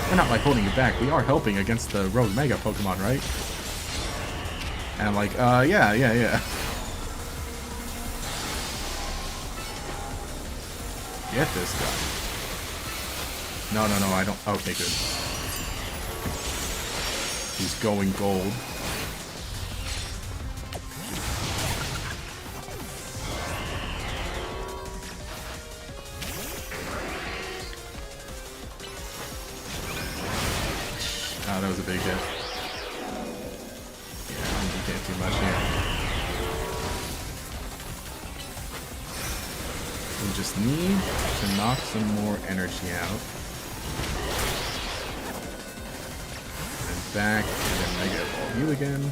we're not like holding you back. We are helping against the rogue Mega Pokemon, right? And I'm like, yeah. Get this guy. No, I don't. Okay, good. He's going gold. Oh, that was a big hit. Yeah, you can't do much here. We just need to knock some more energy out. And back, and then Mega Ball heal again.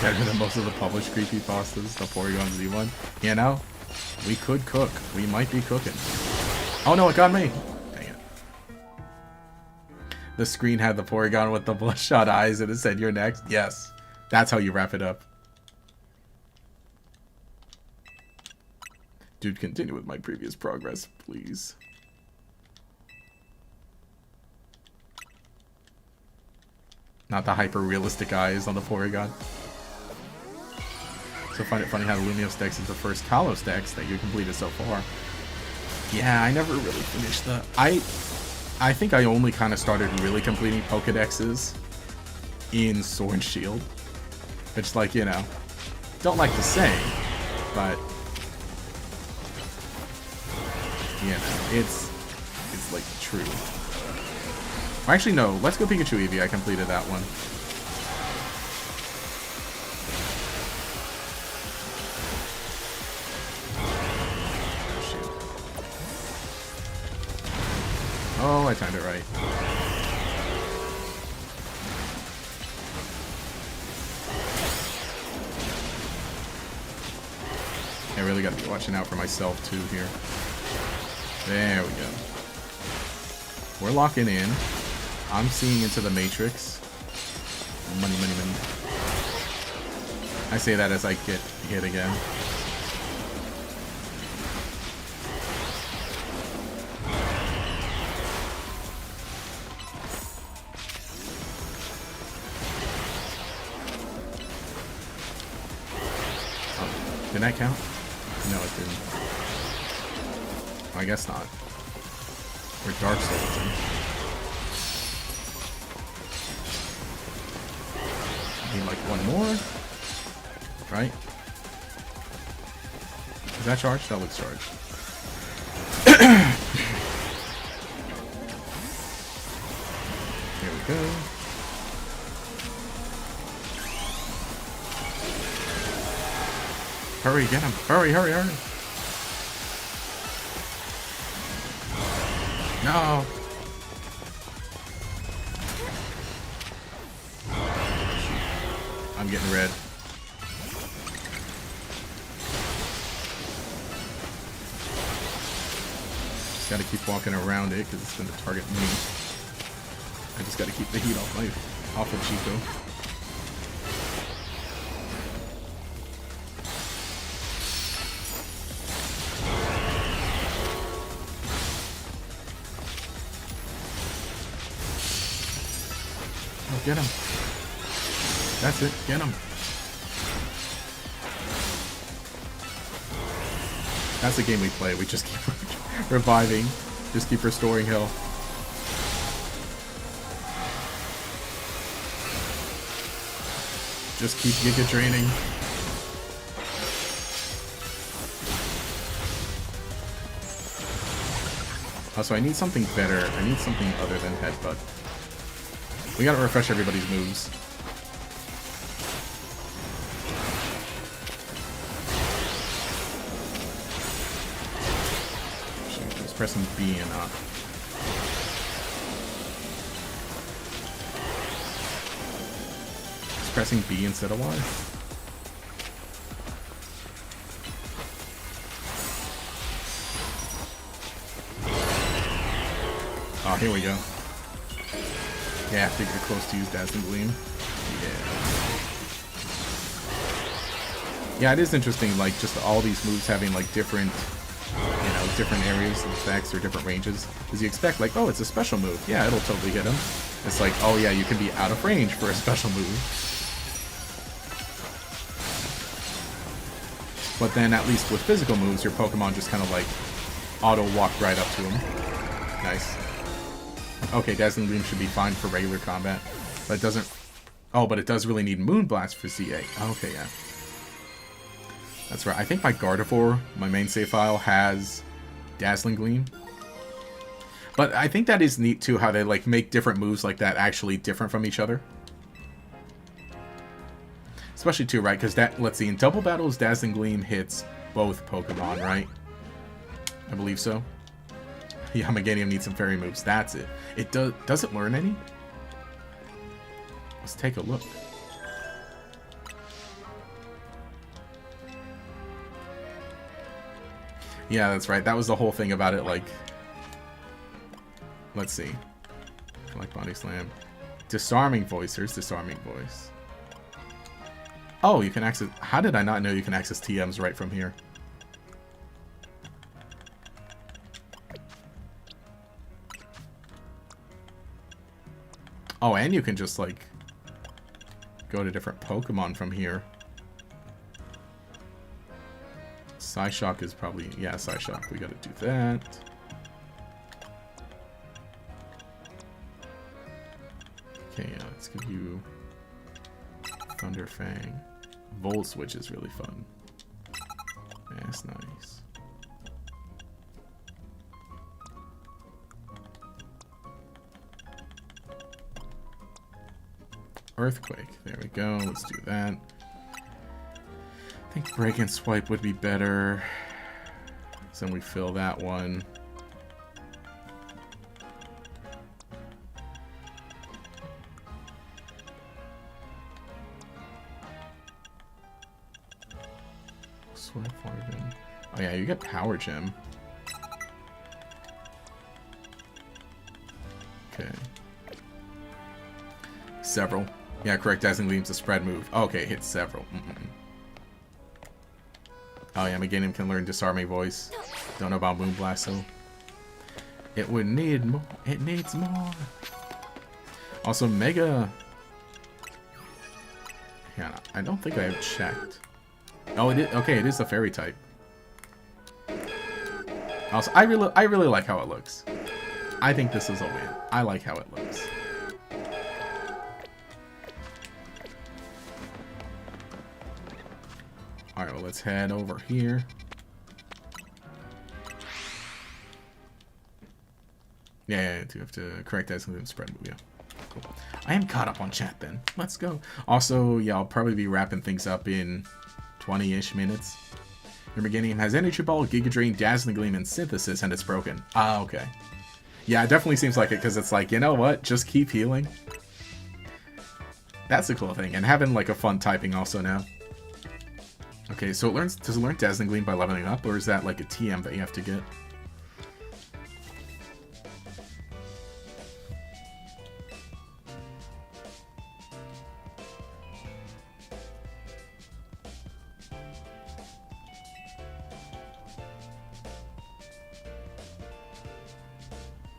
Better than most of the published creepypastas, the Porygon Z1. You know? We could cook. We might be cooking. Oh no, it got me! Dang it. The screen had the Porygon with the bloodshot eyes and it said, "You're next." Yes. That's how you wrap it up. Dude, continue with my previous progress, please. Not the hyper-realistic eyes on the Porygon. So find it funny how the Lumiose Dex is the first Kalos Dex that you completed so far. Yeah, I never really finished the... I think I only kind of started really completing Pokedexes in Sword and Shield. Which, like, you know, don't like to say, but... You know, it's like, true. Or actually, no. Let's go Pikachu Eevee. I completed that one. Oh, I timed it right. I really gotta be watching out for myself too here. There we go. We're locking in. I'm seeing into the Matrix. Money, money, money. I say that as I get hit again. Did that count? No, it didn't. I guess not. We're Dark Souls in. Need like one more. Right? Is that charged? That looks charged. Here we go. Hurry, get him. Hurry, hurry, hurry. No. I'm getting red. Just gotta keep walking around it because it's gonna target me. I just gotta keep the heat off of Chico. Get him. That's it. Get him. That's the game we play. We just keep reviving. Just keep restoring health. Just keep Giga draining. Also, I need something better. I need something other than Headbutt. We gotta refresh everybody's moves. Shoot, he's pressing B and up. He's pressing B instead of Y. Oh, here we go. Yeah, I think you're close to use Dazzling Gleam. Yeah. Yeah, it is interesting, like, just all these moves having, like, different, you know, different areas of effects or different ranges. Because you expect, like, oh, it's a special move. Yeah, it'll totally hit him. It's like, oh, yeah, you can be out of range for a special move. But then, at least with physical moves, your Pokemon just kind of, like, auto-walk right up to him. Nice. Okay, Dazzling Gleam should be fine for regular combat, but it doesn't... Oh, but it does really need Moonblast for CA. Okay, yeah. That's right. I think my Gardevoir, my main save file, has Dazzling Gleam. But I think that is neat, too, how they, like, make different moves like that actually different from each other. Especially, too, right? Because that, let's see, in Double Battles, Dazzling Gleam hits both Pokemon, right? I believe so. Yeah, Meganium needs some fairy moves. That's it. It does it learn any? Let's take a look. Yeah, that's right. That was the whole thing about it, like... Let's see. Like Body Slam. Disarming Voice. Here's Disarming Voice. Oh, you can access... How did I not know you can access TMs right from here? Oh, and you can just, like, go to different Pokemon from here. Psyshock is probably... Yeah, Psyshock. We gotta do that. Okay, let's give you Thunder Fang. Volt Switch is really fun. Yeah, that's nice. Earthquake. There we go. Let's do that. I think break and swipe would be better. So then we fill that one. Swipe organ. Oh yeah, you get power gem. Okay. Several. Yeah, correct. Dazzling Gleam's a spread move. Oh, okay, hit several. Oh yeah, Meganium can learn Disarming Voice. Don't know about Moonblast, so it would need more. It needs more. Also, Mega. Yeah, I don't think I have checked. Oh, it is, okay, it is a fairy type. Also, I really like how it looks. I think this is a win. I like how it looks. Alright, well, let's head over here. Yeah, you have to correct that and spread move, yeah. Cool. I am caught up on chat then. Let's go. Also, yeah, I'll probably be wrapping things up in 20-ish minutes. Your beginning has Energy Ball, Giga Drain, Dazzling Gleam, and Synthesis, and it's broken. Ah, okay. Yeah, it definitely seems like it, because it's like, you know what? Just keep healing. That's a cool thing. And having, like, a fun typing also now. Okay, so does it learn Dazzling Gleam by leveling up, or is that, like, a TM that you have to get?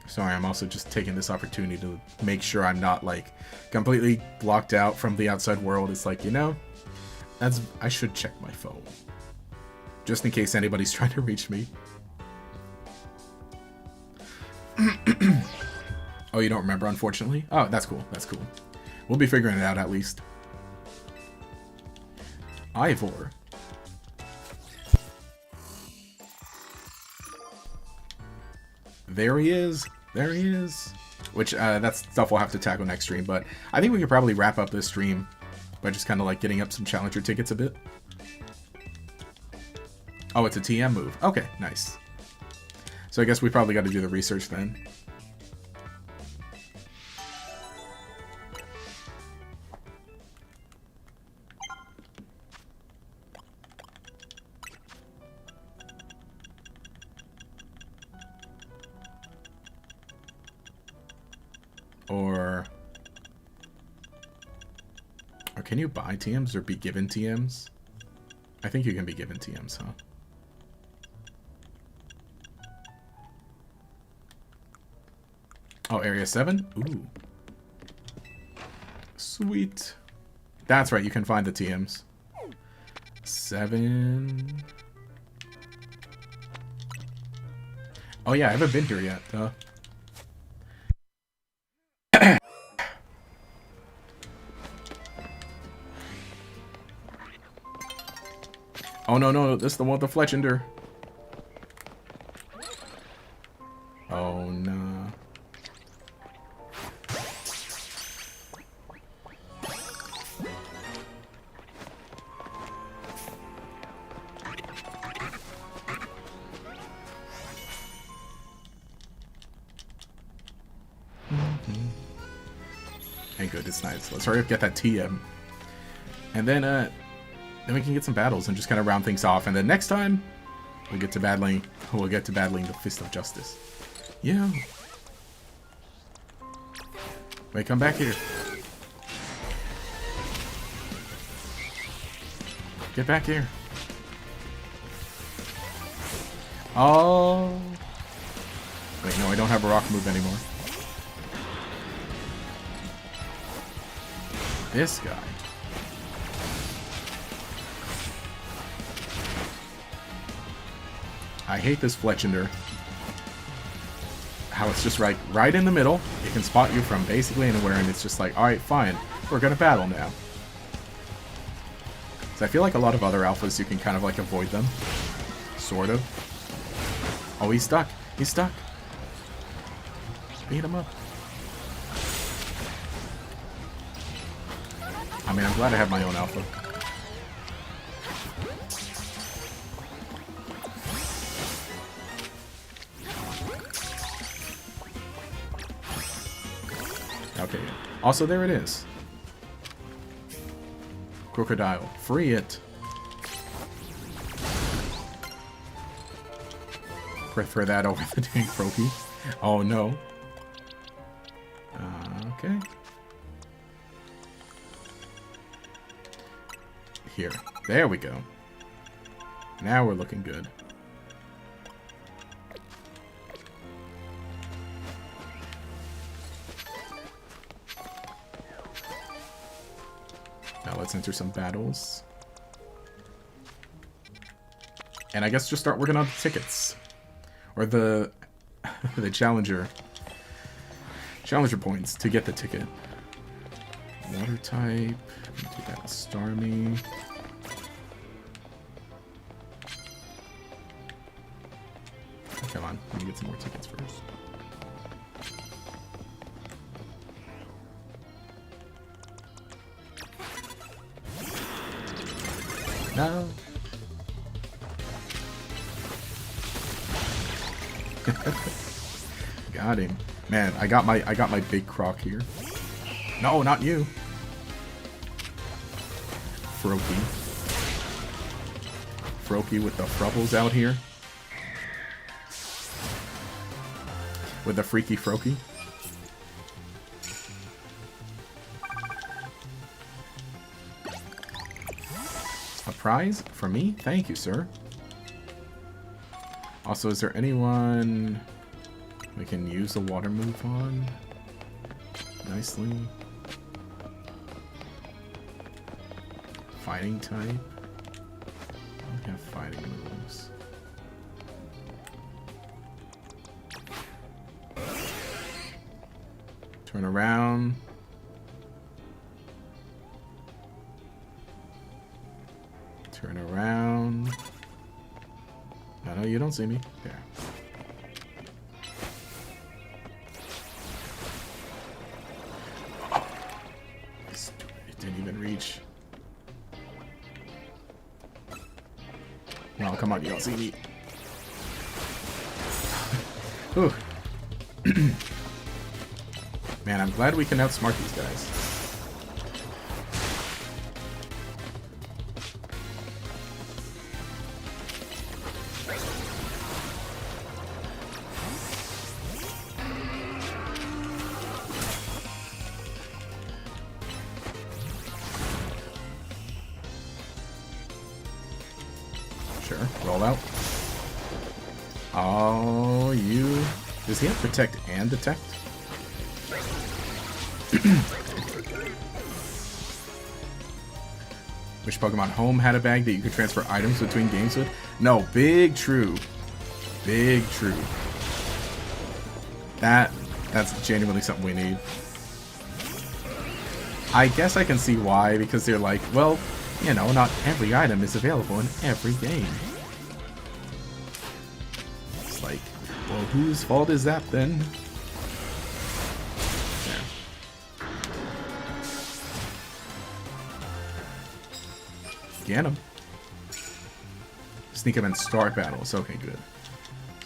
Sorry, I'm also just taking this opportunity to make sure I'm not, like, completely blocked out from the outside world. It's like, you know, I should check my phone. Just in case anybody's trying to reach me. Oh, you don't remember, unfortunately? Oh, that's cool. That's cool. We'll be figuring it out, at least. Ivor. There he is. There he is. Which, that's stuff we'll have to tackle next stream, but I think we could probably wrap up this stream by just kind of like getting up some challenger tickets a bit. Oh, it's a TM move. Okay, nice. So I guess we probably got to do the research then. Or can you buy TMs or be given TMs? I think you can be given TMs, huh? Oh, Area 7? Ooh. Sweet. That's right, you can find the TMs. 7. Oh yeah, I haven't been here yet, huh? Oh no, no, this is the one with the Fletchender. Oh no. Hey, good, it's nice. Let's hurry up, get that TM. And then we can get some battles and just kind of round things off. And then next time, we'll get to battling the Fist of Justice. Yeah. Wait, come back here. Get back here. Oh. Wait, no, I don't have a rock move anymore. This guy. I hate this Fletchender. How it's just right in the middle. It can spot you from basically anywhere, and it's just like, alright, fine. We're gonna battle now. So I feel like a lot of other alphas, you can kind of like avoid them. Sort of. Oh, he's stuck. He's stuck. Beat him up. I mean, I'm glad I have my own alpha. Okay. Also, there it is. Crocodile. Free it. Prefer that over the dang Froakie. Oh, no. Okay. Here. There we go. Now we're looking good. Now let's enter some battles. And I guess just start working on the tickets. Or the the challenger points to get the ticket. Water type. Do that Starmie. Come on, let me get some more tickets first. No. Got him. Man, I got my big croc here. No, not you. Froakie. Froakie with the frubbles out here. With the freaky Froakie. A prize for me? Thank you, sir. Also, is there anyone we can use the water move on nicely? Fighting type? I don't have fighting moves. Turn around. Turn around. No, you don't see me. There. Oh. It didn't even reach. No, come on, you don't see me. Whew. Man, I'm glad we can outsmart these guys. Sure, roll out. Oh, you... Does he have protect and detect? Which Pokemon Home had a bag that you could transfer items between games with? No, big true. Big true. That's genuinely something we need. I guess I can see why, because they're like, well, you know, not every item is available in every game. It's like, well, whose fault is that then? Get him. Sneak him and start battles. Okay, good.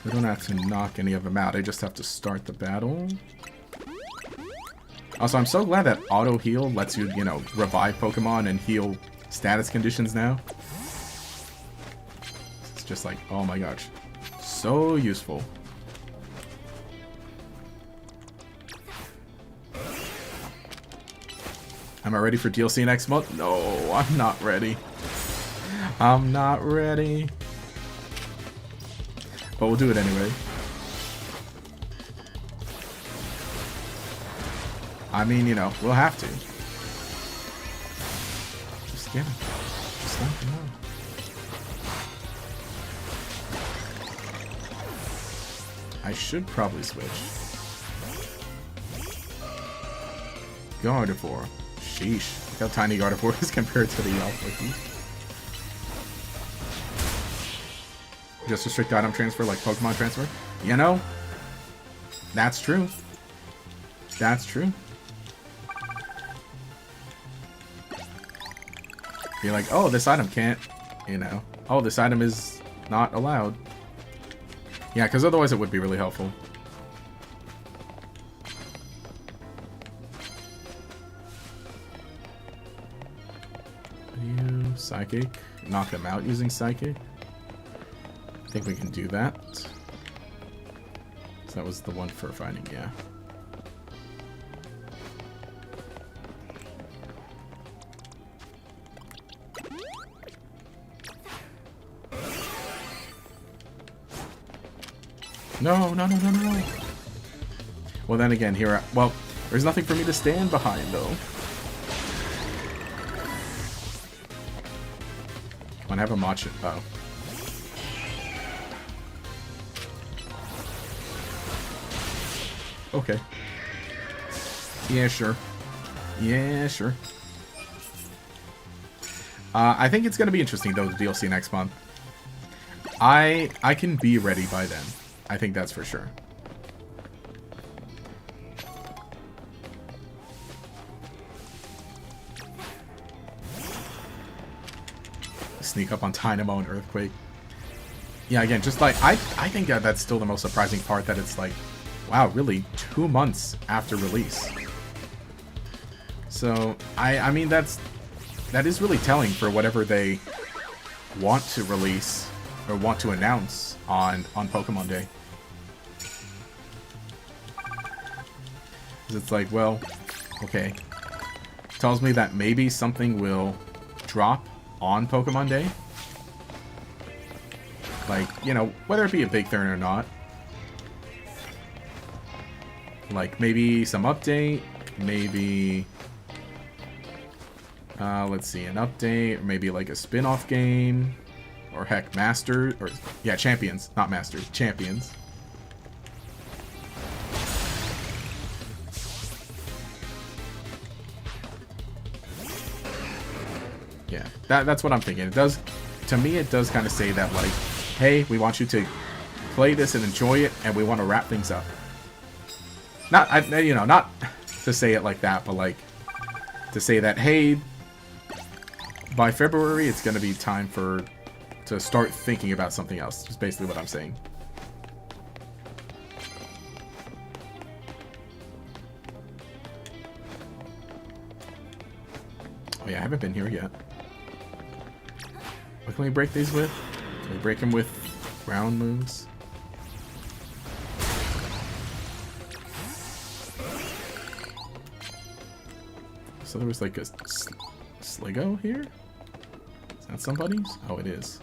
We don't have to knock any of them out. I just have to start the battle. Also, I'm so glad that auto heal lets you, you know, revive Pokemon and heal status conditions now. It's just like, oh my gosh. So useful. Am I ready for DLC next month? No, I'm not ready. I'm not ready. But we'll do it anyway. I mean, you know, we'll have to. Just get him. Just let him know. I should probably switch. Gardevoir. Sheesh. Look how tiny Gardevoir is compared to the Alpha. Just a strict item transfer like Pokemon transfer? You know, that's true. That's true. be like, oh, this item can't, you know, oh, this item is not allowed. Yeah, because otherwise it would be really helpful. You Psychic. Knock them out using Psychic. I think we can do that. So that was the one for fighting, yeah. No, no, no, no, no. Well, then again, here, well, there's nothing for me to stand behind, though. Come on, have a matcha. Oh. Okay. Yeah, sure. Yeah, sure. I think it's going to be interesting, though, the DLC next month. I can be ready by then. I think that's for sure. Sneak up on Dynamo and Earthquake. Yeah, again, just like, I think that's still the most surprising part, that it's like, wow, really, 2 months after release. So, I mean, that is really telling for whatever they want to release, or want to announce on Pokemon Day. It's like, well, okay. Tells me that maybe something will drop on Pokemon Day. Like, you know, whether it be a big thing or not. Like, maybe some update, maybe... let's see, an update, or maybe like a spin-off game, or heck, Masters, or, yeah, Champions, not Masters, Champions. Yeah, that's what I'm thinking. It does, to me, it does kind of say that, like, hey, we want you to play this and enjoy it, and we want to wrap things up. Not, you know, not to say it like that, but like, to say that, hey, by February, it's going to be time to start thinking about something else. That's basically what I'm saying. Oh yeah, I haven't been here yet. What can we break these with? Can we break them with ground moves? So there was like a Sligo here? Is that somebody's? Oh, it is.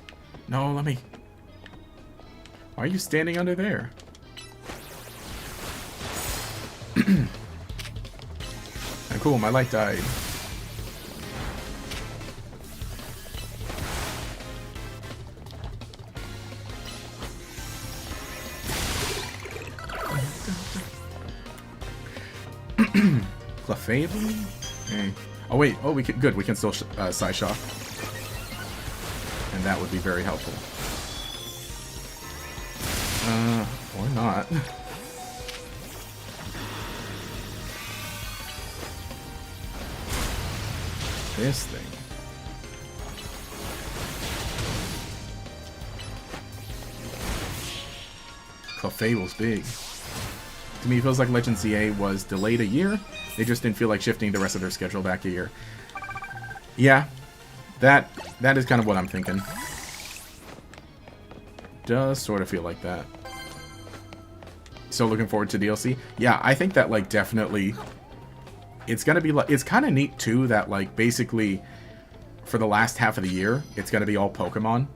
No, let me... Why are you standing under there? Oh, cool, my light died. Clefable? Okay. Oh wait, oh we can, good, we can still Psyshock. And that would be very helpful. Or not. This thing. Clefable's big. To me, it feels like Legend ZA was delayed a year. They just didn't feel like shifting the rest of their schedule back a year. Yeah, that is kind of what I'm thinking. Does sort of feel like that. So looking forward to DLC. Yeah, I think that, like, definitely it's gonna be like, it's kind of neat too that, like, basically for the last half of the year it's gonna be all Pokemon.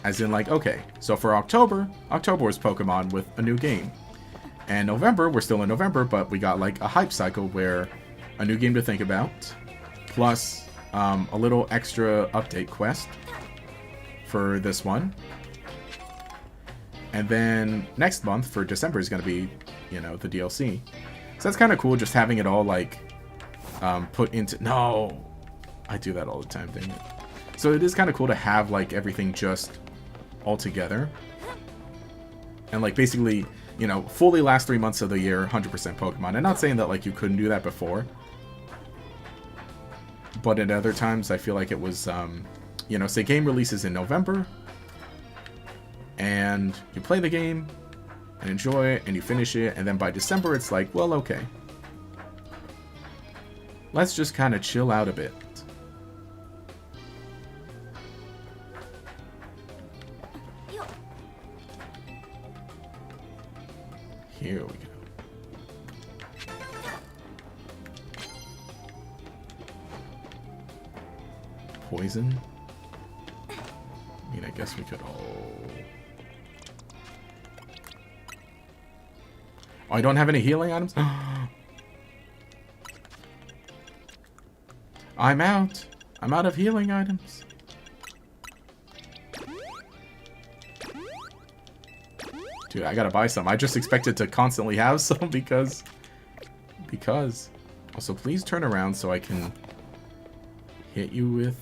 As in, like, okay, so for October is Pokemon with a new game. And November, we're still in November, but we got like a hype cycle where a new game to think about, plus a little extra update quest for this one. And then next month for December is going to be, you know, the DLC. So that's kind of cool, just having it all like put into... No! I do that all the time, dang it. So it is kind of cool to have like everything just all together. And like basically... You know, fully last 3 months of the year, 100% Pokemon. I'm not saying that, like, you couldn't do that before. But at other times, I feel like it was, you know, say game releases in November, and you play the game, and enjoy it, and you finish it, and then by December, it's like, well, okay. Let's just kind of chill out a bit. Here we go. Poison? I mean, I guess we could all... Oh, I don't have any healing items? I'm out. I'm out of healing items. Dude, I gotta buy some. I just expected to constantly have some because... Also, please turn around so I can hit you with...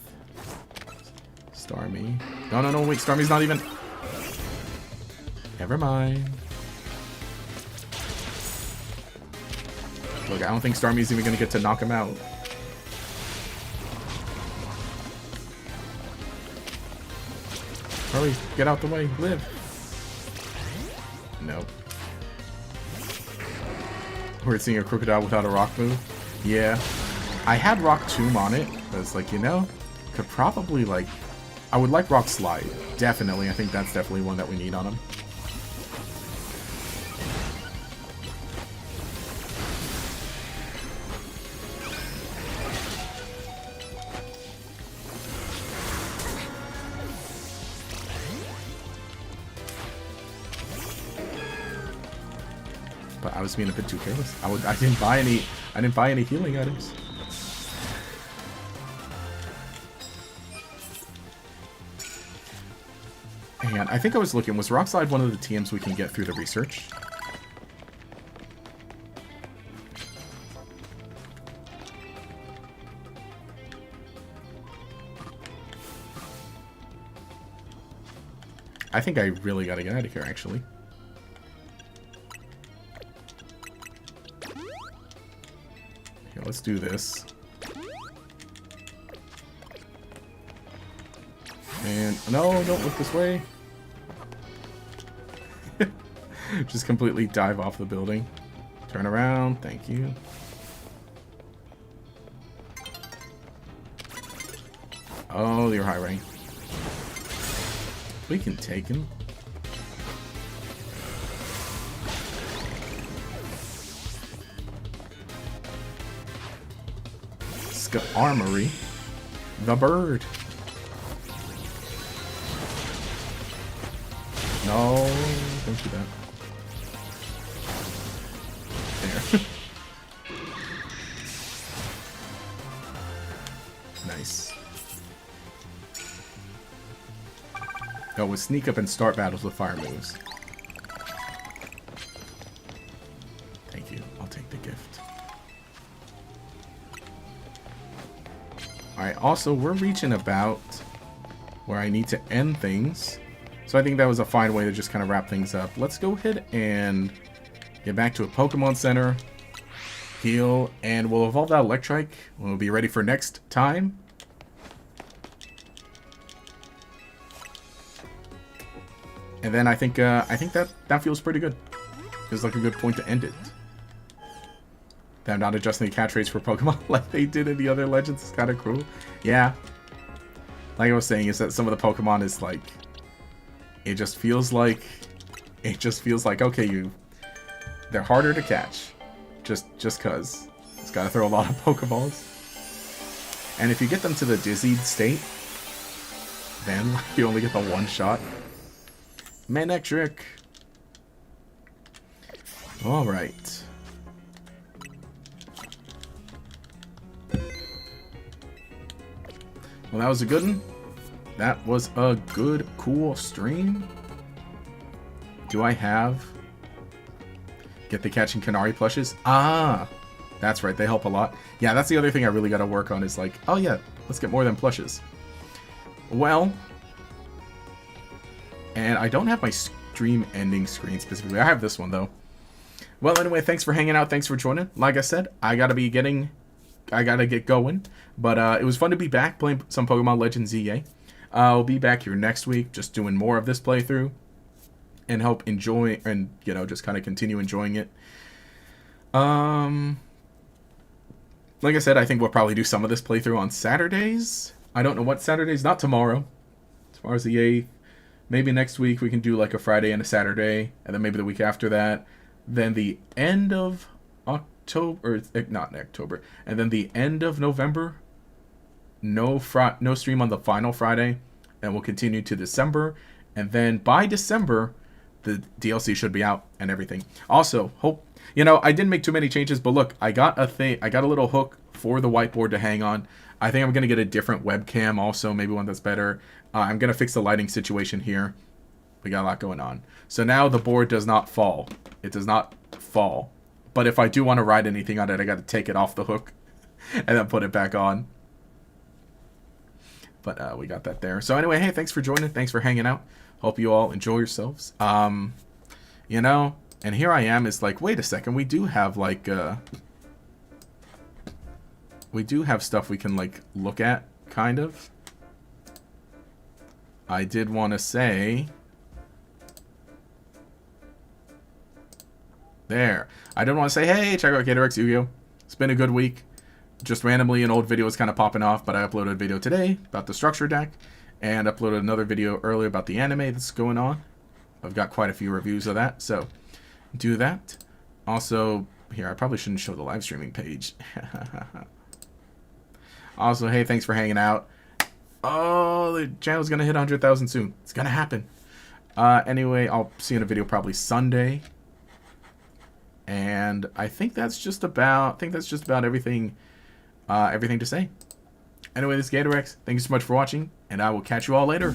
Starmie. No, no, no, wait. Starmie's not even... Never mind. Look, I don't think Starmie's even gonna get to knock him out. Hurry, get out the way. Live. Nope. We're seeing a crocodile without a rock move. Yeah. I had Rock Tomb on it. I was like, you know, could probably, like... I would like Rock Slide. Definitely. I think that's definitely one that we need on him. But I was being a bit too careless. I didn't buy any healing items. And I think I was looking, was Rock Slide one of the TMs we can get through the research? I think I really gotta get out of here, actually. Here, let's do this. And, no, don't look this way. Just completely dive off the building. Turn around, thank you. Oh, you're high rank. We can take him. Armory. The bird. No, don't do that. There. Nice. Oh, we'll sneak up and start battles with fire moves. Thank you. I'll take the gift. Alright, also, we're reaching about where I need to end things. So I think that was a fine way to just kind of wrap things up. Let's go ahead and get back to a Pokemon Center, heal, and we'll evolve that Electrike. We'll be ready for next time. And then I think that feels pretty good. Feels like a good point to end it. Them not adjusting the catch rates for Pokemon like they did in the other Legends is kind of cruel. Yeah. Like I was saying, is that some of the Pokemon is like... It just feels like, okay, they're harder to catch, just cause. It's gotta throw a lot of Pokeballs. And if you get them to the dizzied state, then you only get the one shot. Manectric. Alright. Well, that was a good one. That was a good, cool stream. Do I have... Get the Catching Canary plushes? Ah! That's right, they help a lot. Yeah, that's the other thing I really gotta work on is like, oh yeah, let's get more than plushes. Well... And I don't have my stream ending screen specifically. I have this one, though. Well, anyway, thanks for hanging out. Thanks for joining. Like I said, I gotta be getting gotta get going. But it was fun to be back playing some Pokemon Legends EA. I'll be back here next week, just doing more of this playthrough, and help enjoy and just kind of continue enjoying it. Like I said, I think we'll probably do some of this playthrough on Saturdays. I don't know what Saturdays. Not tomorrow. Tomorrow's the 8th. Maybe next week we can do like a Friday and a Saturday, and then maybe the week after that. Then the end of October, or not October, and then the end of November, no stream on the final Friday, and we'll continue to December, and then by December, the DLC should be out and everything. Also, I didn't make too many changes, but look, I got a little hook for the whiteboard to hang on. I think I'm gonna get a different webcam, also maybe one that's better. I'm gonna fix the lighting situation here. We got a lot going on. So now the board does not fall. It does not fall. But if I do want to write anything on it, I got to take it off the hook and then put it back on. But we got that there. So anyway, hey, thanks for joining. Thanks for hanging out. Hope you all enjoy yourselves. And here I am. It's like, wait a second. We do have like, we do have stuff we can like look at, kind of. I did want to say, there. I did want to say, hey, check out Gatorx Yu-Gi-Oh! It's been a good week. Just randomly, an old video was kind of popping off, but I uploaded a video today about the structure deck, and uploaded another video earlier about the anime that's going on. I've got quite a few reviews of that, so do that. Also, here, I probably shouldn't show the live streaming page. Also, hey, thanks for hanging out. Oh, the channel's going to hit 100,000 soon. It's going to happen. Anyway, I'll see you in a video probably Sunday. And I think that's just about everything to say. Anyway, this is Gatorx. Thank you so much for watching, and I will catch you all later.